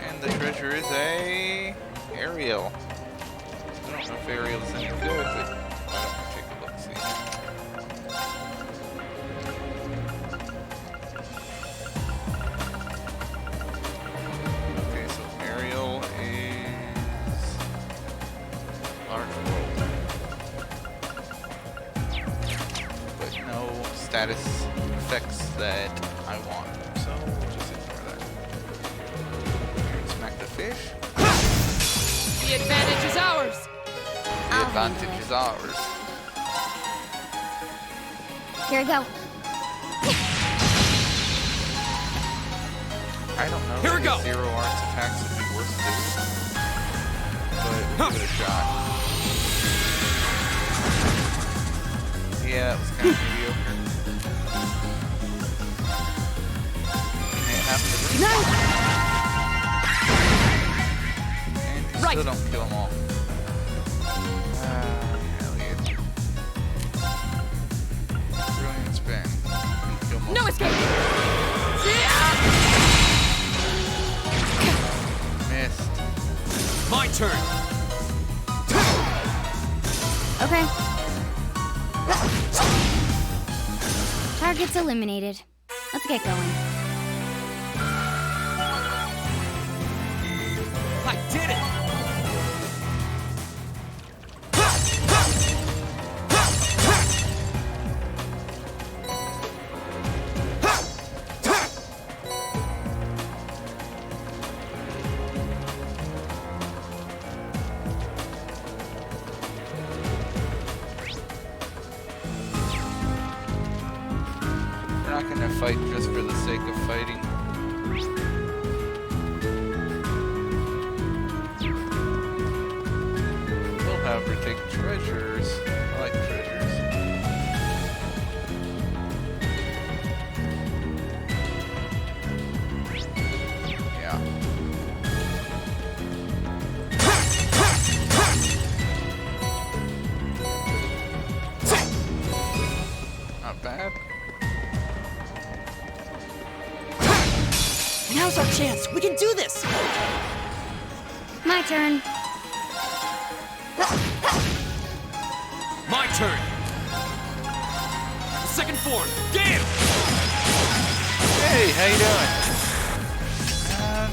And the treasure is a Ariel. I don't know if Ariel's any good, but I don't want to take a look. See. Okay, so Ariel is large world, but no status effects that I want. So we'll just ignore that. Smack the fish. The advantage is ours. The advantage is ours. Here we go. I don't know. Here we if go. Zero arts attacks would be worth doing, but we'll give it a shot. Yeah, it was kind of mediocre. And it happened to this one. And you Right. still don't kill them all. Elliot. Brilliant spin. Kill most No of escape. them. Missed. My turn! Okay. Target's eliminated. Let's get going. I did it! We're not gonna fight just for the sake of fighting. We'll, however, take treasures. I like treasures. Yeah. Not bad. Now's our chance. We can do this. My turn. My turn! Second form, Gale! Hey, how you doing?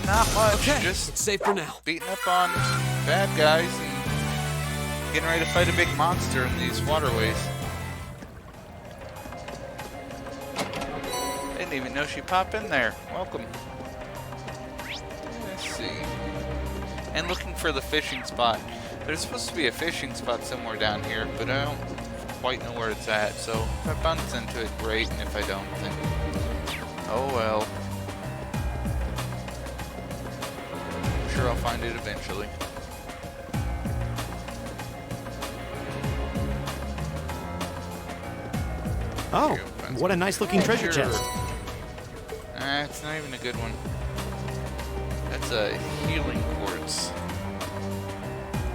Not much. Okay, Just it's safe for now. beating up on bad guys and getting ready to fight a big monster in these waterways. Didn't even know she'd pop in there. Welcome. Let's see. And looking for the fishing spot. There's supposed to be a fishing spot somewhere down here, but I don't quite know where it's at. So if I bounce into it, great. And if I don't, then oh well. I'm sure I'll find it eventually. Oh, what a nice looking treasure Sure. chest. It's not even a good one. That's a healing quartz.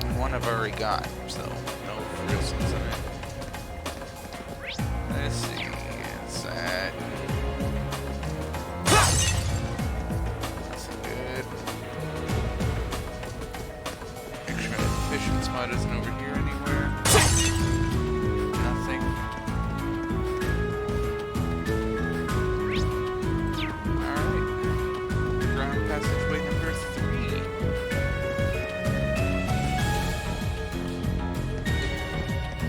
And one I've already got, so no real sense in it. Let's see. It's that. That's good. Make sure the fishing spot isn't over here anywhere. Nothing. Passageway number 3.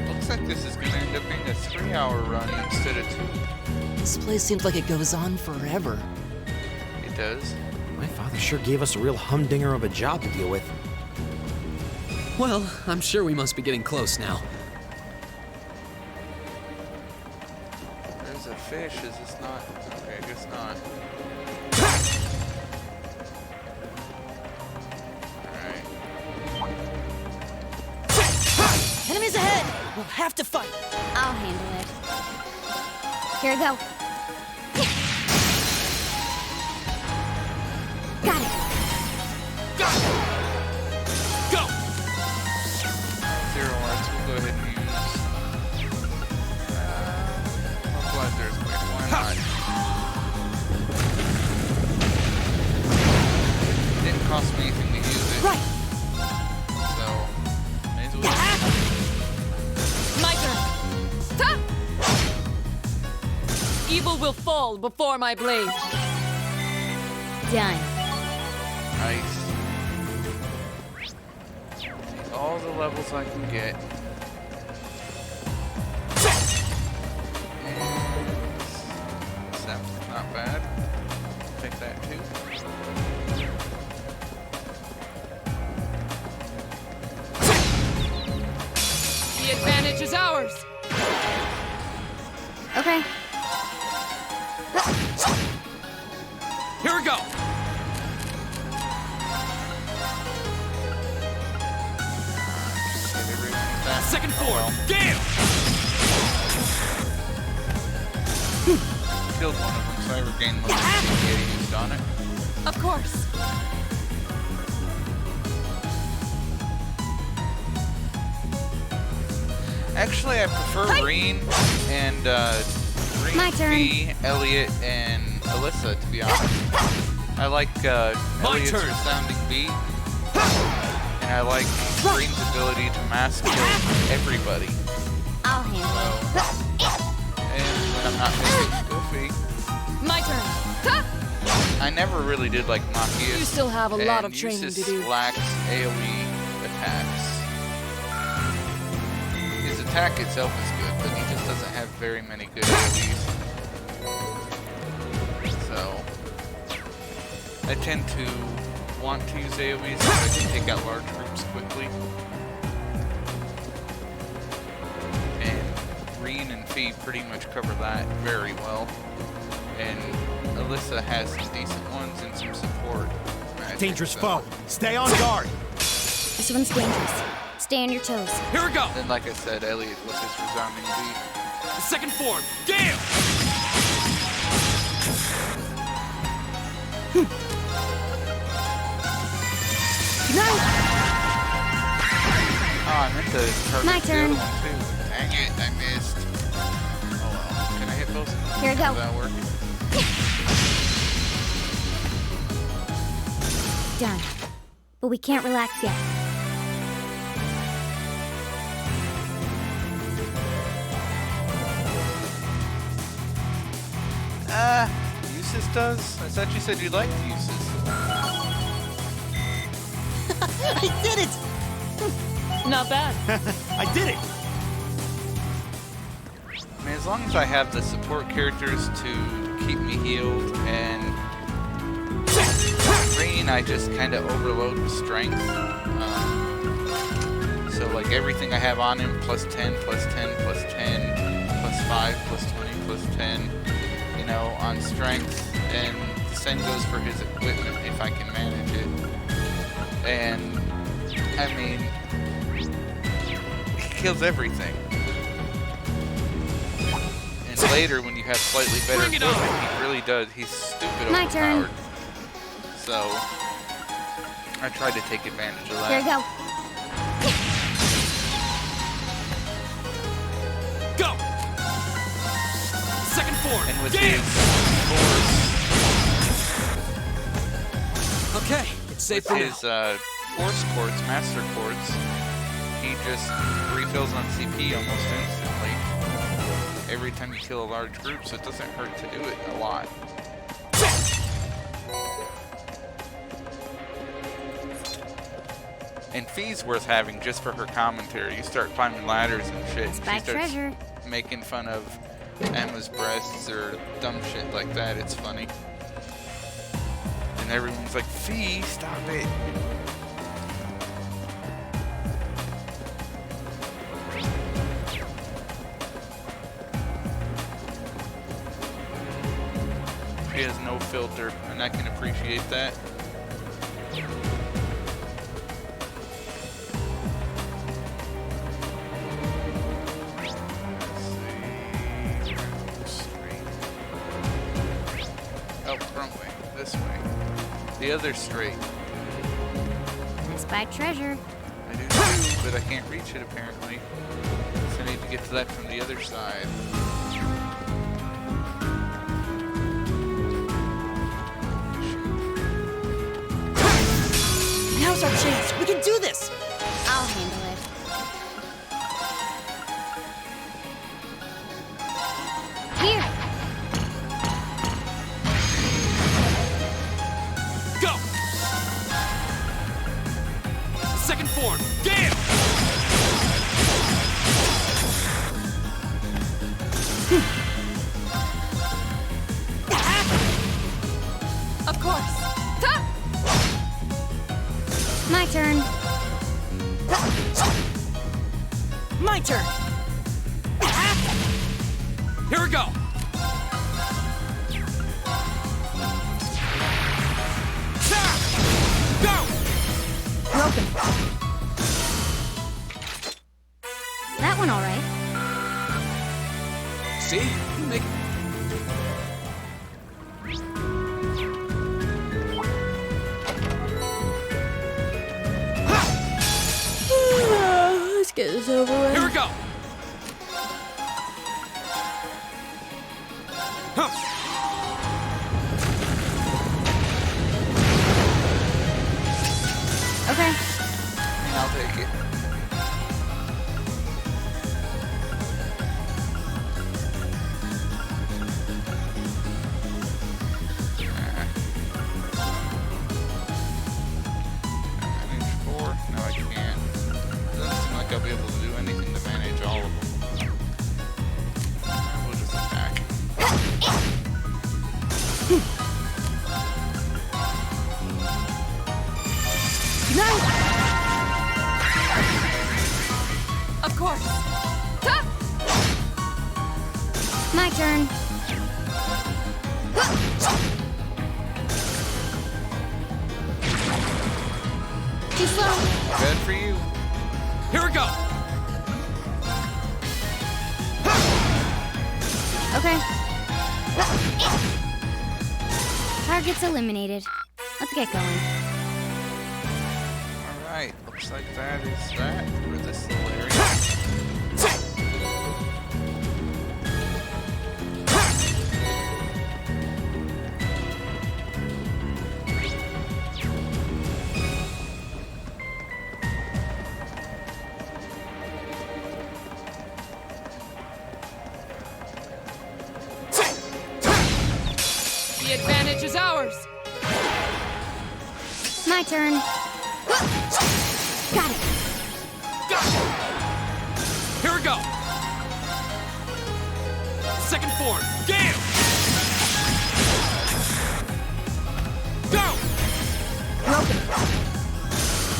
Looks like this is going to end up being a 3-hour run instead of 2. This place seems like it goes on forever. It does. My father sure gave us a real humdinger of a job to deal with. Well, I'm sure we must be getting close now. There's a fish. Is this not? Okay, I guess not. Enemies ahead! We'll have to fight! I'll handle it. Here I go. Got it. Go! 0 arts. We'll go ahead and use. Localize earthquake. Why not? It didn't cost me anything to use it. Right. So, may as well. My turn. Ta! Evil will fall before my blade. Done. Nice. Take all the levels I can get. That's not bad. Take that too. The advantage is ours. Okay. Here we go! Get everything back. Second form, Gale! Killed one of them, so I regained most of the getting used on it. Of course. Actually, I prefer Reen and My Reen, turn. Fee, Elliot, and Alyssa, to be honest. I like Elliot's turn. resounding beat, and I like Reen's ability to mass kill everybody. I'll handle So, and when I'm not missing Goofy, My turn. Ta! I never really did like Machias. You still have a lot of and training uses to do. Lax AoE attacks. His attack itself is good, but he just doesn't have very many good AoEs. So, I tend to want to use AoEs so I can take out large groups quickly. And Reen and Fee pretty much cover that very well. And Alyssa has some decent ones and some support magic, Dangerous so. foe. Stay on guard. This one's dangerous. Stay on your toes. Here we go! Then, like I said, Elliot was his resounding beat. Second form, Gale! Oh, I meant to target My the turn. other one too. Dang it, I missed. Oh well. Can I hit both? Here we go. Is that working? Done. But we can't relax yet. Eustace does? I thought you said you liked Eustace. I did it! Not bad. I did it. I mean, as long as I have the support characters to keep me healed, and Reen, I just kind of overload with strength. So, like, everything I have on him, plus 10, plus 10, plus 10, plus 5, plus 20, plus 10, you know, on strength. And the same goes for his equipment, if I can manage it. And, I mean, he kills everything. And later, when you has slightly better Bring it on. equipment. He really does. He's stupid My turn. overpowered. So I tried to take advantage of that. Here we go. Go! Second form. And with Game! his Okay, it's safe for his now. force quartz, master quartz, he just refills on CP almost instantly every time you kill a large group, so it doesn't hurt to do it a lot. And Fee's worth having just for her commentary. You start climbing ladders and shit. Spy she starts treasure. making fun of Emma's breasts or dumb shit like that. It's funny. And everyone's like, Fee, stop it. She has no filter, and I can appreciate that. Wrong way. This way. The other straight. I spy treasure. I do too, but I can't reach it apparently. So I need to get to that from the other side. Now's our chance. We can do this. I'll handle it. Here. Go! Second form. Game! Of course. Ta! My turn. My turn. Here we go! Go! Broken. That one all right. See? You make Let's get this over with. Here we go! Huh. Okay. And I'll take it. Manage 4? No, I can't. Doesn't seem like I'll be able to do anything to manage all of them. We'll just attack. Of course. Ta! My turn. Too slow. Good for you. Here we go! Okay. Target's eliminated. Let's get going. Alright, looks like that is that for this little area. The advantage is ours. My turn. Got it. Here we go! Second form. Game! Go! Broken.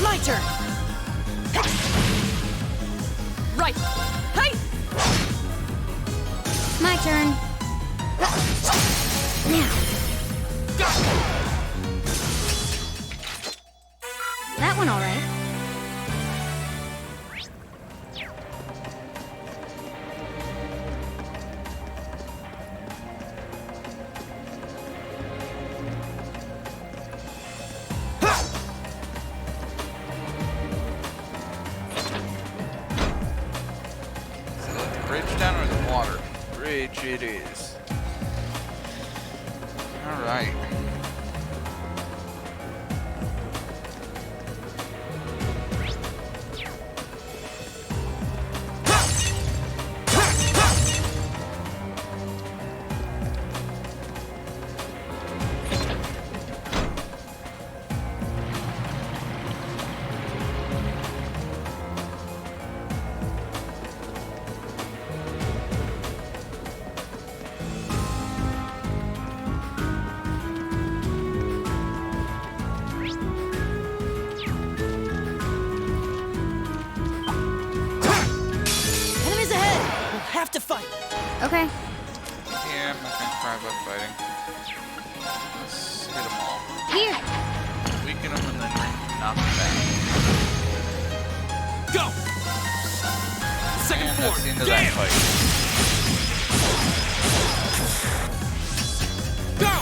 My turn. Right. Hey! My turn. Now. That one all right. bridge it is. Alright. Enemies ahead! We'll have to fight. Okay. Yeah, I'm not gonna cry about fighting. Let's hit them all. Here. Weaken them and then knock them down. Go! Second And floor. that's the end of that fight. Go!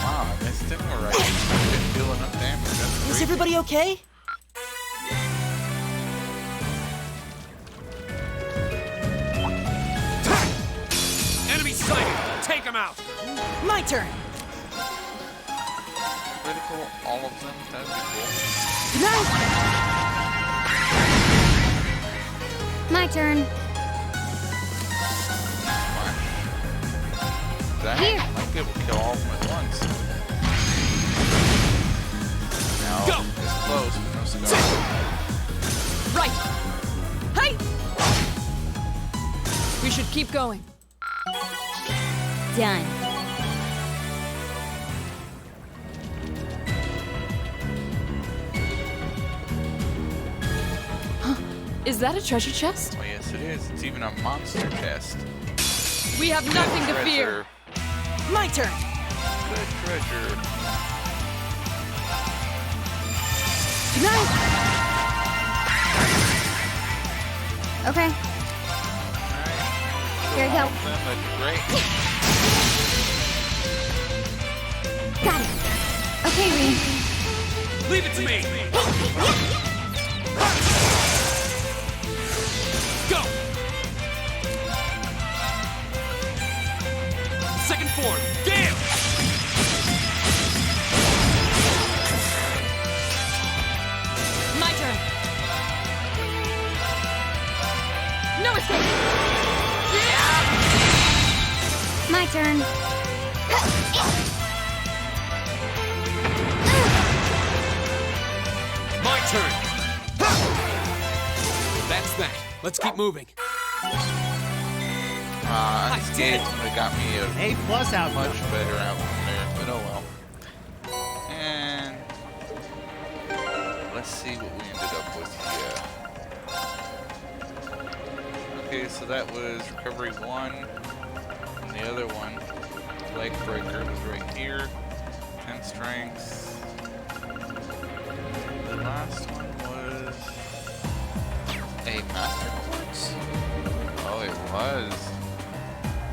Wow, I missed him alright. Didn't deal enough damage. That's Is great. everybody okay? Enemy sighted! Take him out! My turn. Critical all of them? That'd be cool. My turn. Fine. That Here. might be able to kill all of them at once. Now, Go. it's close, but no cigar. Right! Hey! We should keep going. Done. Is that a treasure chest? Oh, yes, it is. It's even a monster chest. We have nothing to Treasure. fear. My turn. Good treasure. Okay. Alright. Here you go. All of them, that'd be great. Got it. Okay, Reen. Leave it to me! Go! Second floor. Gale! My turn. No escape. My turn. My turn! That's that. Let's keep moving. Unscathed would have got me a A+ out. much better outcome there, but oh well. And let's see what we ended up with here. Okay, so that was recovery 1, and the other one, leg breaker, was right here. 10 strength. The last one was a master quartz. Oh, it was.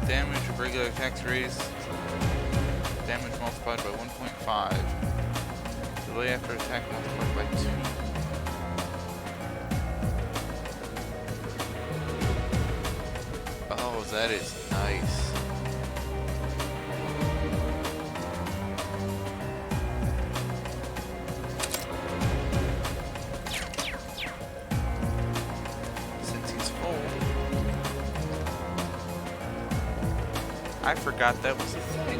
Damage of regular attacks raised. Damage multiplied by 1.5. Delay after attack multiplied by 2. Oh, that is nice. Since he's full. I forgot that was a thing.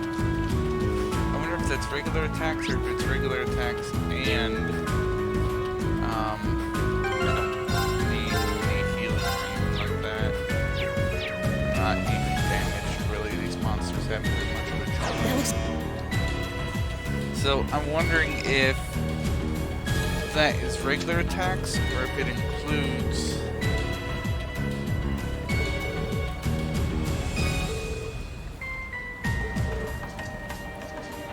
I wonder if that's regular attacks or if it's regular attacks and need healing or anything like that. Not even damage. Really, these monsters haven't been much of a trouble. So I'm wondering if that is regular attacks or if it includes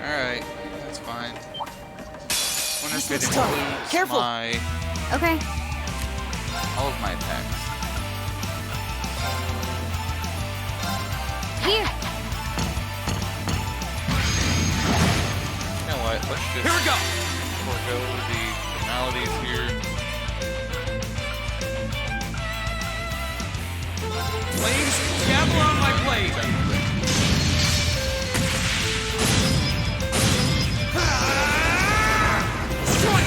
alright, that's fine. Wonder if it This looks tough. includes Careful. Okay. all of my attacks. Here. You know what? Let's just Here we go! forego the formalities here. Flames, gather on my blade! Strike!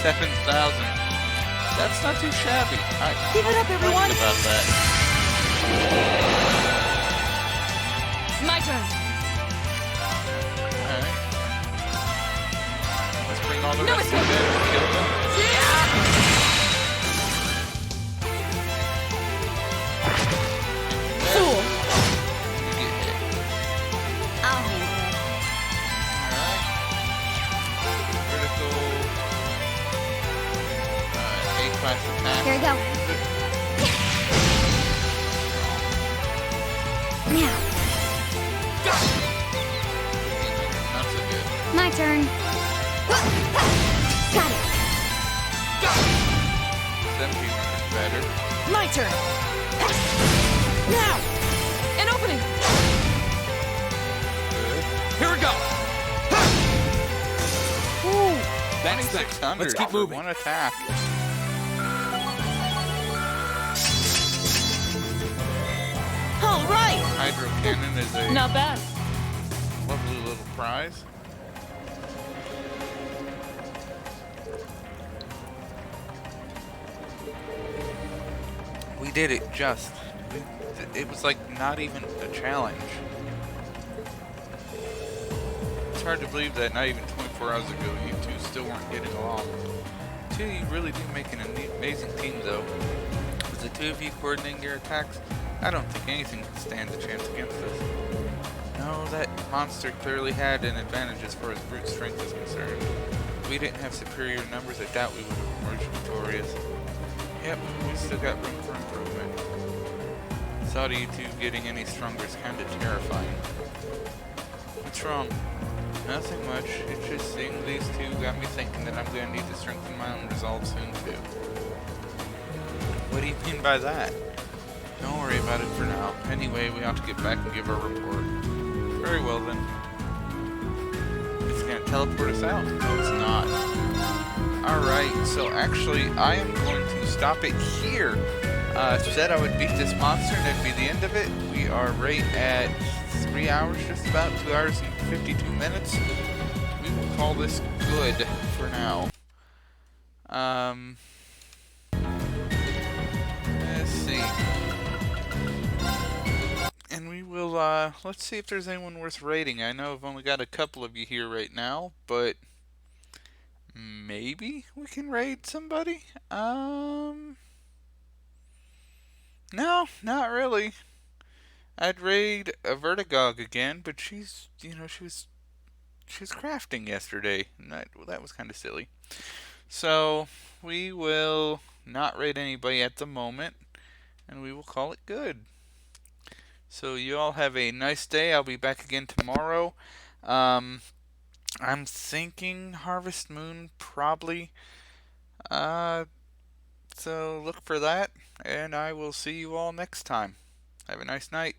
7,000. That's not too shabby. Keep it up, everyone! About that. My turn. Alright. Let's bring all the No rest of them escape. in and kill them. Fool! You get hit. I'll handle it. Alright. Critical. A-class attack. Here we go. Now, Not so good. my turn. Got it. 1,700 better. My turn. Now! An opening! Good. Here we go! Ooh! That's that. 2,600 Let's keep for moving. one attack. All right! Hydro Cannon is a Not bad. lovely little prize. We did it just. It was like not even a challenge. It's hard to believe that not even 24 hours ago you two still weren't getting along. Two of you really do make an amazing team though. With the two of you coordinating your attacks, I don't think anything can stand a chance against us. No, that monster clearly had an advantage as far as brute strength is concerned. If we didn't have superior numbers, I doubt we would have emerged victorious. Yep, we still got room for improvement. Thought of you two getting any stronger is kinda terrifying. What's wrong? Nothing much. It's just seeing these two got me thinking that I'm gonna need to strengthen my own resolve soon too. What do you mean by that? Don't worry about it for now. Anyway, we ought to get back and give our report. Very well then. It's gonna teleport us out. No, it's not. Alright, so actually, I am going to stop it here. Said I would beat this monster and that'd be the end of it. We are right at 3 hours, just about 2 hours and 52 minutes. We will call this good for now. Let's see. And we will, let's see if there's anyone worth raiding. I know I've only got a couple of you here right now, but maybe we can raid somebody? No, not really. I'd raid a Vertigog again, but she's, she was crafting yesterday, and that was kind of silly. So, we will not raid anybody at the moment, and we will call it good. So, you all have a nice day. I'll be back again tomorrow. I'm thinking Harvest Moon, probably. So, look for that, and I will see you all next time. Have a nice night.